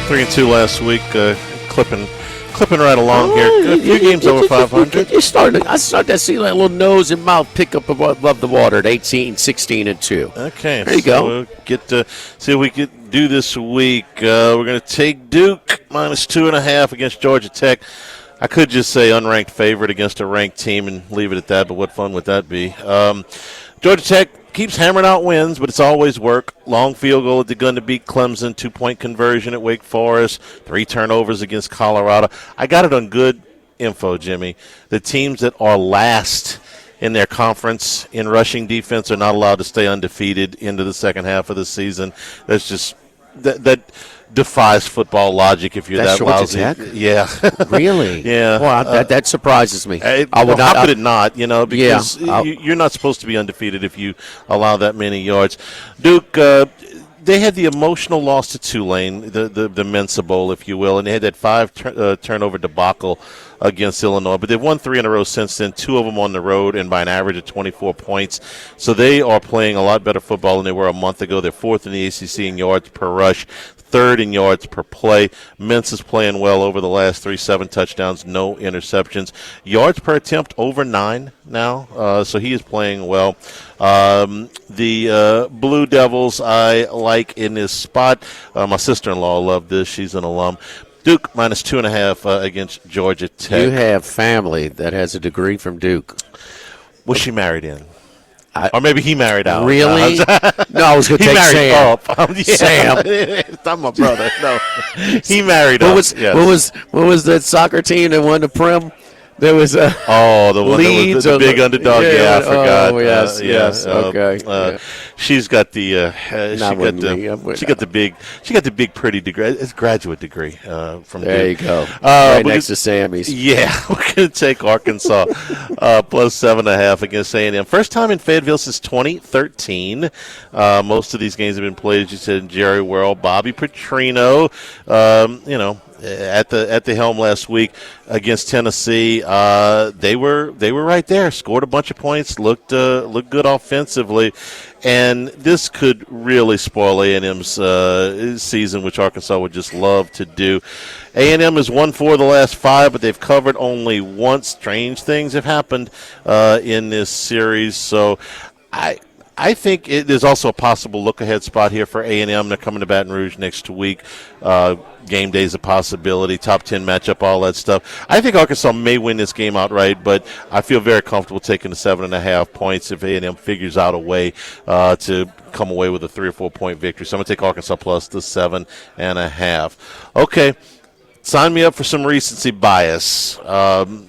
3-2 last week, clipping right along here. A few games over 500. I started to see that little nose and mouth pick up above the water at 18, 16, and 2. Okay. There you go. We'll get to see what we could do this week. We're going to take Duke minus 2.5 against Georgia Tech. I could just say unranked favorite against a ranked team and leave it at that, but what fun would that be? Georgia Tech keeps hammering out wins, but it's always work. Long field goal at the gun to beat Clemson, 2-point conversion at Wake Forest, 3 turnovers against Colorado. I got it on good info, Jimmy. The teams that are last in their conference in rushing defense are not allowed to stay undefeated into the second half of the season. That's just that defies football logic if you're that lousy. Tech? Yeah. Really? Yeah. Well, that surprises me. How could it not? Because you're not supposed to be undefeated if you allow that many yards. Duke, they had the emotional loss to Tulane, the Mensa Bowl, if you will, and they had that 5 turnover debacle against Illinois. But they've won 3 in a row since then, 2 of them on the road and by an average of 24 points. So they are playing a lot better football than they were a month ago. They're 4th in the ACC in yards per rush, 3rd in yards per play. Mensa's playing well over the last 3, 7 touchdowns, no interceptions. Yards per attempt over 9 now, so he is playing well. The Blue Devils I like in this spot. My sister-in-law loved this. She's an alum. Duke minus 2.5 against Georgia Tech. You have family that has a degree from Duke. Was she married in? Or maybe he married out. Really? No, I was going to take Sam. Sam. Not my brother. No, he married up. What was that soccer team that won the Prim? There was a the one that was the big underdog. Yeah, I forgot. Oh yes. Okay. She's got the she got the big pretty degree. It's a graduate degree from there Duke. You go. Right next to Sammy's. Yeah, we're gonna take Arkansas plus 7.5 against A&M. First time in Fayetteville since 2013. Most of these games have been played, as you said, in Jerry World. Bobby Petrino, at the helm last week against Tennessee. They were right there, scored a bunch of points, looked good offensively, and this could really spoil A&M's season, which Arkansas would just love to do. A&M has won 4 of the last 5, but they've covered only once. Strange things have happened in this series, so I think there's also a possible look-ahead spot here for A&M. They're coming to Baton Rouge next week. Game day is a possibility. Top 10 matchup, all that stuff. I think Arkansas may win this game outright, but I feel very comfortable taking the 7.5 points if A&M figures out a way to come away with a 3 or 4 point victory. So I'm going to take Arkansas plus the 7.5. Okay. Sign me up for some recency bias.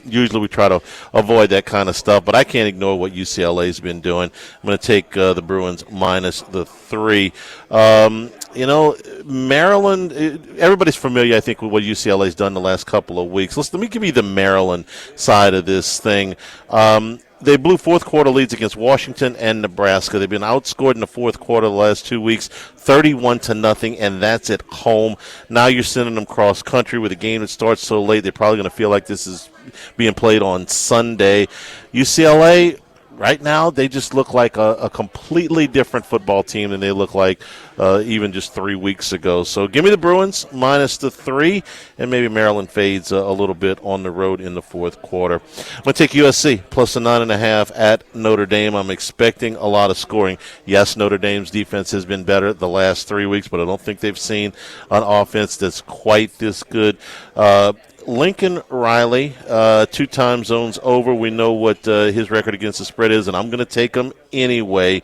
Usually we try to avoid that kind of stuff, but I can't ignore what UCLA's been doing. I'm going to take the Bruins minus the 3. Maryland, everybody's familiar, I think, with what UCLA's done the last couple of weeks. Let me give you the Maryland side of this thing. They blew fourth quarter leads against Washington and Nebraska. They've been outscored in the fourth quarter the last 2 weeks, 31-0, and that's at home. Now you're sending them cross country with a game that starts so late. They're probably going to feel like this is being played on Sunday. UCLA, right now, they just look like a completely different football team than they look like even just 3 weeks ago. So give me the Bruins minus the 3, and maybe Maryland fades a little bit on the road in the fourth quarter. I'm going to take USC plus a 9.5 at Notre Dame. I'm expecting a lot of scoring. Yes, Notre Dame's defense has been better the last 3 weeks, but I don't think they've seen an offense that's quite this good. Lincoln Riley, 2 time zones over. We know what his record against the spread is, and I'm going to take him anyway.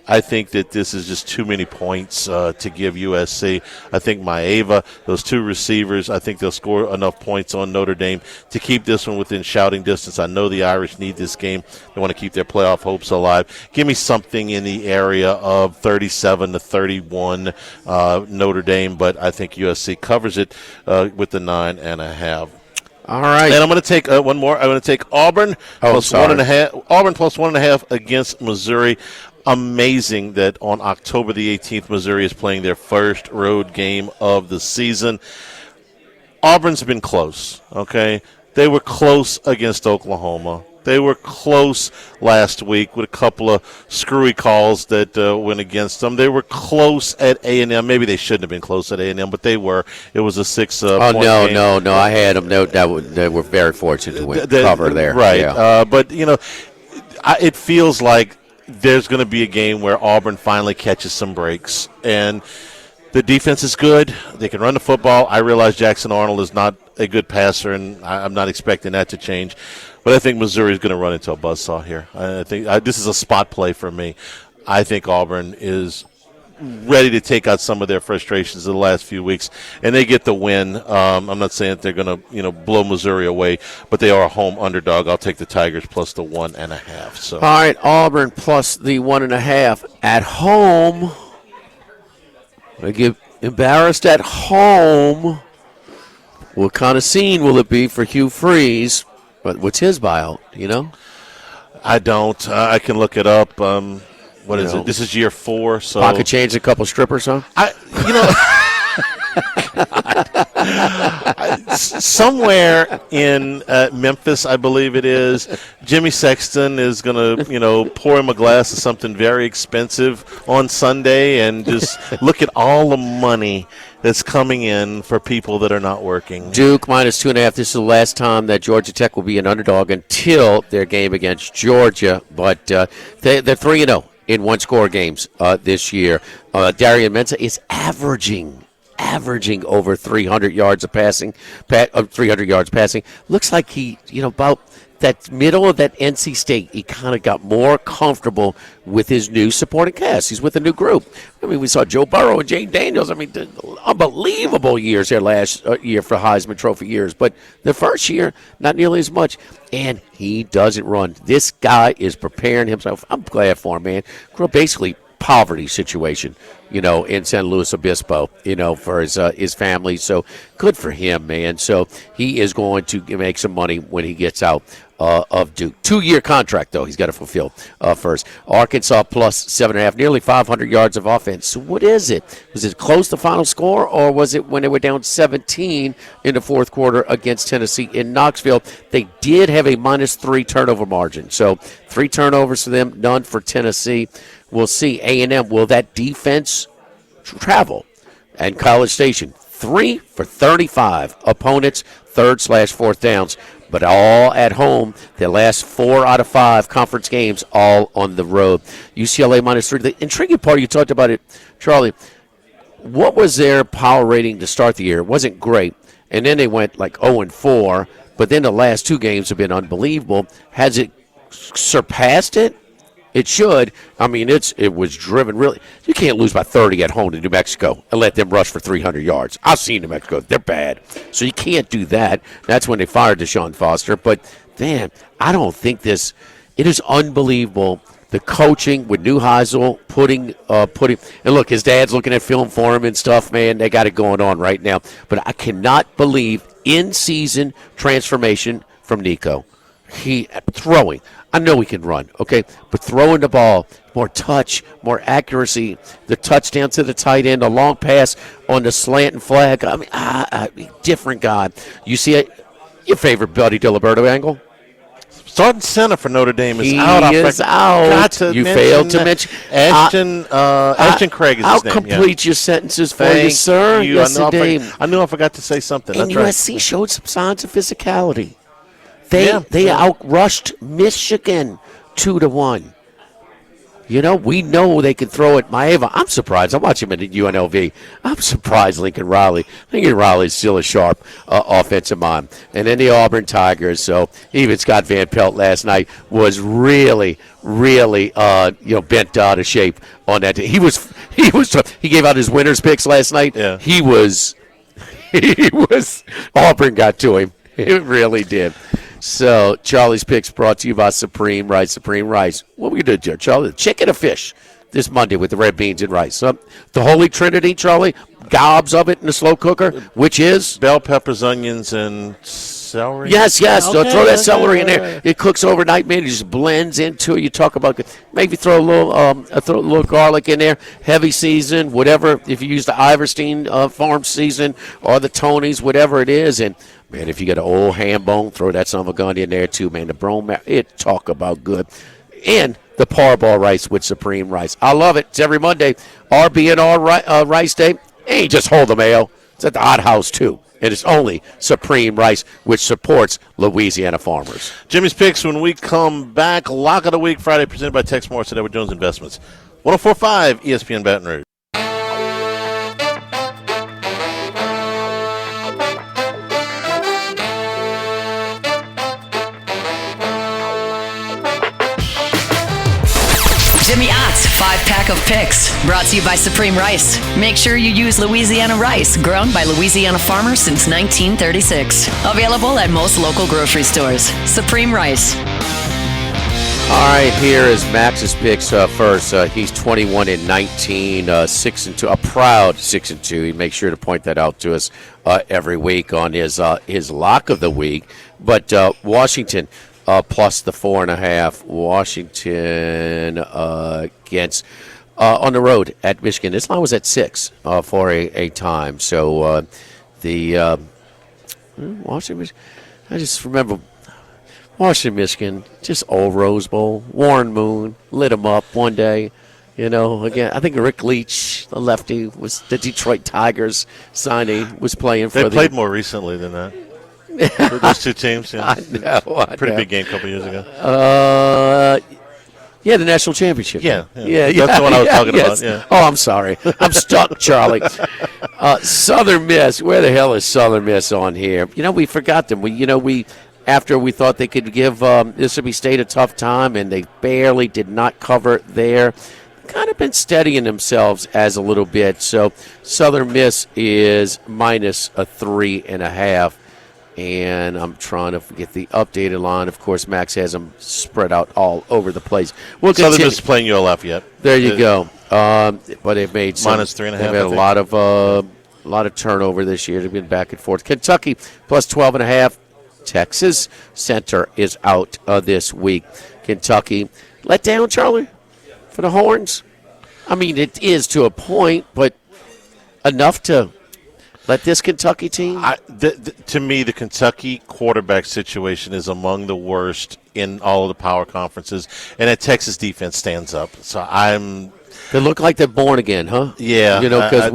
I think that this is just too many points to give USC. I think Maeva, those 2 receivers, I think they'll score enough points on Notre Dame to keep this one within shouting distance. I know the Irish need this game. They want to keep their playoff hopes alive. Give me something in the area of 37-31 Notre Dame, but I think USC covers it with the 9.5. All right. And I'm going to take one more. I'm going to take Auburn plus 1.5. Auburn plus 1.5 against Missouri. Amazing that on October the 18th, Missouri is playing their first road game of the season. Auburn's been close, okay? They were close against Oklahoma. They were close last week with a couple of screwy calls that went against them. They were close at A&M. Maybe they shouldn't have been close at A&M, but they were. It was a 6-point game. No. I had them. They were very fortunate to win cover there. Right. Yeah. But, it feels like there's going to be a game where Auburn finally catches some breaks. And the defense is good. They can run the football. I realize Jackson Arnold is not a good passer, and I'm not expecting that to change. But I think Missouri is going to run into a buzzsaw here. I think this is a spot play for me. I think Auburn is ready to take out some of their frustrations of the last few weeks, and they get the win. I'm not saying that they're going to blow Missouri away, but they are a home underdog. I'll take the Tigers plus the 1.5. So, all right, Auburn plus the 1.5 at home. They get embarrassed at home. What kind of scene will it be for Hugh Freeze? But what's his buyout? I don't. I can look it up. What is it? This is year 4. So pocket change, a couple strippers, huh? Somewhere in Memphis, I believe it is, Jimmy Sexton is going to, pour him a glass of something very expensive on Sunday and just look at all the money that's coming in for people that are not working. Duke minus 2.5. This is the last time that Georgia Tech will be an underdog until their game against Georgia. But they're 3-0 in one-score games this year. Darian Mensah is averaging over 300 yards of passing. 300 yards passing. Looks like he, about that middle of that NC State, he kind of got more comfortable with his new supporting cast. He's with a new group. I mean, we saw Joe Burrow and Jane Daniels. I mean, unbelievable years there last year for Heisman Trophy years. But the first year, not nearly as much. And he doesn't run. This guy is preparing himself. I'm glad for him, man. Basically, poverty situation, in San Luis Obispo, for his family. So good for him, man. So he is going to make some money when he gets out of Duke. 2-year contract, though, he's got to fulfill first. Arkansas plus 7.5, nearly 500 yards of offense. So what is it? Was it close to final score, or was it when they were down 17 in the fourth quarter against Tennessee in Knoxville? They did have a -3 turnover margin. So 3 turnovers for them, none for Tennessee. We'll see. A&M, will that defense travel? And College Station, 3 for 35 opponents, 3rd/4th downs, but all at home. Their last 4 out of 5 conference games, all on the road. UCLA -3. The intriguing part, you talked about it, Charlie, what was their power rating to start the year? It wasn't great, and then they went like 0-4, but then the last 2 games have been unbelievable. Has it surpassed it? It should. I mean, it was driven really. You can't lose by 30 at home to New Mexico and let them rush for 300 yards. I've seen New Mexico. They're bad. So you can't do that. That's when they fired Deshaun Foster. But, man, I don't think this – it is unbelievable. The coaching with Neuheisel putting – and, look, his dad's looking at film for him and stuff, man. They got it going on right now. But I cannot believe in-season transformation from Nico. He throwing. I know he can run, okay? But throwing the ball, more touch, more accuracy, the touchdown to the tight end, a long pass on the slant and flag. I mean, different guy. You see Your favorite Buddy Diliberto angle? Starting center for Notre Dame is He out. is out. You failed to mention Ashton Craig is I'll his name. complete your sentences for you, Thank sir. you. Yes, I indeed. knew I forgot to say something. And That's USC showed some signs of physicality. They Yeah. outrushed Michigan 2-1. You know, we know they can throw it. Maeva, I'm surprised. I watch him at UNLV. I'm surprised Lincoln Riley. Lincoln Riley's still a sharp offensive mind. And then the Auburn Tigers. So even Scott Van Pelt last night was really, really, bent out of shape on that. He gave out his winners picks last night. Yeah. He was Auburn got to him. It really did. So, Charlie's Picks brought to you by Supreme Rice. Supreme Rice. What we going to do, Charlie? Chicken or fish this Monday with the red beans and rice. The Holy Trinity, Charlie, gobs of it in the slow cooker, which is? bell peppers, onions, and celery. Yes. So Okay, throw that celery in there. right. It cooks overnight, man. It just blends into it. You talk about maybe throw a little garlic in there. Heavy season, whatever. If you use the Iverstein farm season or the Tony's, whatever it is, and man, if you got an old ham bone, throw that son of a gun in there too, man. The brome, it talk about good. And the Parball rice with Supreme Rice. I love it. It's every Monday. RB&R Rice Day. Ain't just hold the mayo. It's at the Odd House too. And it's only Supreme Rice, which supports Louisiana farmers. Jimmy's Picks when we come back. Lock of the Week Friday presented by Tex Morris at Edward Jones Investments. 104.5 ESPN Baton Rouge. Jimmy Ott's 5-pack of picks, brought to you by Supreme Rice. Make sure you use Louisiana rice, grown by Louisiana farmers since 1936. Available at most local grocery stores. Supreme Rice. All right, here is Max's picks first. He's 21-19, 6-2, a proud 6-2. He makes sure to point that out to us every week on his lock of the week. But Washington plus the 4.5. Washington against on the road at Michigan. This line was at 6 for a time. So the Washington. I just remember. Washington, Michigan, just old Rose Bowl. Warren Moon lit him up one day. You know, again, I think Rick Leach, the lefty, was the Detroit Tigers signee, was playing for them. They played more recently than that. Those two teams, yeah. I know. Pretty big game a couple years ago. Yeah, the national championship. Yeah. That's the one I was talking about. Yeah. Oh, I'm sorry. I'm stuck, Charlie. Southern Miss. Where the hell is Southern Miss on here? You know, we forgot them. After we thought they could give Mississippi State a tough time, and they barely did not cover there. Kind of been steadying themselves as a little bit. So Southern Miss is minus a 3.5. And I'm trying to get the updated line. Of course, Max has them spread out all over the place. Southern Miss is playing ULF yet. There you go. But they've made minus 3.5. They've had a lot of turnover this year. They've been back and forth. Kentucky plus 12.5. Texas Center is out this week. Kentucky let down, Charlie, for the Horns. I mean, it is to a point, but enough to let this Kentucky team. To me, the Kentucky quarterback situation is among the worst in all of the power conferences, and that Texas defense stands up. So They look like they're born again, huh? Yeah, you know, because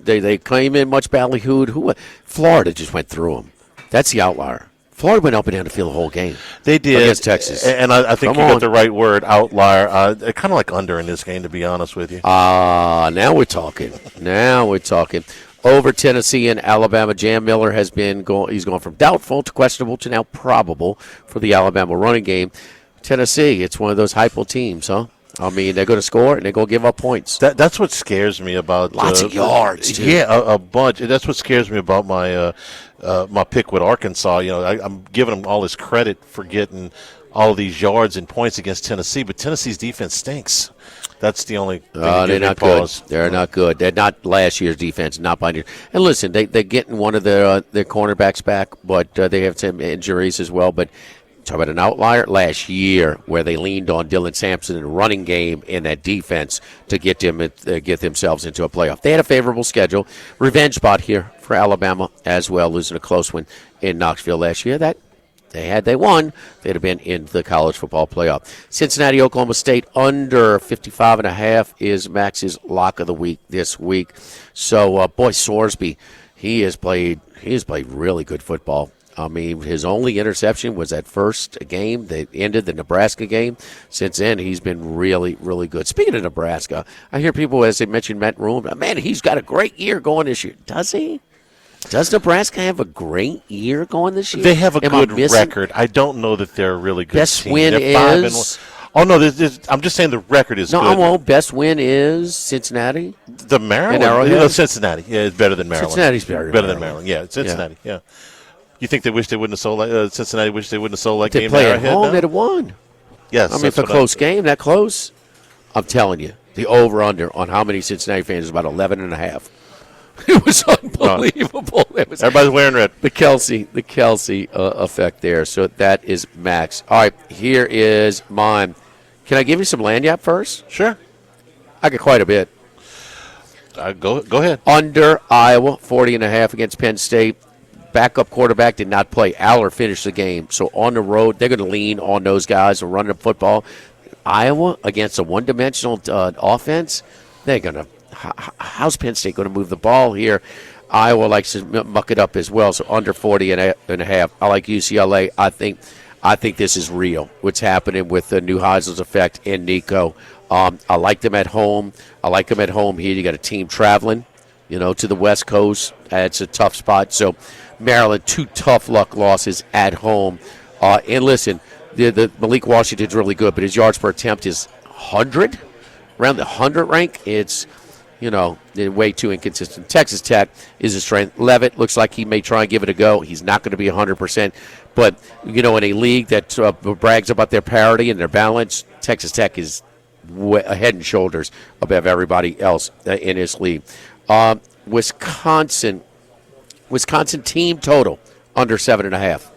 they came in much ballyhooed. Florida just went through them. That's the outlier. Florida went up and down the field the whole game. They did against Texas, and I think you got the right word, outlier. Kind of like under in this game, to be honest with you. Now we're talking. Over Tennessee and Alabama, Jam Miller has been he's gone from doubtful to questionable to now probable for the Alabama running game. Tennessee, it's one of those hypo teams, huh? I mean, they're going to score and they're going to give up points. That's what scares me about lots of yards. Too. Yeah, a bunch. That's what scares me about my my pick with Arkansas. You know, I'm giving them all this credit for getting all these yards and points against Tennessee, but Tennessee's defense stinks. That's the only thing. They're not good. They're not good. They're not last year's defense, not by year. And listen, they're getting one of their cornerbacks back, but they have some injuries as well. But Talk about an outlier last year where they leaned on Dylan Sampson in the running game and that defense to get themselves into a playoff. They had a favorable schedule. Revenge spot here for Alabama as well, losing a close one in Knoxville last year. That they won, they'd have been in the college football playoff. Cincinnati, Oklahoma State under 55.5 is Max's lock of the week this week. So, boy, Sorsby, he has played really good football. I mean, his only interception was that first game that ended the Nebraska game. Since then, he's been really, really good. Speaking of Nebraska, I hear people, as they mentioned Matt Room, man, he's got a great year going this year. Does he? Does Nebraska have a great year going this year? They have a good record. I don't know that they're a really good best team. Win they're is? Oh, no, I'm just saying the record is good. No, best win is Cincinnati? The Maryland? Cincinnati. Yeah, it's better than Maryland. Cincinnati's better than Maryland. Yeah, Cincinnati, yeah. You think they wish they wouldn't have sold Cincinnati wish they wouldn't have sold that they game? They play at home, they'd have won. Yes. I mean, it's a close game, that close. I'm telling you, the over-under on how many Cincinnati fans is about 11.5. It was unbelievable. Everybody's wearing red. The Kelsey effect there. So that is Max. All right, here is mine. Can I give you some lanyard first? Sure. I got quite a bit. Go ahead. Under Iowa, 40.5 against Penn State. Backup quarterback did not play. Aller finished the game. So on the road, they're going to lean on those guys who are running the football. Iowa against a one-dimensional offense, they're going to – how's Penn State going to move the ball here? Iowa likes to muck it up as well, so under 40.5. I like UCLA. I think this is real, what's happening with the Neuheisel's effect and Nico. I like them at home. Here. You got a team traveling, to the West Coast. It's a tough spot. So Maryland, 2 tough luck losses at home. And listen, the Malik Washington's really good, but his yards per attempt is 100, around the 100 rank. It's way too inconsistent. Texas Tech is a strength. Levitt looks like he may try and give it a go. He's not going to be 100%. But, in a league that brags about their parity and their balance, Texas Tech is head and shoulders above everybody else in this league. Wisconsin team total under 7.5.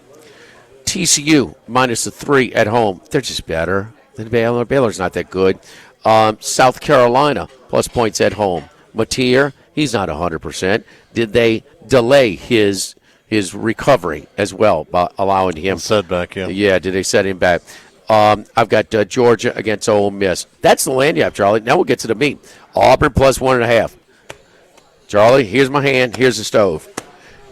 TCU minus the 3 at home. They're just better than Baylor. Baylor's not that good. South Carolina plus points at home. Mateer, he's not 100%. Did they delay his recovery as well by allowing him setback? Yeah. Did they set him back? I've got Georgia against Ole Miss. That's the lanyard, Charlie. Now we'll get to the meat. Auburn plus 1.5. Charlie, here's my hand. Here's the stove.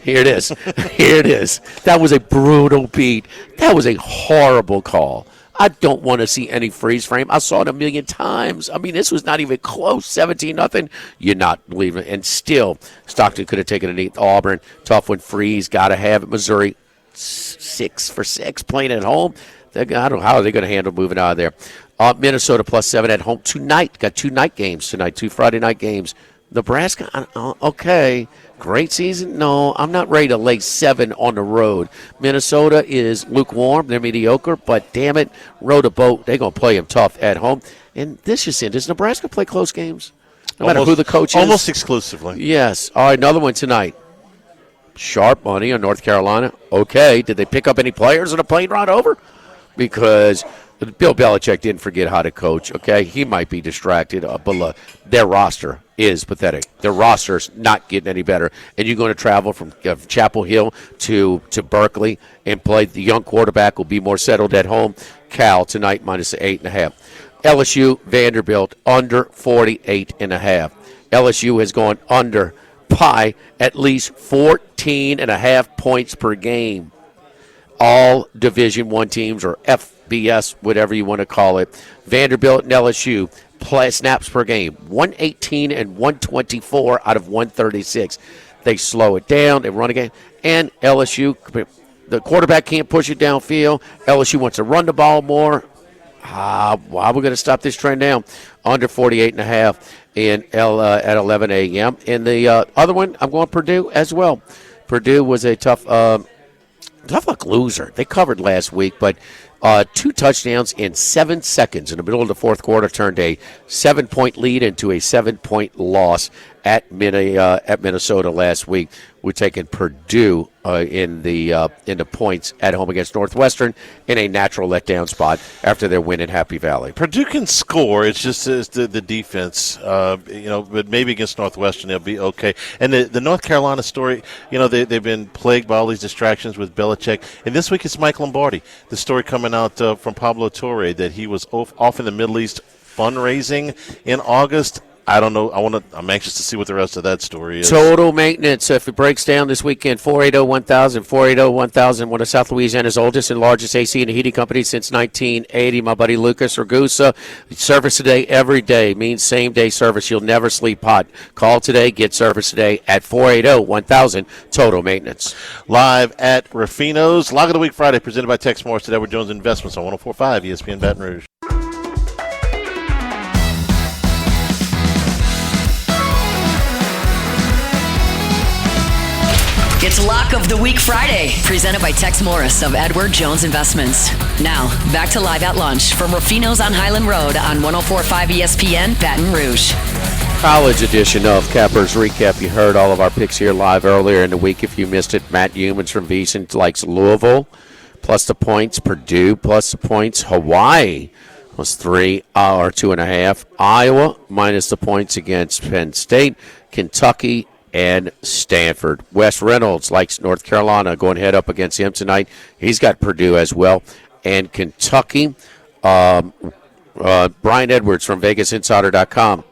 Here it is. Here it is. That was a brutal beat. That was a horrible call. I don't want to see any freeze frame. I saw it a million times. I mean, this was not even close. 17-0. You're not believing it. And still, Stockton could have taken a knee. Auburn, tough one. Freeze, got to have it. Missouri, 6 for 6, playing at home. I don't know how are they going to handle moving out of there. Minnesota plus 7 at home tonight. Got 2 night games tonight, 2 Friday night games. Nebraska, okay. Great season? No, I'm not ready to lay 7 on the road. Minnesota is lukewarm. They're mediocre, but damn it, row the boat. They're going to play them tough at home. And this is it. Does Nebraska play close games? No matter who the coach is? Almost exclusively. Yes. All right, another one tonight. Sharp money on North Carolina. Okay. Did they pick up any players on a plane ride over? Because Bill Belichick didn't forget how to coach, okay? He might be distracted, but look, their roster is pathetic. Their roster's not getting any better. And you're going to travel from Chapel Hill to Berkeley and play. The young quarterback will be more settled at home. Cal tonight minus 8.5. LSU, Vanderbilt under 48.5. LSU has gone under by at least 14.5 points per game. All Division I teams, or FBS, whatever you want to call it. Vanderbilt and LSU play snaps per game, 118 and 124 out of 136. They slow it down. They run a game. And LSU, the quarterback can't push it downfield. LSU wants to run the ball more. Why are we going to stop this trend down? Under 48.5 at 11 a.m. And the other one, I'm going Purdue as well. Purdue was a tough luck loser. They covered last week, but 2 touchdowns in 7 seconds in the middle of the fourth quarter turned a 7-point lead into a 7-point loss at Minnesota last week. We're taking Purdue in the points at home against Northwestern in a natural letdown spot after their win in Happy Valley. Purdue can score. It's just the defense, but maybe against Northwestern they'll be okay. And the North Carolina story, they've been plagued by all these distractions with Belichick. And this week it's Mike Lombardi. The story coming out from Pablo Torre that he was off in the Middle East fundraising in August. I don't know. I'm anxious to see what the rest of that story is. Total maintenance. If it breaks down this weekend, 480-1000, 480-1000, one of South Louisiana's oldest and largest AC and heating companies since 1980. My buddy Lucas Ragusa. Service today, every day means same-day service. You'll never sleep hot. Call today, get service today at 480-1000, Total Maintenance. Live at Ruffino's. Log of the Week Friday, presented by Tex Morris at Edward Jones Investments on 104.5 ESPN Baton Rouge. It's Lock of the Week Friday, presented by Tex Morris of Edward Jones Investments. Now, back to Live at Lunch from Ruffino's on Highland Road on 104.5 ESPN Baton Rouge. College edition of Cappers Recap. You heard all of our picks here live earlier in the week. If you missed it, Matt Humans from Veasan likes Louisville, plus the points. Purdue, plus the points. Hawaii, plus 3 or 2.5. Iowa, minus the points against Penn State. Kentucky, and Stanford. Wes Reynolds likes North Carolina, going head up against him tonight. He's got Purdue as well. And Kentucky, Brian Edwards from VegasInsider.com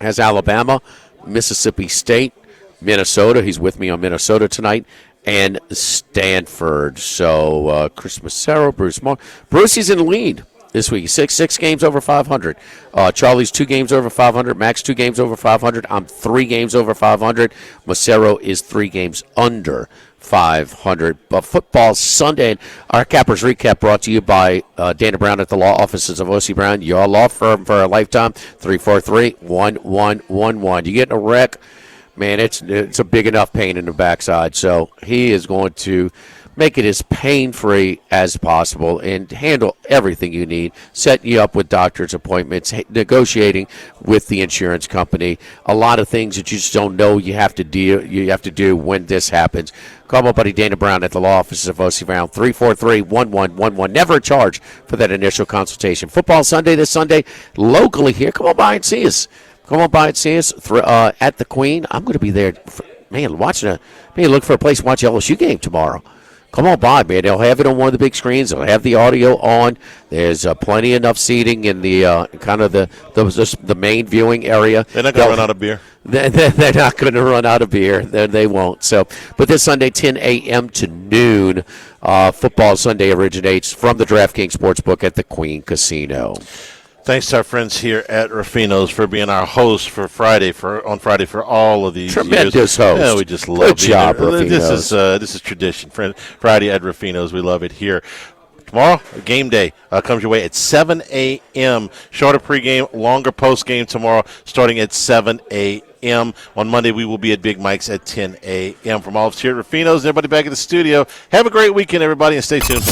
has Alabama, Mississippi State, Minnesota. He's with me on Minnesota tonight. And Stanford. So Chris Massaro, Bruce Moore. Brucey's in the lead this week. Six games over 500. Charlie's 2 games over 500. Max 2 games over 500. I'm 3 games over 500. Massaro is 3 games under 500. But football Sunday. Our Cappers Recap brought to you by Dana Brown at the law offices of O.C. Brown, your law firm for a lifetime. 343-1111. You get in a wreck, man, it's a big enough pain in the backside. So he is going to make it as pain-free as possible and handle everything you need, setting you up with doctor's appointments, negotiating with the insurance company, a lot of things that you just don't know you have to do when this happens. Call my buddy Dana Brown at the law offices of O.C. Brown, 343-1111. Never a charge for that initial consultation. Football Sunday this Sunday, locally here. Come on by and see us. Come on by and see us at the Queen. I'm going to be there, look for a place to watch the LSU game tomorrow. Come on by, man. They'll have it on one of the big screens. They'll have the audio on. There's plenty enough seating in the the main viewing area. They're not going to run out of beer. They're not going to run out of beer. They won't. So, but this Sunday, 10 a.m. to noon, Football Sunday originates from the DraftKings Sportsbook at the Queen Casino. Thanks to our friends here at Ruffino's for being our host for Friday for all of these Tremendous years. host. Yeah, we just love Good job, Ruffino's. This is tradition. Friday at Ruffino's, we love it here. Tomorrow, game day comes your way at 7 a.m. Shorter pregame, longer postgame tomorrow, starting at 7 a.m. On Monday, we will be at Big Mike's at 10 a.m. From all of us here at Ruffino's and everybody back in the studio, have a great weekend, everybody, and stay tuned.